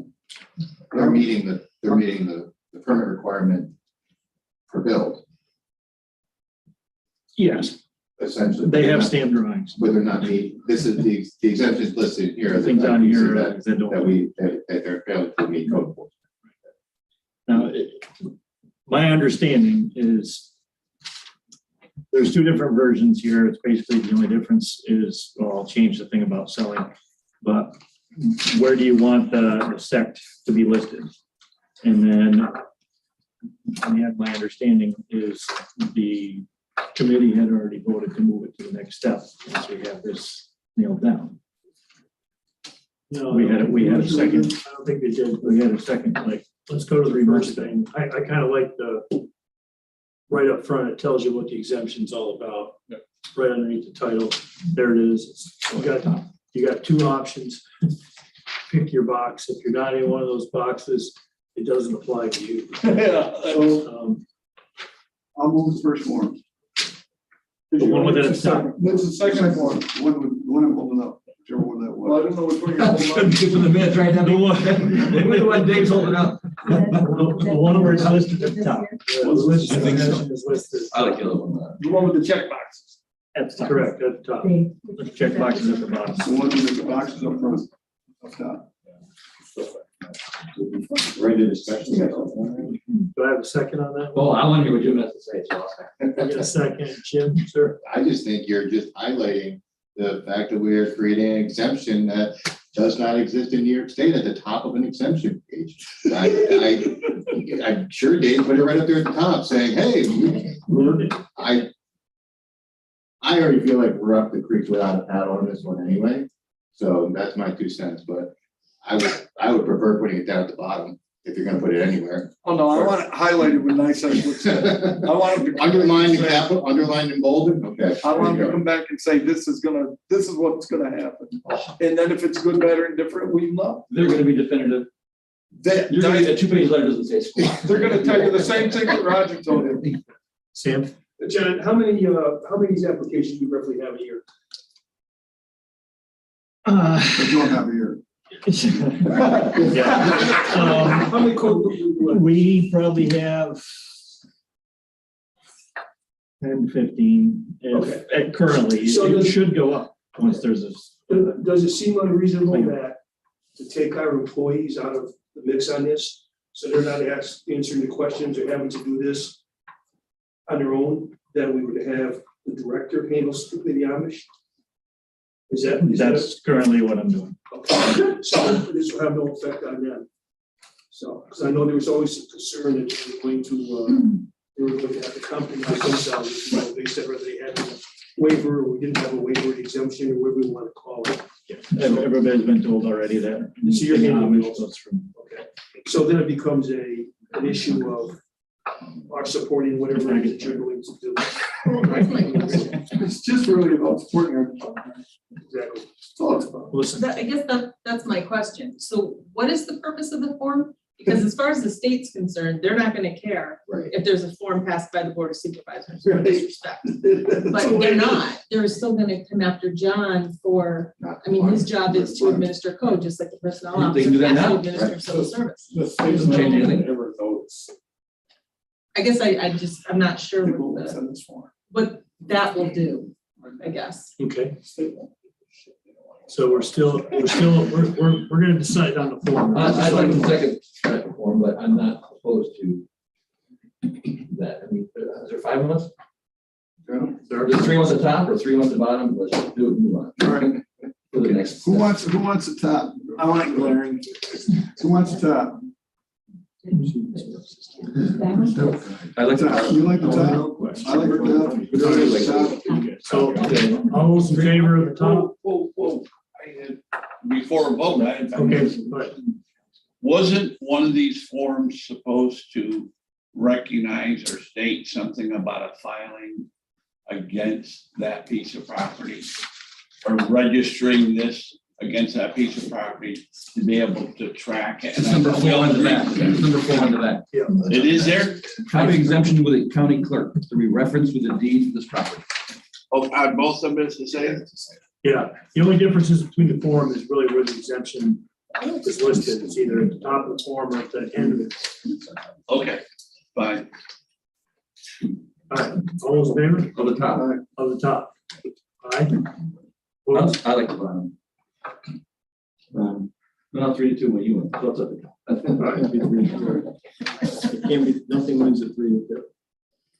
They're meeting the permit requirement for build, Yes, essentially. they have stamp drawings. But they're not this is the exemptions listed here. are the Things on pieces here that that don't. that they're failing to meet code enforcement. Now, my understanding is there's two different versions here. It's basically the only difference is, well, I'll change the thing about selling, but where do you want the sect to be listed? And then my understanding is the committee had already voted to move it to the next step once we have this nailed down. No, We had a second. I don't think they did. We had a second, like, Let's go to the first thing. I kind of like the, right up front, it tells you what the exemption's all about. Right underneath the title, there it is. You got two options. Pick your box. If you're not in one of those boxes, it doesn't apply to you. So I'll move the first one. The one with it at That's the second one, the one I'm holding up, whichever one that Well, I was. don't know which one you're holding on. From the minutes right now. The one Dave's holding up. The one where it's listed at the top. The list of exemption is listed. I like the other one. The one with the check boxes. That's Correct, at the top. the check boxes at the bottom. The one with the boxes up front, up top. Ready to discussion. Do I have a second on that? Oh, I want to hear what Jim has to say. So I get a second, Jim, sir. I just think you're just highlighting the fact that we are creating an exemption that does not exist in New York State at the top of an exemption page. I'm sure Dave put it right up there at the top saying, hey, I already feel like we're up the creek without a paddle on this one anyway. So that's my 2 cents, but I would prefer putting it down at the bottom if you're gonna put it anywhere. Oh, no, I want it highlighted with nice. I want them to. Underline the capital, underlined and bolded, okay. I want them to come back and say, this is what's gonna happen. And then if it's good, better, and different, we know. they're going to be definitive. You're going to get a 2-page letter doesn't say squat. They're gonna tell you the same thing that Roger told you. Sam? John, how many of these applications do you roughly have a year? But you don't have a year. How many code books do you do? We probably have 10, 15, Okay. and currently, So it does- should go up once there's a. Does it seem unreasonable that to take our employees out of the mix on this, so they're not answering the questions or having to do this on their own, that we would have the director handle strictly the Amish? Is that? That's currently what I'm doing. Okay. So this will have no effect on them. So, because I know there was always some concern that they were going to, they were going to have to compromise themselves, you know, they said whether they had a waiver or we didn't have a waiver exemption or whatever we want to call it. Everybody's been told already that. So you're handling Amish goes from. Okay, so then it becomes an issue of our supporting whatever it is that you're going to do. It's just really about supporting our. Exactly. That's all it's about. Listen, I guess that's my question. So what is the purpose of the form? Because as far as the state's concerned, they're not gonna care if there's a form passed by the Board of Supervisors, no disrespect. But they're not. They're still gonna come after John for, I mean, his job is to administer code, just like the personnel They officer can do that has to now, administer right? civil service. Doesn't change anything. I guess I'm not sure what that will do, I guess. okay. So we're gonna decide on the form. I'd like to second that form, but I'm not opposed to that. I mean, is there 5 of us? There's 3 on the top or 3 on the bottom, let's just do it and move on. All right. For the next. Who wants the top? I like glaring. Who wants the top? I like Top. You like the top? I like the top. So, all those in favor of the top? Whoa. Before a vote, Okay, right. wasn't one of these forms supposed to recognize or state something about a filing against that piece of property? Or registering this against that piece of property to be able to track it? It's number 4 on the back. Number 4 on the back. It is there? County exemption with a county clerk to be referenced with a deed for this property. Oh, on both of them it's the same? Yeah, the only difference is between the form is really where the exemption is listed. It's either at the top of the form or at the end of it. Okay, fine. All right, all those in favor? On the top. Of the top. Aye. I like the bottom. Not 3 to 2 when you went. What's up? It can't be, nothing wins at 3 to 2.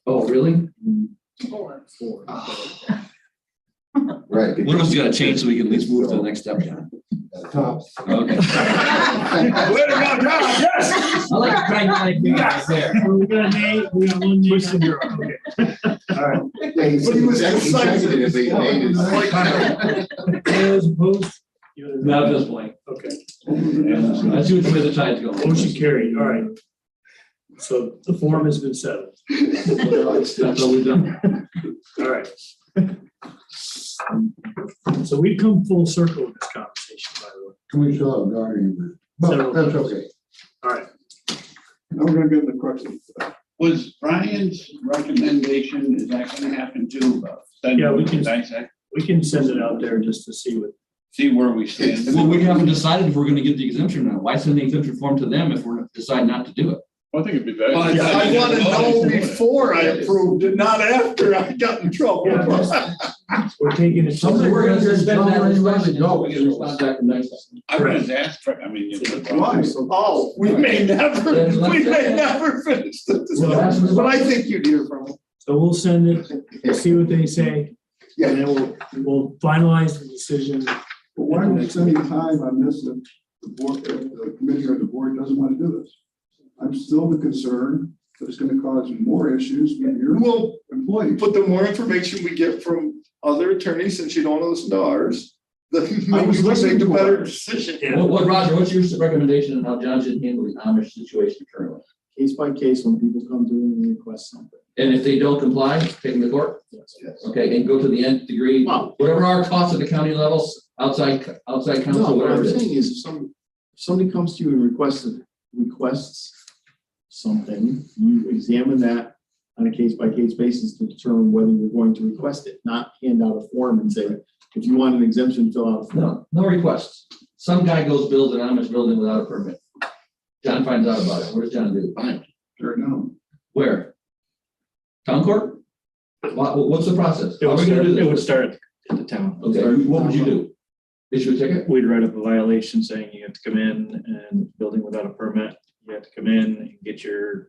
Oh, really? 4. Right. What else you gotta change so we can at least move to the next step, John? Top. Okay. Way to go, John! Yes! I like to try my thing right there. So we got an 8, we got 1 yes and 0. Okay. All right. Yeah, he seconded it, but he made it. Those opposed? Not at this point. Okay. I see which way the tide's going. Motion carried. All right. So the form has been settled. That's all we've done. All right. So we've come full circle with this conversation, by the way. Can we still have guardian? So- But that's okay. All right. Now we're gonna get the crux of it. Was Brian's recommendation, is that gonna happen too? Send Yeah, we it to can- dissect, We can send it out there just to see what. see where we stand. Well, we haven't decided if we're gonna get the exemption or not. Why send the exemption form to them if we're decide not to do it? I think it'd be better. I want to know before I approved it, not after I got in trouble. We're taking it. Something we're gonna spend that discussion, no, we can respond back to next. I was asked, I mean. Why? Oh, we may never finish this. But I think you'd hear from them. So we'll send it, see what they say, and then we'll finalize the decision. But why are we spending time on this if the board, the committee or the board doesn't want to do this? I'm still the concern that it's gonna cause more issues with your employees. But the more information we get from other attorneys, since you don't listen to ours, then maybe we make a better decision. What, Roger, what's your recommendation on how John should handle the Amish situation currently? Case by case, when people come to and request something. And if they don't comply, take them to court? Yes. Okay, and go to the nth degree, whatever our costs at the county level, outside council, No, what whatever I'm it is. saying is, if somebody comes to you and requests something, you examine that on a case by case basis to determine whether you're going to request it, not hand out a form and say, if you want an exemption, fill out a form. No requests. Some guy goes build an Amish building without a permit. John finds out about it. What does John do? Fine, tear it down. Where? Town court? What's the process? How are we gonna do It would this? start at the town. Okay, what would you do? Issue a ticket? We'd write up a violation saying you have to come in and building without a permit, you have to come in and get your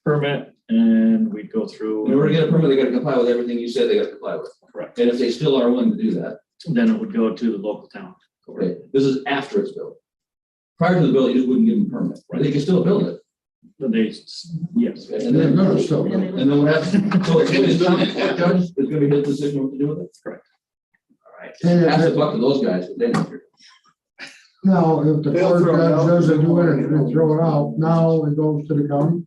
permit, and we'd go through. In order to get a permit, they gotta comply with everything you said they gotta comply with. Correct. And if they still are willing to do that, Then it would go to the local town. okay, this is after it's built. Prior to the build, you just wouldn't give them a permit. They can still build it. But they, yes. And then, and then what happens? So it's the town court judge is gonna be his decision what to do with it? Correct. All right. Pass the buck to those guys, but they don't care. Now, if the They'll court throw it out. judge doesn't do it and throw it out, now it goes to the county.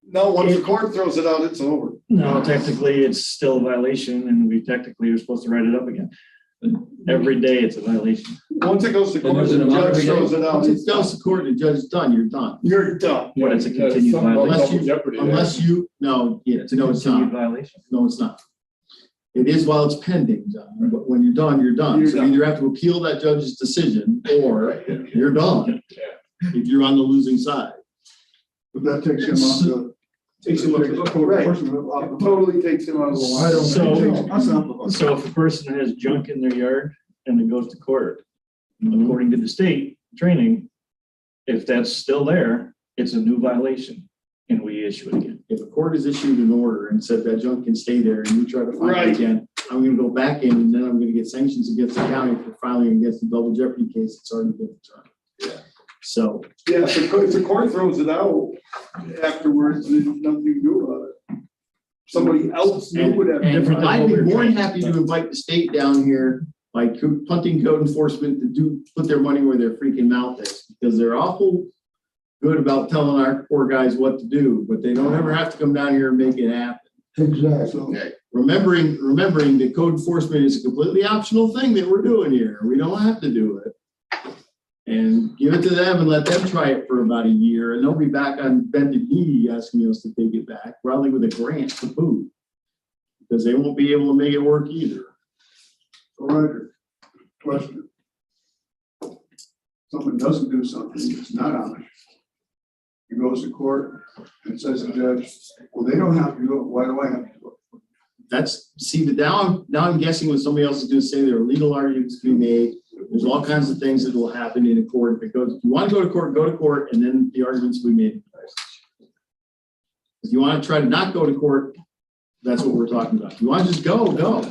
No, once the court throws it out, it's over. No, technically, it's still a violation, and we technically are supposed to write it up again. Every day it's a violation. Once it goes to And court, there's the an amount judge every day. throws it out. Once it goes to court and the judge is done, you're done. You're done. But it's a continued violation. No, it's not. Violation. No, it's not. It is while it's pending, John, but when you're done, you're done. You're So you done. either have to appeal that judge's decision or you're done. If you're on the losing side. But that takes him off the. Takes him off the hook. Right. It totally takes him out of the line. I don't So- think it takes us off the hook. So if a person has junk in their yard and it goes to court, according to the state training, if that's still there, it's a new violation and we issue it again. If a court has issued an order and said that junk can stay there and you try to find Right. it again, I'm gonna go back in and then I'm gonna get sanctions against the county for filing against the double jeopardy case that's already been determined. Yeah. So Yeah, if the court throws it out afterwards, there's nothing you can do about it. Somebody else And, would have. and different- I'd be more than happy to invite the state down here, like punting code enforcement to put their money where their freaking mouth is. Because they're awful good about telling our poor guys what to do, but they don't ever have to come down here and make it happen. Exactly. Okay, remembering that code enforcement is a completely optional thing that we're doing here. We don't have to do it. And give it to them and let them try it for about a year, and they'll be back on bended knee asking us to take it back, probably with a grant to boot. Because they won't be able to make it work either. So Roger, question. Someone doesn't do something, it's not Amish. He goes to court and says to the judge, well, they don't have to do it, why do I have to do it? That's, see, but now I'm guessing what somebody else is gonna say, there are legal arguments to be made. There's all kinds of things that will happen in a court. If it goes, if you want to go to court, and then the arguments will be made. If you want to try to not go to court, that's what we're talking about. If you want to just go,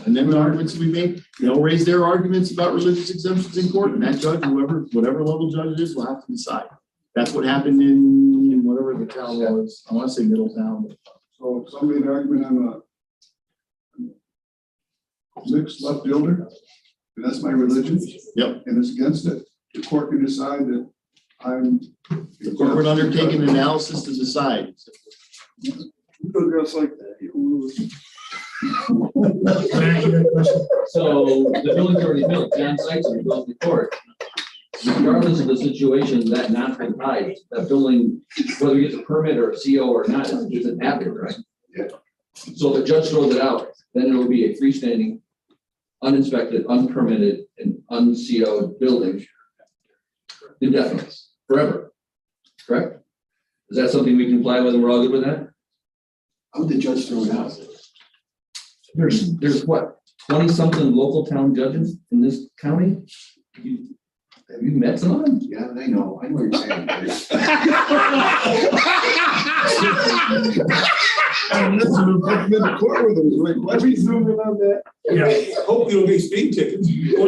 and then the arguments will be made. They'll raise their arguments about religious exemptions in court, and that judge, whatever level judge it is, will have to decide. That's what happened in whatever the town was. I want to say Middletown. So if somebody made an argument on a mixed left fielder, and that's my religion. Yep. And it's against it, the court can decide that I'm. The court would undertake an analysis to decide. You go dress like that, you lose. So the building's already built, John cites it, it goes to court. Regardless of the situation, that non-compliant, that building, whether you get a permit or a CO or not, it's an happening, right? Yeah. So if the judge throws it out, then it will be a freestanding, uninspected, unpermitted, and unCO'd building indefinitely, forever, correct? Is that something we can comply with and we're all good with that? How would the judge throw it out? There's what, 20-something local town judges in this county? Have you met some of them? Yeah, I know what you're saying. The court with them, like, why are we zooming on that? Yeah, hopefully it'll be speed tickets. The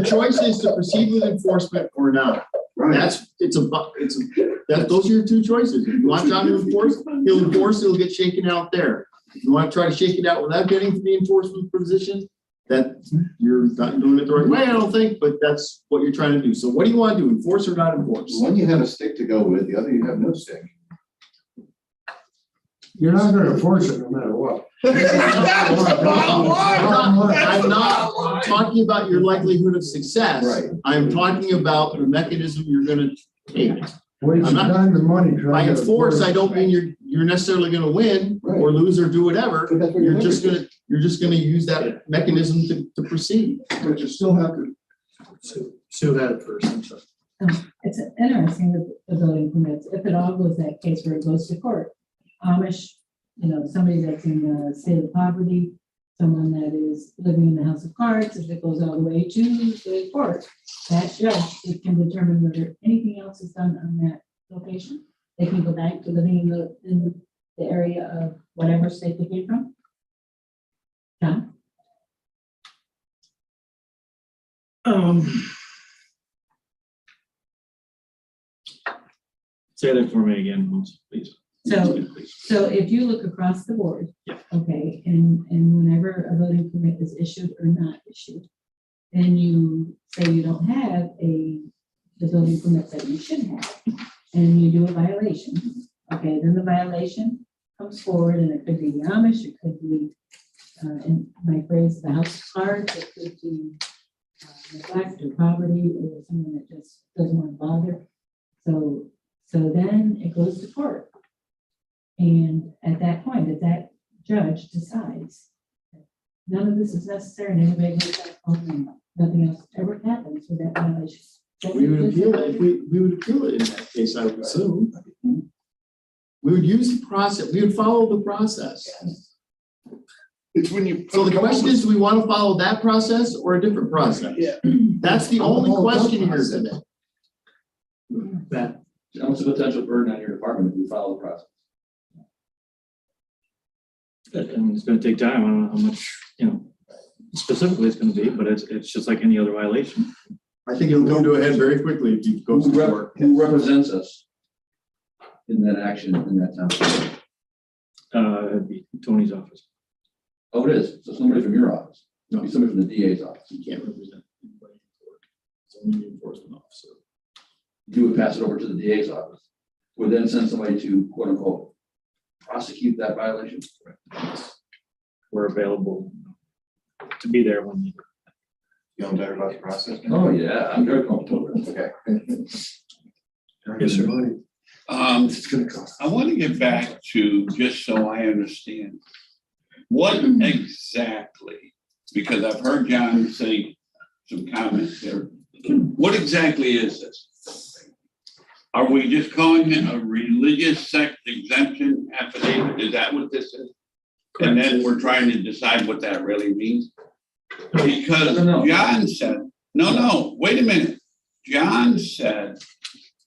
choice is to proceed with enforcement or not. Right. Those are your two choices. If you want John to enforce, he'll get shaken out there. If you want to try to shake it out without getting to the enforcement position, that you're not doing it the right way, I don't think, but that's what you're trying to do. So what do you want to do, enforce or not enforce? One you have a stick to go with, the other you have no stick. You're not gonna force it no matter what. I'm not talking about your likelihood of success. Right. I'm talking about the mechanism you're gonna take. Waste I'm not- time and money By trying to. enforce, I don't mean you're necessarily gonna win or lose or do whatever. But that's what You're just gonna use that mechanism to proceed. But you still have to Sue had it first, I'm sorry. It's interesting with the building permits, if it all goes that case where it goes to court. Amish, somebody that's in the state of poverty, someone that is living in the house of cards, if it goes all the way to the court, that judge it can determine whether anything else is done on that location. They can go back to living in the area of whatever state they came from. John? Say that for me again, once, please. So if you look across the board, okay, and whenever a building permit is issued or not issued, then you say you don't have the building permit that you should have, and you do a violation, okay, then the violation comes forward, and it could be the Amish, it could be, in my phrase, the house of cards, it could be neglect or poverty, or someone that just doesn't want to bother. So then it goes to court. And at that point, if that judge decides none of this is necessary and anybody goes back home and nothing else ever happens with that violation. We would appeal it, we would appeal it in that case, I would assume. We would use the process, we would follow the process. It's when you. So the question is, do we want to follow that process or a different process? Yeah. That's the only question here today. That, What's the potential burden on your department if you follow the process? And it's gonna take time, I don't know how much, specifically it's gonna be, but it's just like any other violation. I think it'll come to a head very quickly if you go to court. Who represents us in that action, in that town? It'd be Tony's office. Oh, it is. So somebody from your office. No. It'd be somebody from the DA's office. You can't represent anybody in court. It's only the enforcement officer. You would pass it over to the DA's office. Would then send somebody to quote unquote prosecute that violation. We're available to be there when needed. You know better about the process? Oh, yeah, I'm very comfortable with it. Okay. Yes, sir. I want to get back to, just so I understand, what exactly, because I've heard John say some comments there, what exactly is this? Are we just calling it a religious sect exemption affidavit? Is that what this is? And then we're trying to decide what that really means? Because No. John said, no, wait a minute. John said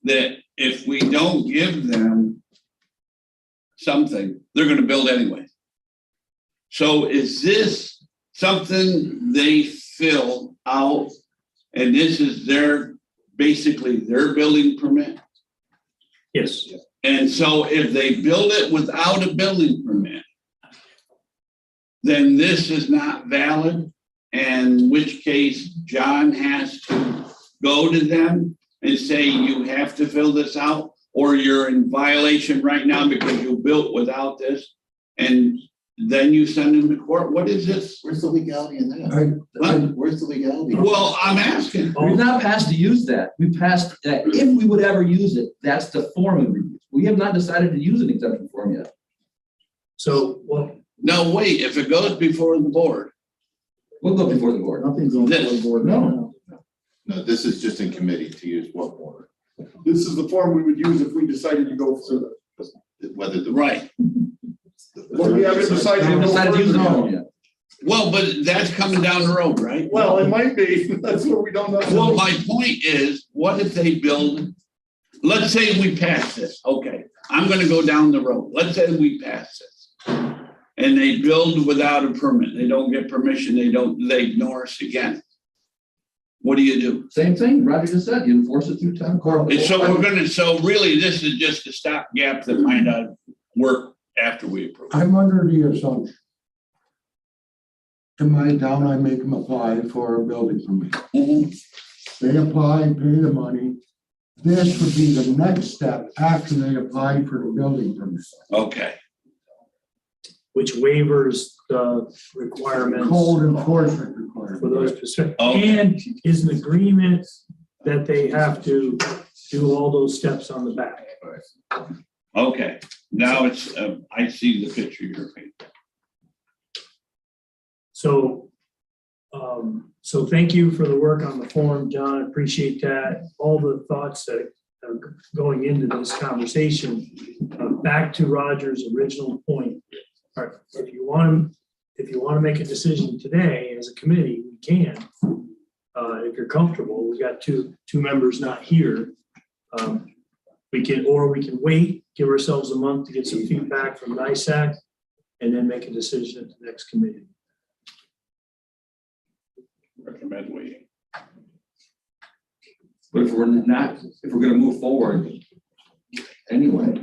that if we don't give them something, they're gonna build anyway. So is this something they fill out and this is basically their building permit? Yes. And so if they build it without a building permit, then this is not valid, in which case John has to go to them and say, you have to fill this out, or you're in violation right now because you built without this, and then you send them to court. What is this? Where's the legality in that? Huh? Where's the legality? Well, I'm asking. We've not passed to use that. We passed that if we would ever use it, that's the form we would use. We have not decided to use an exemption form yet. so, well, No, wait, if it goes before the board, We'll go before the board. Nothing's on the board now. No, this is just in committee to use what order, This is the form we would use if we decided to go further. whether the. right. But we haven't decided We to haven't go decided to use the further form yet. yet. Well, but that's coming down the road, right? Well, it might be, that's what we don't know. Well, my point is, what if they build, let's say we pass this, okay, I'm gonna go down the road, let's say we pass this. And they build without a permit, they don't get permission, they ignore us again. What do you do? Same thing, Roger just said, you enforce it through town court. And so really, this is just a stopgap that might not work after we approve. I'm under the assumption. In my town, I make them apply for a building permit. They apply, pay the money. This would be the next step after they apply for the building permit. Okay. which waivers the requirements. Code enforcement requirement. For those specific, Okay. and is an agreement that they have to do all those steps on the back. Okay, now it's, I see the picture you're painting. So So thank you for the work on the form, John. Appreciate that. All the thoughts that are going into this conversation. Back to Roger's original point. All right, if you want to make a decision today as a committee, we can. If you're comfortable, we've got two members not here. We can wait, give ourselves a month to get some feedback from NISAC, and then make a decision at the next committee. Recommend waiting. But if we're gonna move forward anyway.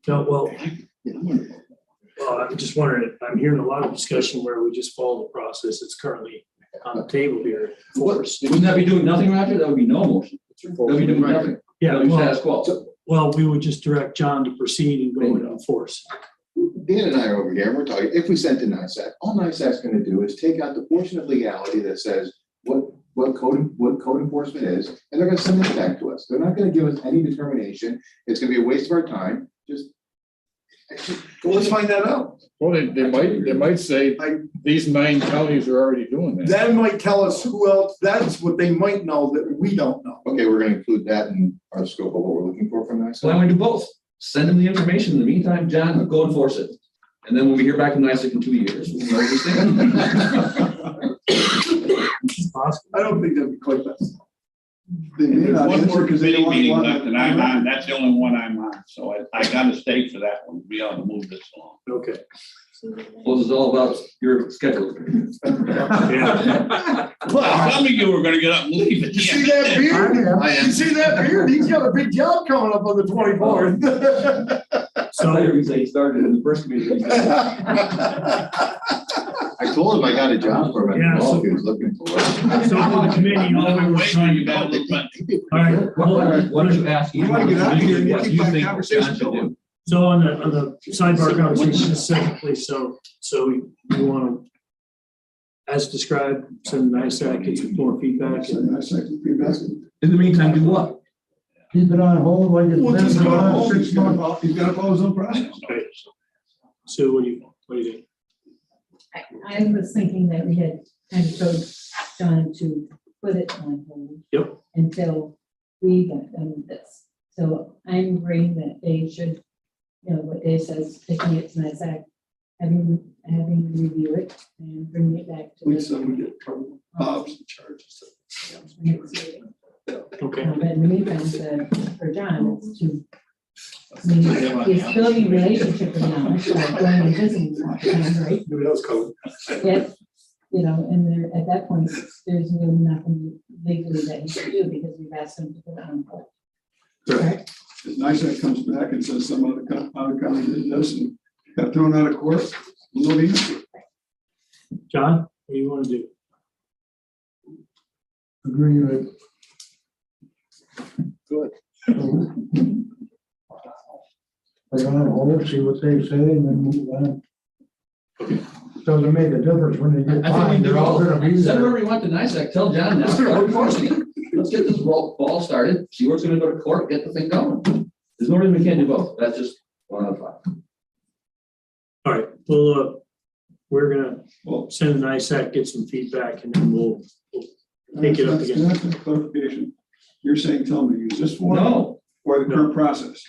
No, well, I'm just wondering, I'm hearing a lot of discussion where we just follow the process that's currently on the table here. Wouldn't that be doing nothing, Roger? That would be no motion. That would be doing nothing. Yeah, That would be status quo. well, we would just direct John to proceed and go and enforce. Dan and I are over here, and we're talking, if we send to NISAC, all NISAC's gonna do is take out the portion of legality that says what code enforcement is, and they're gonna send it back to us. They're not gonna give us any determination. It's gonna be a waste of our time. Well, let's find that out. Well, they might say, these 9 counties are already doing that. That might tell us who else, that's what they might know that we don't know. Okay, we're gonna include that in our scope of what we're looking for from NISAC. So I want to do both. Send them the information. In the meantime, John, go enforce it. And then when we hear back from NISAC in 2 years, we'll know what he's thinking. I don't think that'd be quite that. They And may there's not one answer more 'cause they committee don't meeting want- left and I'm on, that's the only one I'm on, so I gotta stay for that one, be able to move this along. Okay. Well, this is all about your schedule. Well, some of you are gonna get up and leave at You the see end. that beard? I am. You see that beard? He's got a big job coming up on the 24th. So you say he started in the first committee. I told him I got a job for him. Yeah, so- He was looking for it. So for the committee, all we were Wait, trying you to got a little bit. all right, Why don't you ask each You wanna one? get out of here and What do keep you that think conversation John should do? going. so on the sidebar conversation specifically, so we want to, as described, send NISAC, get some more feedback. Send NISAC feedback. In the meantime, do what? Keep it on hold like it's Well, been just for the go last home. 6 months. He's gotta follow his own process. Okay. So what do you think? I was thinking that we had kind of told John to put it on hold. Yep. Until we got done with this. So I'm agreeing that they should, what Dave says, taking it to NISAC, having review it and bring it back to. We said we get trouble. Bob's in charge. Next meeting. Okay. But in the meantime, for John, it's to, I mean, he's building a relationship with John, it's like going and visiting him all the time, right? Nobody else covered. Yet, and there, at that point, there's really nothing legally that he should do because we've asked him to put it on hold. Correct? If NISAC comes back and says some other county did this and got thrown out of court, we'll know the answer. John, what do you want to do? Agree with. Good. Put it on hold, see what they say, and then move on. Doesn't make a difference when they get I think fined, we they're do all gonna be Send there. wherever you want to NISAC, tell John now, start enforcing it. Let's get this ball started, see where it's gonna go to court, get the thing going. There's no reason we can't do both, that's just 1 out of 5. All right, well, we're gonna send NISAC, get some feedback, and then we'll take it up again. That's a clarification. You're saying, tell me, use this one? No. Or the current process?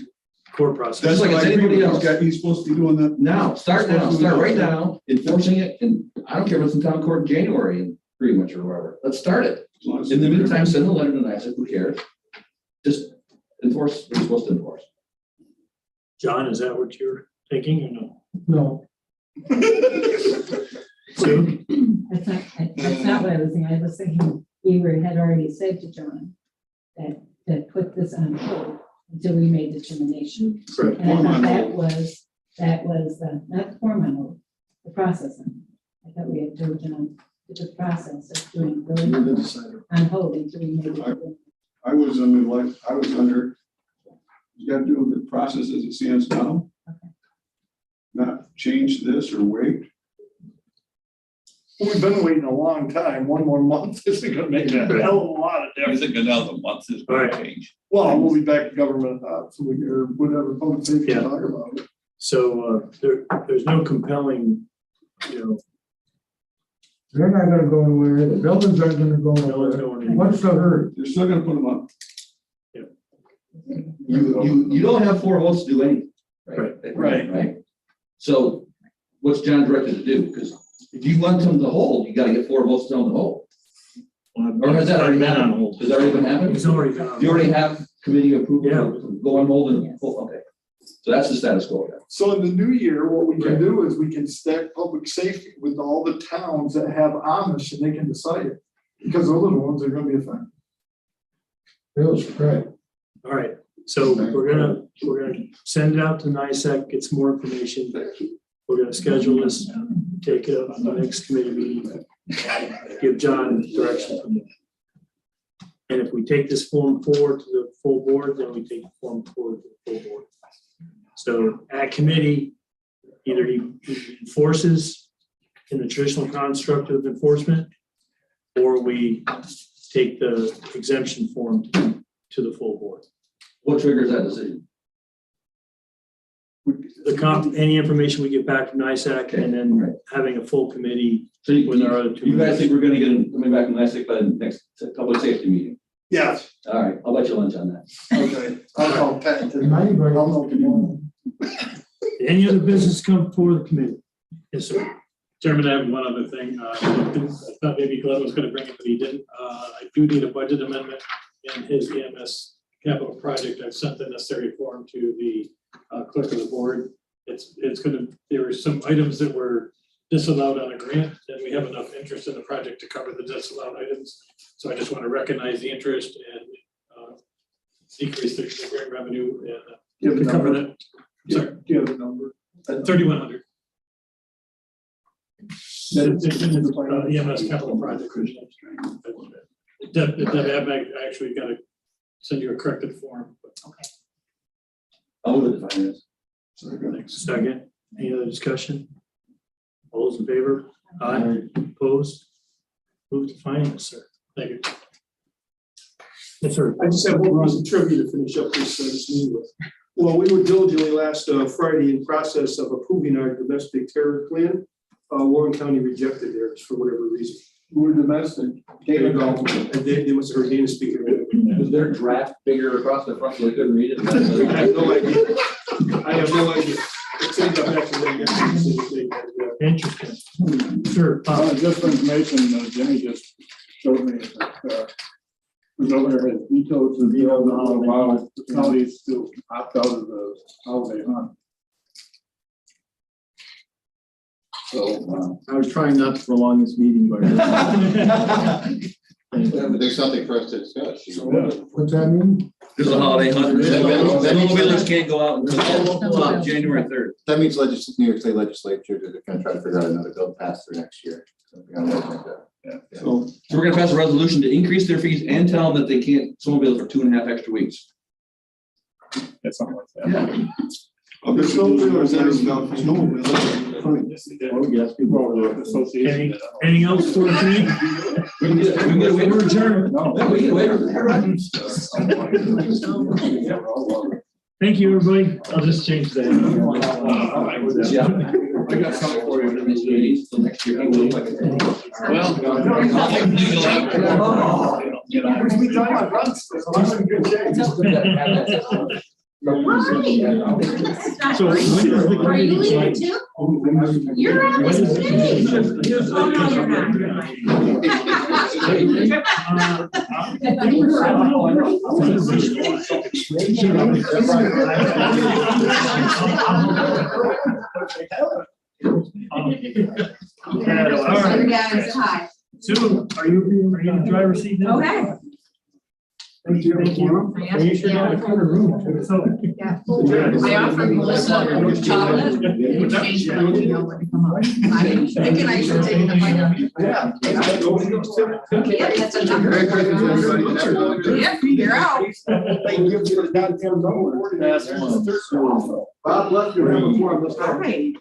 Court process. That's like like it's anybody anybody else. He's supposed to be doing that. Now, start right now, enforcing it, and I don't care if it's in town court in January, and pretty much or whatever, let's start it. In the meantime, send a letter to NISAC, who cares? Just enforce what you're supposed to enforce. John, is that what you're thinking or no? No. Sue? That's not what I was thinking. I was thinking had already said to John that put this on hold until we made determination. Correct. And I thought that was not the form on hold, the processing. I thought we had told John to put the process of doing building on hold until we made it. I was under, you gotta do the process as it stands now. Not change this or wait. We've been waiting a long time. One more month isn't gonna make a hell of a lot of I difference. think another month is going to change. Well, we'll be back to government, so we, or whatever, public safety Yeah. talk about it. So there's no compelling, They're not gonna go anywhere, the buildings aren't gonna go No one's anywhere. going anywhere. What's the hurry? You're still gonna put them up. You don't have 4 votes to do anything. Right. Right. So what's John directed to do? Because if you want them to hold, you gotta get 4 votes to tell them to hold. Or has that already been on hold? Has that already been happening? It's already been on. You already have committee approval? Yeah. Go on hold and, okay. So that's the status quo. So in the new year, what we can do is we can stack public safety with all the towns that have Amish and they can decide it. Because those are the ones that are gonna be affected. Bill's correct. All right, so we're gonna send it out to NICEAG, get some more information. We're gonna schedule this, take it up on the next committee meeting, give John direction from there. And if we take this form forward to the full board, then we take the form forward to the full board. So at committee, either he enforces in the traditional construct of enforcement, or we take the exemption form to the full board. What triggers that decision? Any information we get back from NICEAG and then having a full committee So with our other 2 you guys members. think we're gonna get them coming back from NICEAG by the next public safety meeting? Yes. All right, I'll bet you lunch on that. Okay. I'll call Pat. Anybody- I'll know tomorrow. Any other business come before the committee? Yes, sir. Chairman, I have one other thing. I thought maybe Glenn was gonna bring it, but he didn't. I do need a budget amendment in his EMS capital project. I've sent the necessary form to the clerk of the board. There were some items that were disallowed on a grant, and we have enough interest in the project to cover the disallowed items. So I just want to recognize the interest and decrease the grant revenue Give and the cover number. that. Sorry, Give the number. 3,100. It's in the EMS capital project. Deb, I actually got to send you a corrected form. Okay. I'll move it to finance. Second, any other discussion? All those in favor? Aye. Opposed? Move to finance, sir. Thank you. Yes, sir. I just have one piece of trivia to finish up this meeting with. Well, we were diligently last Friday in process of approving our domestic terror plan. Warren County rejected theirs for whatever reason. We're domestic. There you go. And they must have heard Dana speaking. Was their draft bigger across the front so they couldn't read it? I have no idea. I have no idea. It's in the back of the- Interesting. Sure. Just for information, Jimmy just showed me that, the governor has vetoed the deal to allow the counties to opt out of the holiday hunt. So, I was trying not to prolong this meeting, but. There's something for us to discuss. What's that mean? This is a holiday hunt. Snowmobilers can't go out until January 3rd. That means New York State legislature is gonna try to figure out another bill passed for next year. Something on that like that. So we're gonna pass a resolution to increase their fees and tell them that they can't snowmobile for 2.5 extra weeks. That's something like that. Yeah. the snowmobilers that is about snowmobilers. Yes, people association. Anything else for the committee? We can get away with adjournment. We can get away with it. Thank you, everybody. I'll just change that. I got something for you in this meeting, so next year. We talk about runs, there's a lot of good shape. So when is the Are you committee leaving change? too? You're on this committee. Oh, no, you're All right. Hi. Sue, are you in the driver's seat now? Okay. Thank you. Thank you. You sure got a covered room. So. Yeah. I offered Melissa chocolate. In exchange for letting me know when to come up. I'm thinking I should take the bite. Yeah. Yeah, that's a number. Yep, you're out. Thank you for the goddamn number. Bob left you here before I was. All right.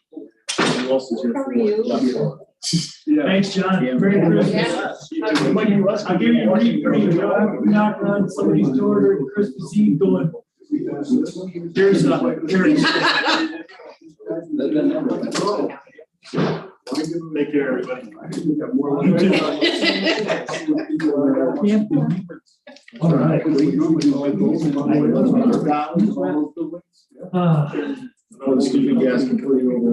How are you? Thanks, John. Merry Christmas. I'll give you a deep break. You don't have to knock on somebody's door during Christmas Eve going. Here's Take care, everybody. I think we got more. You too. All right. Excuse me, gas completely over.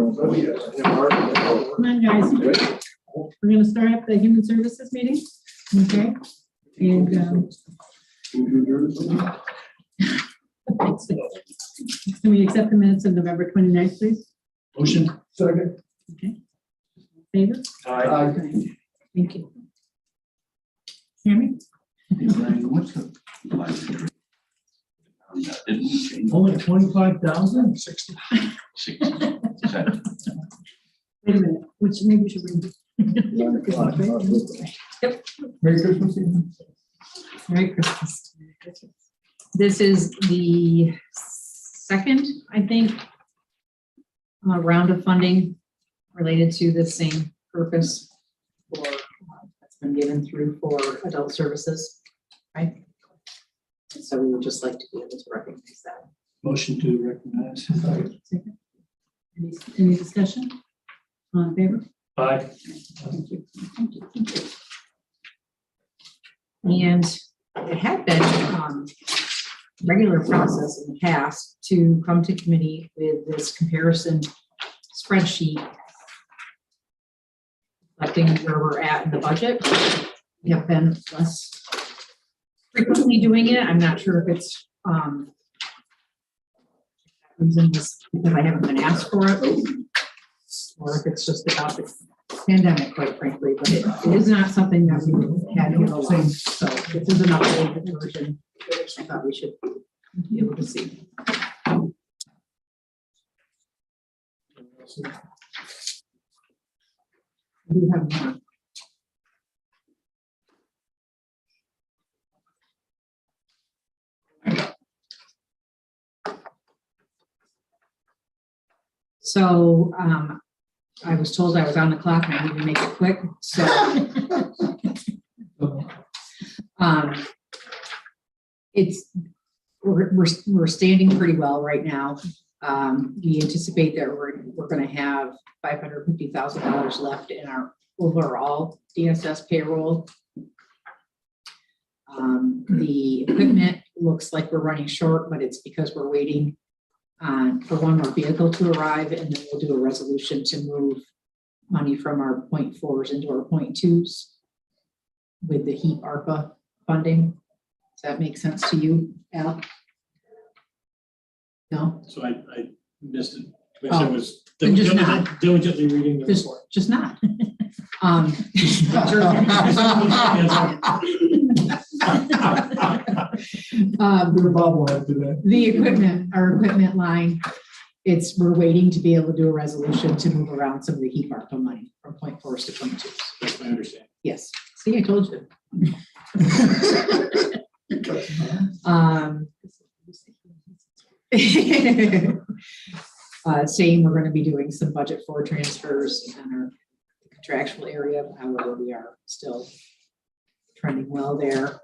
Come on, guys. We're gonna start up the human services meeting, okay? And, can we accept the minutes of November 29th, please? Motion. Second. Okay. Favor? Aye. Thank you. Tammy? What's the? Only 25,000? 60. Wait a minute, which maybe we should read. Yep. Merry Christmas. Merry Christmas. This is the second, I think, round of funding related to the same purpose for, that's been given through for adult services, right? And so we would just like to be able to recognize that. Motion to recognize. Any discussion? All in favor? Aye. Thank you. Thank you. Thank you. And it had been regular process in the past to come to committee with this comparison spreadsheet reflecting where we're at in the budget. We have been less frequently doing it. I'm not sure if it's reason was because I haven't been asked for it, or if it's just about the pandemic, quite frankly, but it is not something that we had here a lot. So this is an updated version. I thought we should be able to see. We do have more. So I was told I was on the clock and I need to make it quick. So we're standing pretty well right now. We anticipate that we're going to have $550,000 left in our overall DSS payroll. The equipment looks like we're running short, but it's because we're waiting for one more vehicle to arrive, and then we'll do a resolution to move money from our 0.4s into our 0.2s with the HEAP ARPA funding. Does that make sense to you, Al? No? So I missed it. Commissioner was then just not. diligently reading the report. Just not. The equipment, our equipment line, we're waiting to be able to do a resolution to move around some of the HEAP ARPA money from 0.4s to 0.2s. That's my understanding. Yes. See, I told you. Saying we're going to be doing some budget forward transfers in our contractual area. However, we are still trending well there.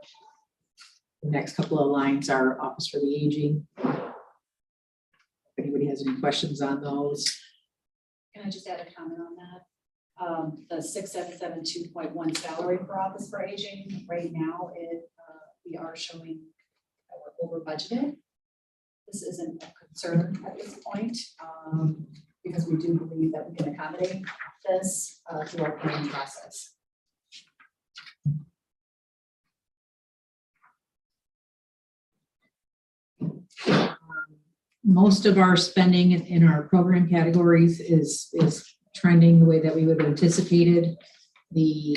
The next couple of lines are Office for the Aging. If anybody has any questions on those. Can I just add a comment on that? The 6772.1 salary for Office for Aging, right now, we are showing that we're over budgeted. This isn't a concern at this point, because we do believe that we can accommodate this through our planning process. Most of our spending in our program categories is trending the way that we would have anticipated. The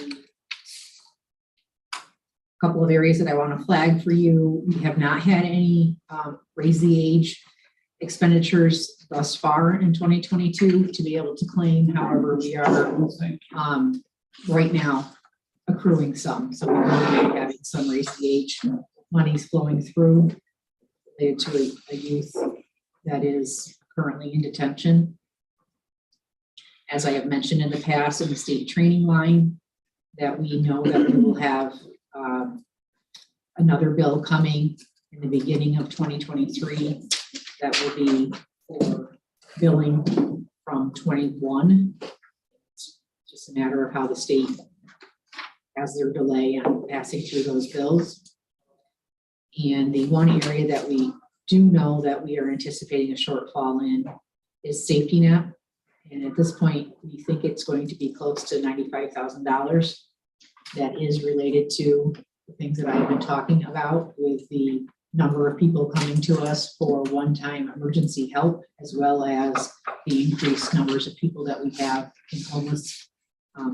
couple of areas that I want to flag for you, we have not had any raise the age expenditures thus far in 2022 to be able to claim. However, we are right now accruing some. So we will be having some raise the age monies flowing through related to a youth that is currently in detention. As I have mentioned in the past, in the state training line, that we know that we will have another bill coming in the beginning of 2023 that will be for billing from 21 just a matter of how the state has their delay on passing through those bills. And the one area that we do know that we are anticipating a shortfall in is safety net. And at this point, we think it's going to be close to $95,000. That is related to the things that I've been talking about with the number of people coming to us for one-time emergency help, as well as the increased numbers of people that we have in homeless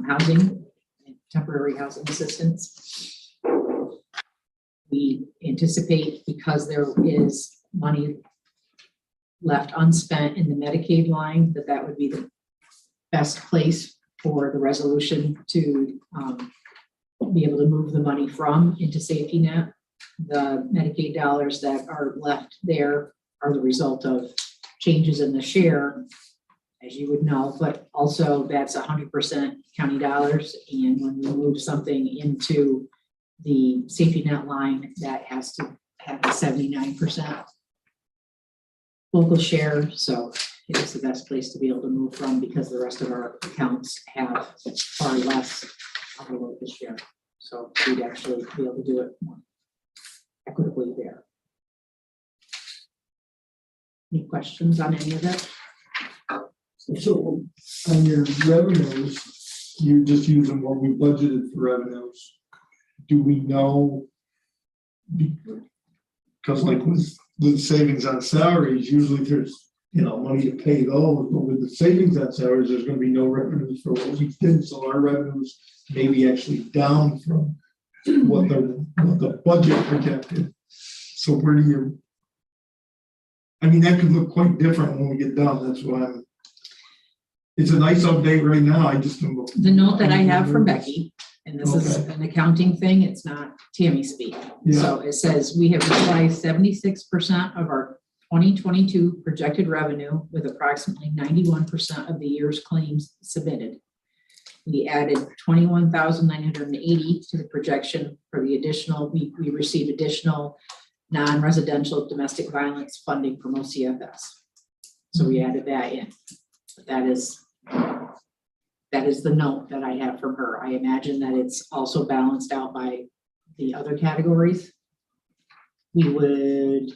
housing and temporary housing assistance. We anticipate, because there is money left unspent in the Medicaid line, that would be the best place for the resolution to be able to move the money from into safety net. The Medicaid dollars that are left there are the result of changes in the share, as you would know, but also that's 100% county dollars. And when we move something into the safety net line, that has to have a 79% local share. So it is the best place to be able to move from, because the rest of our accounts have far less of a local share. So we'd actually be able to do it more equitably there. Any questions on any of that? So on your revenues, you're just using what we budgeted for revenues. Do we know? Because like with savings on salaries, usually there's, money to pay those, but with the savings on salaries, there's gonna be no revenues for what we did. So our revenues may be actually down from what the budget projected. So where do you, that could look quite different when we get done. That's why it's a nice update right now. I just don't. The note that I have from Becky, and this is an accounting thing, it's not Tammy speak. Yeah. So it says we have realized 76% of our 2022 projected revenue, with approximately 91% of the year's claims submitted. We added 21,980 to the projection for the additional, we received additional non-residential domestic violence funding from OCFS. So we added that in. That is the note that I have from her. I imagine that it's also balanced out by the other categories. We would,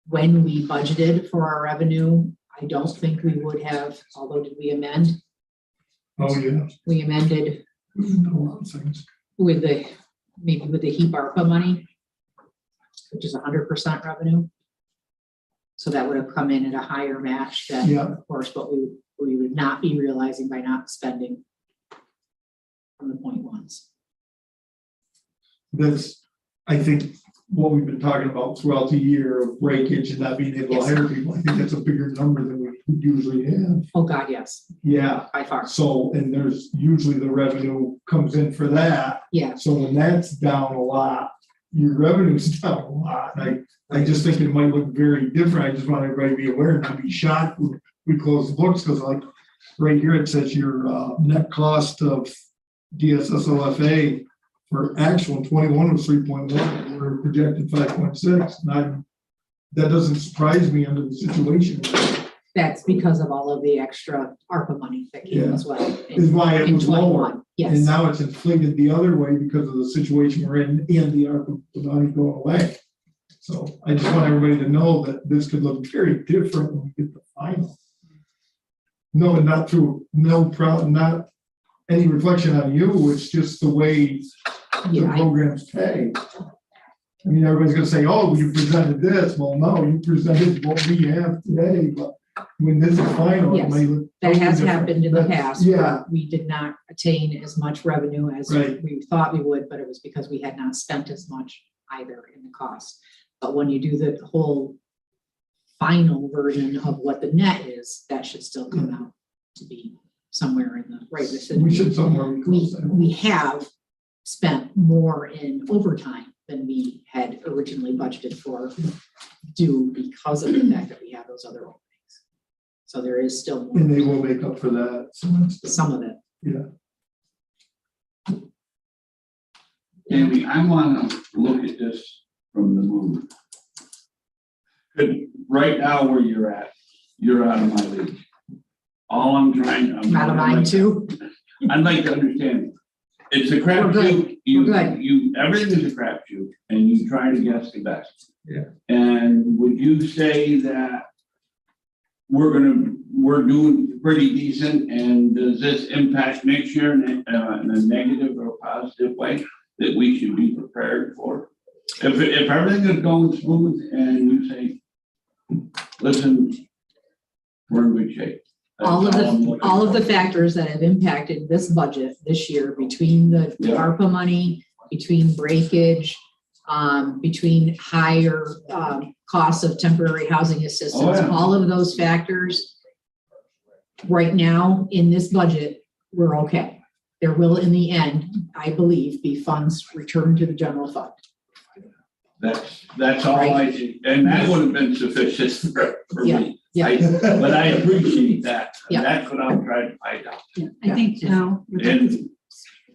when we budgeted for our revenue, I don't think we would have, although did we amend? Oh, yeah. We amended A lot of things. with the, maybe with the HEAP ARPA money, which is 100% revenue. So that would have come in at a higher match than, Yeah. of course, what we would not be realizing by not spending from the point ones. That's, I think, what we've been talking about throughout the year of breakage and not being able to hire people. I think that's a bigger number than we usually have. Oh, God, yes. Yeah. By far. So, and there's usually the revenue comes in for that. Yeah. So when that's down a lot, your revenue's down a lot. I just think it might look very different. I just want everybody to be aware and not be shocked when we close the books, because like right here, it says your net cost of DSSOFA for actual 21 was 3.1. We're projected 5.6. That doesn't surprise me under the situation. That's because of all of the extra ARPA money that came as well. Is why it was lower. And Yes. now it's inflated the other way because of the situation we're in and the ARPA money going away. So I just want everybody to know that this could look very different when we get the final. No, and not through, no problem, not any reflection on you, it's just the way the programs pay. I mean, everybody's gonna say, oh, you presented this. Well, no, you presented what we have today, but when this is final, it Yes, may look. that has totally happened in the different. past. Yeah. We did not attain as much revenue as Right. we thought we would, but it was because we had not spent as much either in the cost. But when you do the whole final version of what the net is, that should still come out to be somewhere in the right vicinity. We should somewhere. We have spent more in overtime than we had originally budgeted for, due because of the fact that we have those other openings. So there is still more. And they will make up for that. Some of it. Yeah. Amy, I wanna look at this from the move. Right now where you're at, you're out of my league. All I'm trying. Out of mine too. I'd like to understand. It's a We're crapshoot. good. You, We're good. everything is a crapshoot and you try to guess the best. Yeah. And would you say that we're doing pretty decent, and does this impact next year in a negative or positive way that we should be prepared for? If everything is going smooth and you say, listen, we're in good shape. That's All of I'm the, looking all of for. the factors that have impacted this budget this year, between the Yeah. ARPA money, between breakage, between higher, costs of temporary housing assistance, Oh, yeah. all of those factors. Right now, in this budget, we're okay. There will, in the end, I believe, be funds returned to the general fund. That's all I see, and that would have been sufficient for Yeah, me. yeah. But I appreciate that. Yeah. That's what I'm trying to find out. Yeah, I think now. And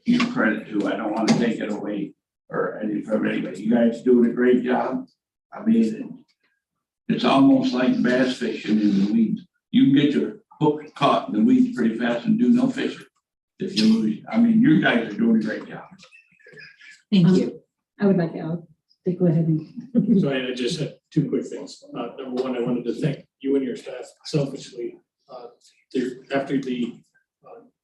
you credit too, I don't want to take it away or any from anybody. You guys doing a great job. I mean, it's almost like bass fishing in the weeds. You can get your hook caught in the weeds pretty fast and do no fishing if you lose. I mean, you guys are doing a great job. Thank you. I would like to, go ahead and. So I just had two quick things. Number one, I wanted to thank you and your staff selfishly. After the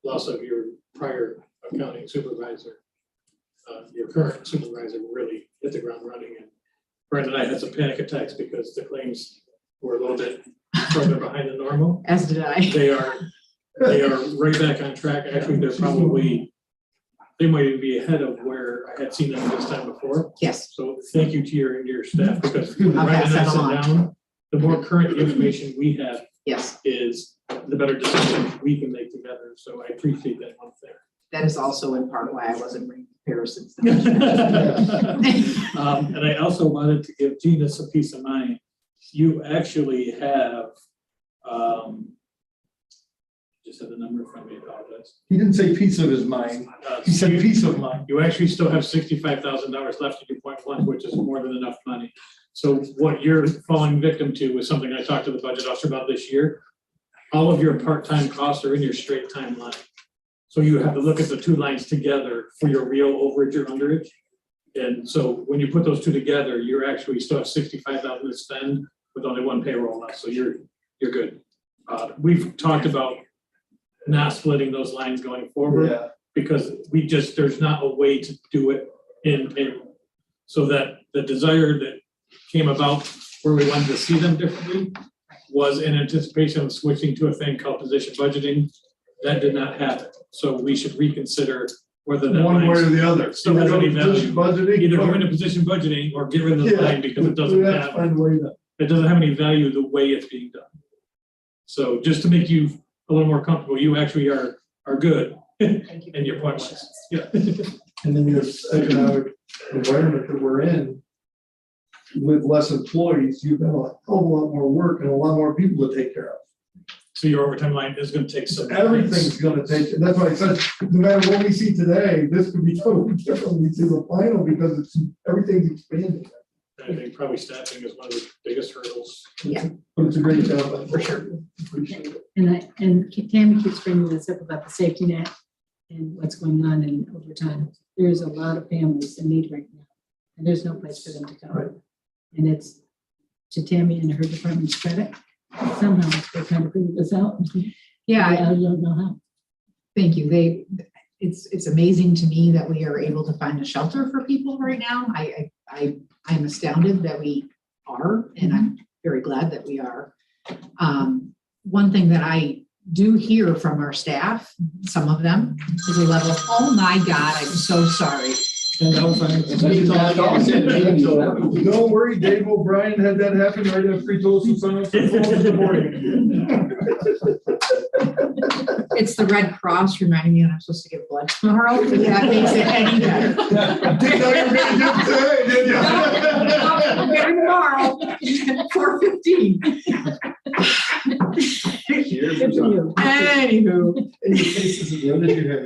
loss of your prior accounting supervisor, your current supervisor really hit the ground running. And Brandon and I had some panic attacks because the claims were a little bit further behind the normal. As did I. They are right back on track. Actually, they might even be ahead of where I had seen them this time before. Yes. So thank you to your staff, because when I'll Brandon and I pass that sit along. down, the more current information we have Yes, is the better decisions we can make together. So I appreciate that one there. that is also in part why I wasn't bringing comparisons. And I also wanted to give Gina some peace of mind. You actually have, just had the number in front of me, I apologize. He didn't say piece of his mind. He said peace of mind. You actually still have $65,000 left in your point one, which is more than enough money. So what you're falling victim to is something I talked to the budget officer about this year. All of your part-time costs are in your straight time line. So you have to look at the two lines together for your real overage or underage. And so when you put those two together, you're actually still have $65,000 to spend with only one payroll left. So you're good. We've talked about not splitting those lines going forward. Yeah. Because there's not a way to do it in payroll. So that the desire that came about where we wanted to see them differently was in anticipation of switching to a thing called position budgeting. That did not happen. So we should reconsider whether that One way or line the other. still has any value. Budgeting. Either go into position budgeting or get rid of the Yeah. line because it doesn't We have to have, find a way to. it doesn't have any value the way it's being done. So just to make you a little more comfortable, you actually are good. Thank you. And your point was, yeah. And in this economic environment that we're in, with less employees, you've got a hell of a lot more work and a lot more people to take care of. So your overtime line is gonna take some. Everything's gonna take, that's why I said, no matter what we see today, this could be totally different when we see the final, because everything's expanding. I think probably staffing is one of the biggest hurdles. Yeah. But it's a great job, for sure. Appreciate it. And Tammy keeps bringing this up about the safety net and what's going on in overtime. There's a lot of families in need right now, and there's no place for them to Right. go. And it's to Tammy and her department's credit. Somehow they're trying to figure this out. Yeah, I don't know how. thank you. It's amazing to me that we are able to find a shelter for people right now. I'm astounded that we are, and I'm very glad that we are. One thing that I do hear from our staff, some of them, is a level of, oh my God, I'm so sorry. Don't worry, Dave O'Brien had that happen right after he told us to sign up for the morning. It's the Red Cross reminding me that I'm supposed to give blood tomorrow. That makes it any better. Didn't know you were gonna do it today, did you? I'm getting tomorrow, 4:15. Good for you. Anywho. Any cases of the other you have.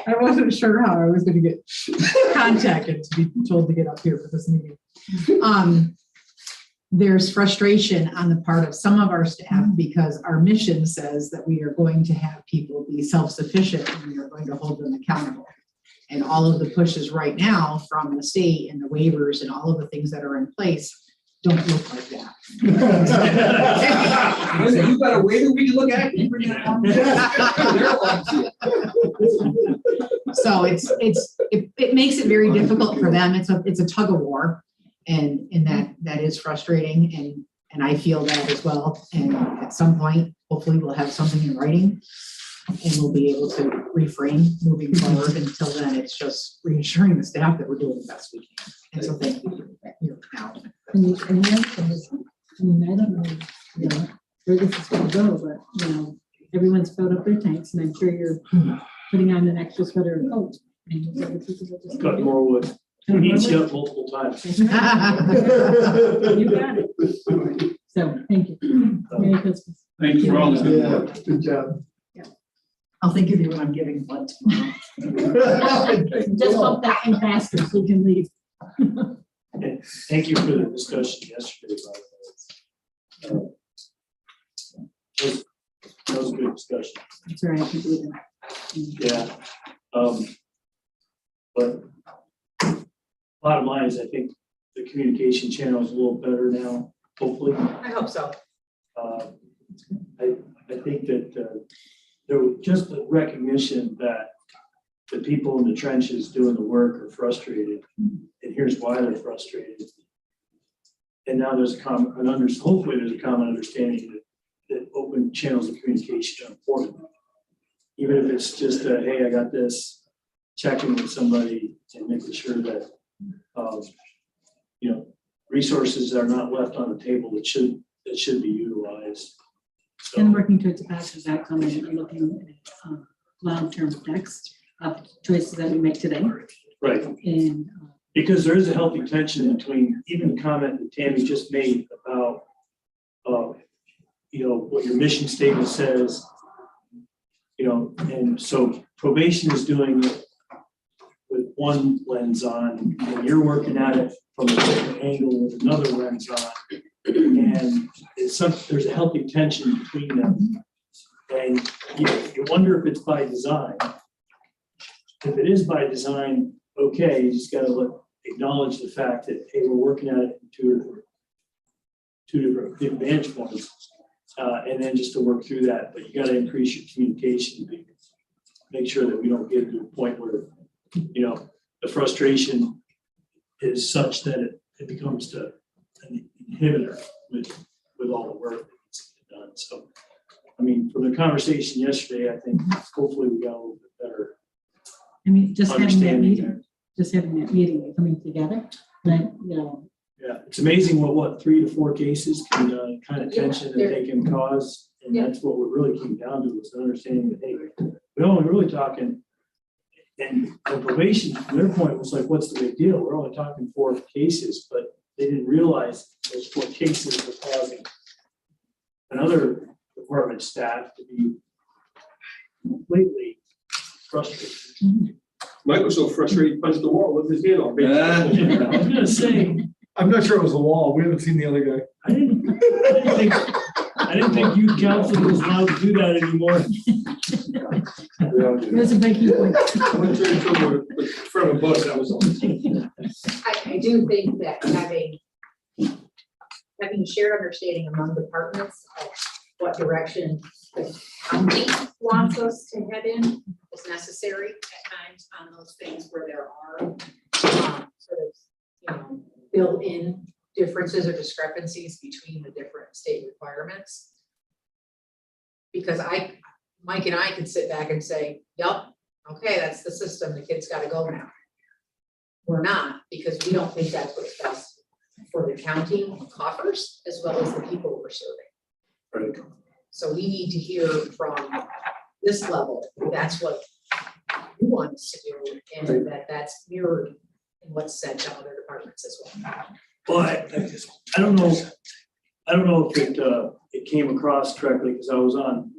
I wasn't sure how I was gonna get contacted to be told to get up here for this meeting. there's frustration on the part of some of our staff because our mission says that we are going to have people be self-sufficient and we are going to hold them accountable. And all of the pushes right now from the state and the waivers and all of the things that are in place don't look like that. You got a waiver we can look at? You bring it on. So it makes it very difficult for them. It's a tug of war, and that is frustrating, and I feel that as well. And at some point, hopefully, we'll have something in writing, and we'll be able to reframe moving forward. Until then, it's just reassuring the staff that we're doing the best we can. And so, thank you for that here now. And the other thing is, I mean, I don't know, you know, where this is gonna go, but, you know, everyone's filled up their tanks, and I'm sure you're putting on an extra sweater and coat. And other people will just- Cut more wood. Eats you up multiple times. You got it. So, thank you. Merry Christmas. Thanks for all the good work. Good job. I'll think of you when I'm giving blood tomorrow. Just bump that thing faster so you can leave. And thank you for the discussion yesterday about that. That was a good discussion. That's all right, I can do that. Yeah. But bottom line is, I think the communication channel is a little better now, hopefully. I hope so. I think that there was just a recognition that the people in the trenches doing the work are frustrated, and here's why they're frustrated. And now there's hopefully there's a common understanding that open channels of communication are important. Even if it's just hey, I got this, checking with somebody and making sure that resources are not left on the table that should be utilized. So, And working towards a positive outcome, and you're looking at long-term effects of choices that we make today. right. And Because there is a healthy tension between even the comment that Tammy just made about, what your mission statement says, and so probation is doing it with one lens on, and you're working at it from a different angle with another lens on. And there's a healthy tension between them. And you wonder if it's by design. If it is by design, okay, you just gotta acknowledge the fact that, hey, we're working at it in two different vantage points. And then just to work through that, but you gotta increase your communication, make sure that we don't get to a point where, the frustration is such that it becomes an inhibitor with all the work that needs to be done. So, I mean, from the conversation yesterday, I think hopefully we got a little bit better. I mean, just having that understanding meeting, and coming together, then, Yeah, it's amazing what 3 to 4 cases can kind of tension that they can cause. And that's what we really came down to, was understanding that, hey, we're only really talking, and probation, from their point was like, what's the big deal? We're only talking 4 cases, but they didn't realize those 4 cases were causing another department staff to be completely frustrated. Mike was so frustrated, he punched the wall with his hand off. I was gonna say, I'm not sure it was a wall. We haven't seen the other guy. I didn't think youth council was allowed to do that anymore. there's a big point. I went straight to the front of a bus, that was all. I do think that having a shared understanding among departments of what direction the county wants us to head in is necessary at times on those things where there are sort of, built-in differences or discrepancies between the different state requirements. Because Mike and I could sit back and say, yep, okay, that's the system, the kid's gotta go now. We're not, because we don't think that's what's best for the county coffers as well as the people we're serving. Right. So we need to hear from this level, that's what you want us to do, and that's mirrored in what's said to other departments as well. Well, I don't know if it came across correctly, because I was on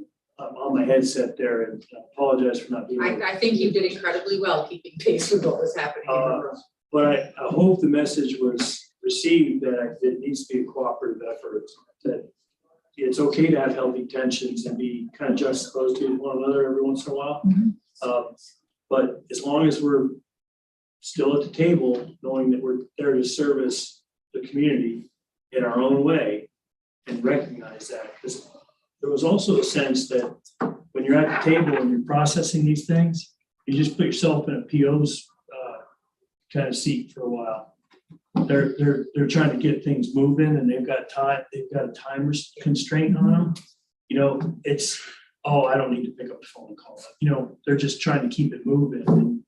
my headset there, and I apologize for not being. I think you did incredibly well keeping pace with what was happening in the room. But I hope the message was received that it needs to be a cooperative effort, that it's okay to have healthy tensions and be kind of juxtaposed to one another every once in a while. But as long as we're still at the table, knowing that we're there to service the community in our own way and recognize that, because there was also a sense that when you're at the table and you're processing these things, you just put yourself in a PO's kind of seat for a while. They're trying to get things moving and they've got a time constraint on them. You know, it's, oh, I don't need to pick up the phone and call them. You know, they're just trying to keep it moving and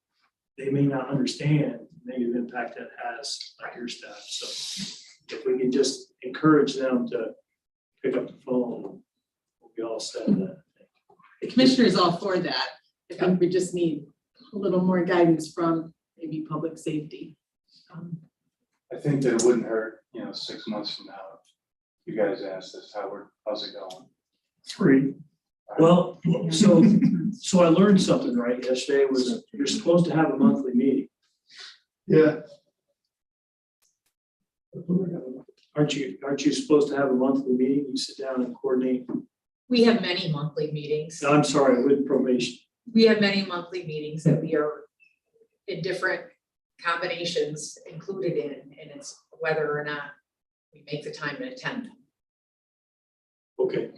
they may not understand the negative impact that has on your staff. So if we can just encourage them to pick up the phone, we'll be all set with that. The commissioner is all for that. I think we just need a little more guidance from maybe public safety. I think that it wouldn't hurt, 6 months from now, if you guys asked us how's it going? 3. Well, so I learned something right yesterday was you're supposed to have a monthly meeting. Yeah. Aren't you supposed to have a monthly meeting? You sit down and coordinate. We have many monthly meetings. No, I'm sorry, with probation. We have many monthly meetings that we are in different combinations included in, and it's whether or not we make the time to attend them. Okay,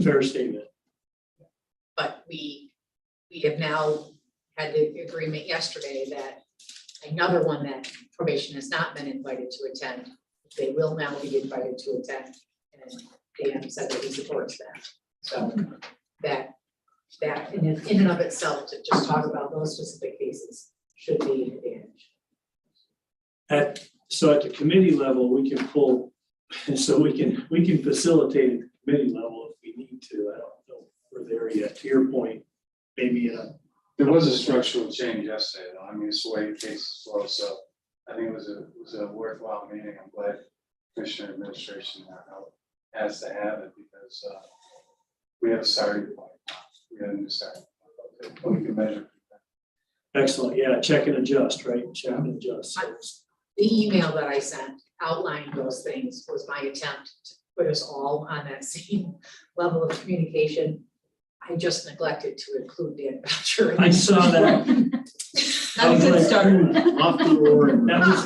fair statement. But we have now had the agreement yesterday that another one that probation has not been invited to attend, they will now be invited to attend. And Dan said that he supports that. So that in and of itself, to just talk about those specific cases should be an advantage. So at the committee level, we can pull, so we can facilitate at the committee level if we need to. I don't know if we're there yet. To your point, maybe There was a structural change yesterday, though. I mean, it's the way cases flow, so I think it was a worthwhile meeting. I'm glad Commissioner Administration has to have it because we have a starting point. We have a new starting point, but we can measure. excellent. Yeah, check and adjust, right? Check and adjust. So The email that I sent outlining those things was my attempt to put us all on that same level of communication. I just neglected to include Dan Belcher. I saw that. Not a good start. Off the board. That was,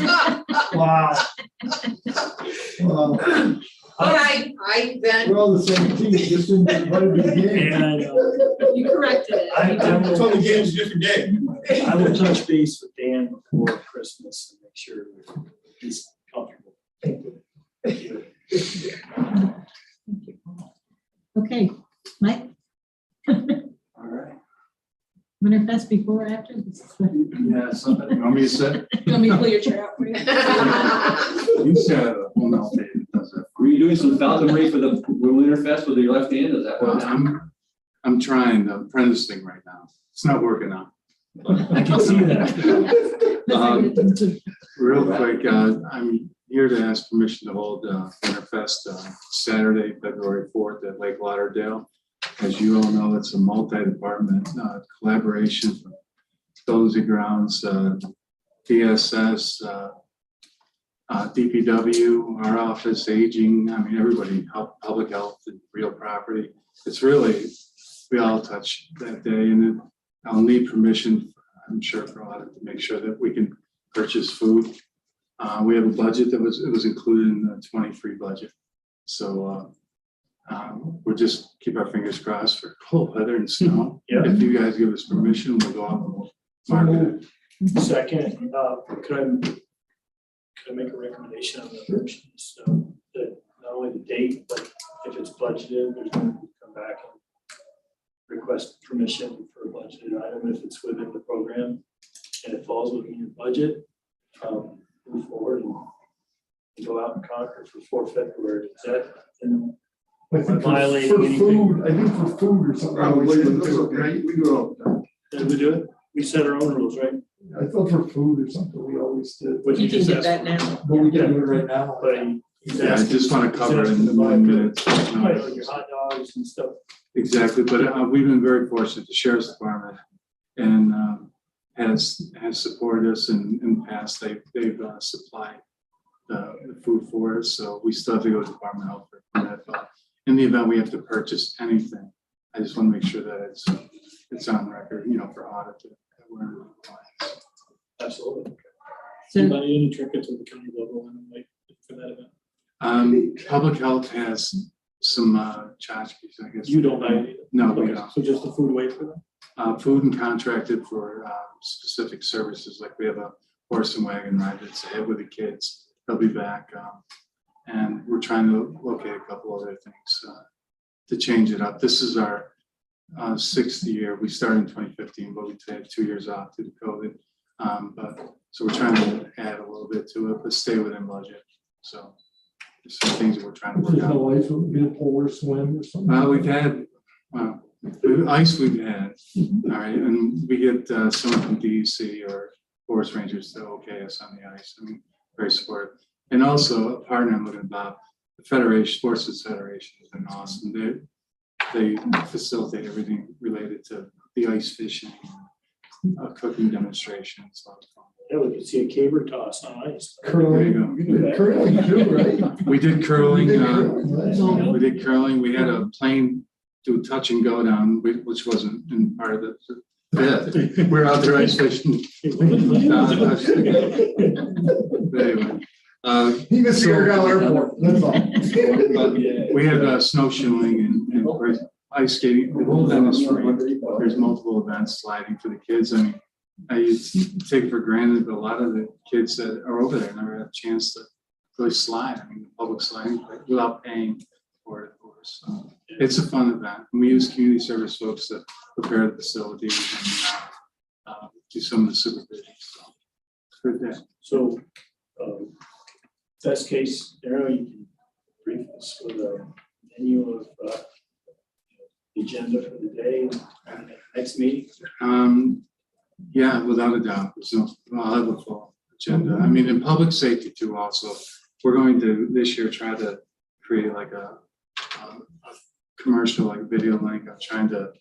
wow. But I then. We're all the same team, just didn't get invited to the game. And You corrected it. I So the game's a different day. I will touch base with Dan before Christmas and make sure he's comfortable. Thank you. Okay, Mike? All right. Winterfest before or after? Yeah, something. You want me to sit? You want me to pull your chair out for you? You said, well, no, David does it. Were you doing some falconry for the Winterfest with your left hand? Is that Well, what? I'm trying the apprentice thing right now. It's not working out. I can see that. Real quick, I'm here to ask permission to hold Winterfest Saturday, February 4th at Lake Lauderdale. As you all know, it's a multi-department collaboration from Stones and Grounds, DSS, DPW, our office, aging, I mean, everybody, public health and real property. It's really, we all touch that day, and I'll need permission, I'm sure, for audit to make sure that we can purchase food. We have a budget that was included in the 23 budget. So we'll just keep our fingers crossed for cold weather and snow. Yeah. If you guys give us permission, we'll go out and we'll market it. Second, could I make a recommendation on the motion? So that not only the date, but if it's budgeted, there's going to come back and request permission for a budgeted item if it's within the program and it falls within your budget. Move forward and go out and conquer for February. Is that, I think for food, I think for food or something. We do it all the time. Did we do it? We set our own rules, right? I thought for food or something, we always did. What You can just get asked that for. now. But we can do it right now. But he's Yeah, I asking- just want to cover it he's in 1 minute. asking about your hot dogs and stuff. Exactly, but we've been very fortunate. The Sheriff's Department and has supported us in the past. They've supplied the food for us, so we still have to go to Department of Health for that. But in the event we have to purchase anything, I just want to make sure that it's on record, for audit. That we're in compliance. Absolutely. So- Anybody, any trinkets with the county logo on them, like, for that event? Public Health has some tchotchkes, I guess. You don't buy any? No, we Okay, don't. so just the food away for them? Food and contracted for specific services, like we have a horse and wagon ride that's ahead with the kids. They'll be back. And we're trying to locate a couple other things to change it up. This is our 6th year. We started in 2015, but we had 2 years off due to COVID. So we're trying to add a little bit to it, but stay within budget. So there's some things that we're trying to work out. Life would be a polar swim or something. We've had, ice we've had, all right, and we get someone from DEC or Forest Rangers to okay us on the ice. I mean, very supportive. And also a partner I'm looking about, the Federation, Sports Federation has been awesome. They facilitate everything related to the ice fishing, cooking demonstrations. A lot of fun. Yeah, we could see a caber toss on ice. There you go. Curling too, right? We did curling. Right. We did curling. We had a plane do touch and go down, which wasn't in part of the bid. We're out there ice fishing. Anyway. You can see Argyle Airport, that's all. We had snowshoeing and ice skating. The whole event is free. There's multiple events, sliding for the kids. I mean, I take it for granted, but a lot of the kids that are over there never have a chance to really slide. I mean, the public sliding without paying for it, of course. So it's a fun event. And we use community service folks to prepare the facilities and do some of the supervision. So it's a good day. So, best case scenario, you can brief us with a menu of the agenda for the day and the next meeting. Yeah, without a doubt. I'll have a full agenda. I mean, in public safety too, also, we're going to this year try to create like a commercial, like video link. I'm trying to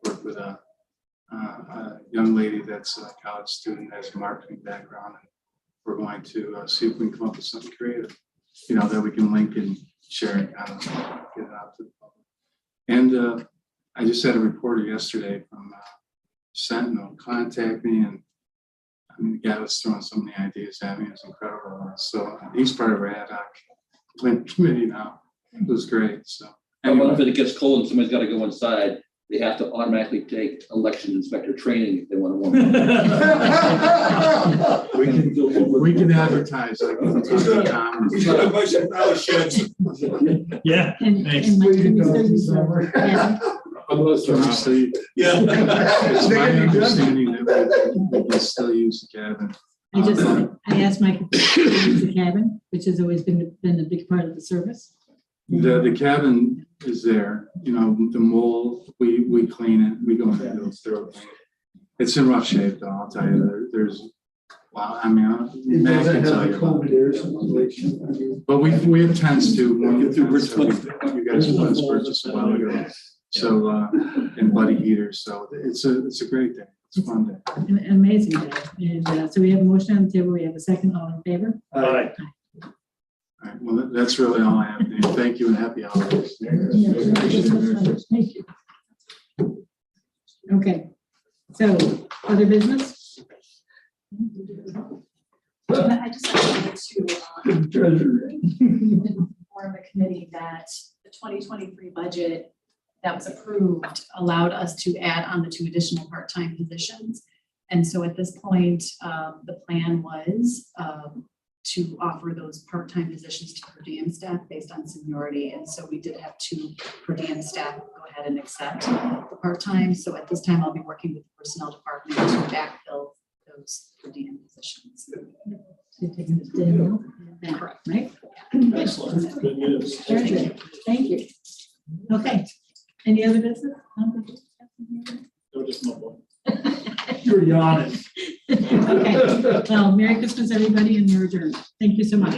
work with a young lady that's a college student that has a marketing background. And we're going to see if we can come up with something creative, that we can link and share and kind of get it out to the public. And I just had a reporter yesterday from Sentinel contact me, and I mean, the guy was throwing so many ideas at me. It was incredible. So he's part of our ad hoc committee now. It was great. So What if it gets cold and somebody's got to go inside? They have to automatically take election inspector training if they want to warm up. we can advertise. I can talk to Tom. Yeah. And Mike, can we still use the- Yeah. It's my understanding that we can still use the cabin. I asked Mike if we could use the cabin, which has always been a big part of the service. The cabin is there, the mold, we clean it, we go in and do a thorough clean. It's in rough shape though, I'll tell you, there's, wow, I mean, Matt can tell you about it. But we have tents too. You guys purchased a while ago. So, and buddy heaters, so it's a great day, it's a fun day. An amazing day. And so we have a motion on the table. We have a second. All in favor? All right. All right, well, that's really all I have, Dave. Thank you and happy holidays. Thank you. Okay, so other business? I just wanted to inform the committee that the 2023 budget that was approved allowed us to add on the 2 additional part-time positions. And so at this point, the plan was to offer those part-time positions to per diem staff based on seniority. And so we did have 2 per diem staff go ahead and accept the part-time. So at this time, I'll be working with the personnel department to backfill those per diem positions. So you're taking this day now? Correct. Right? Excellent. Good news. Very good. Thank you. Okay. Any other business? No, just mumble. You're yawning. Okay. Well, Merry Christmas, everybody, and you're adjourned. Thank you so much.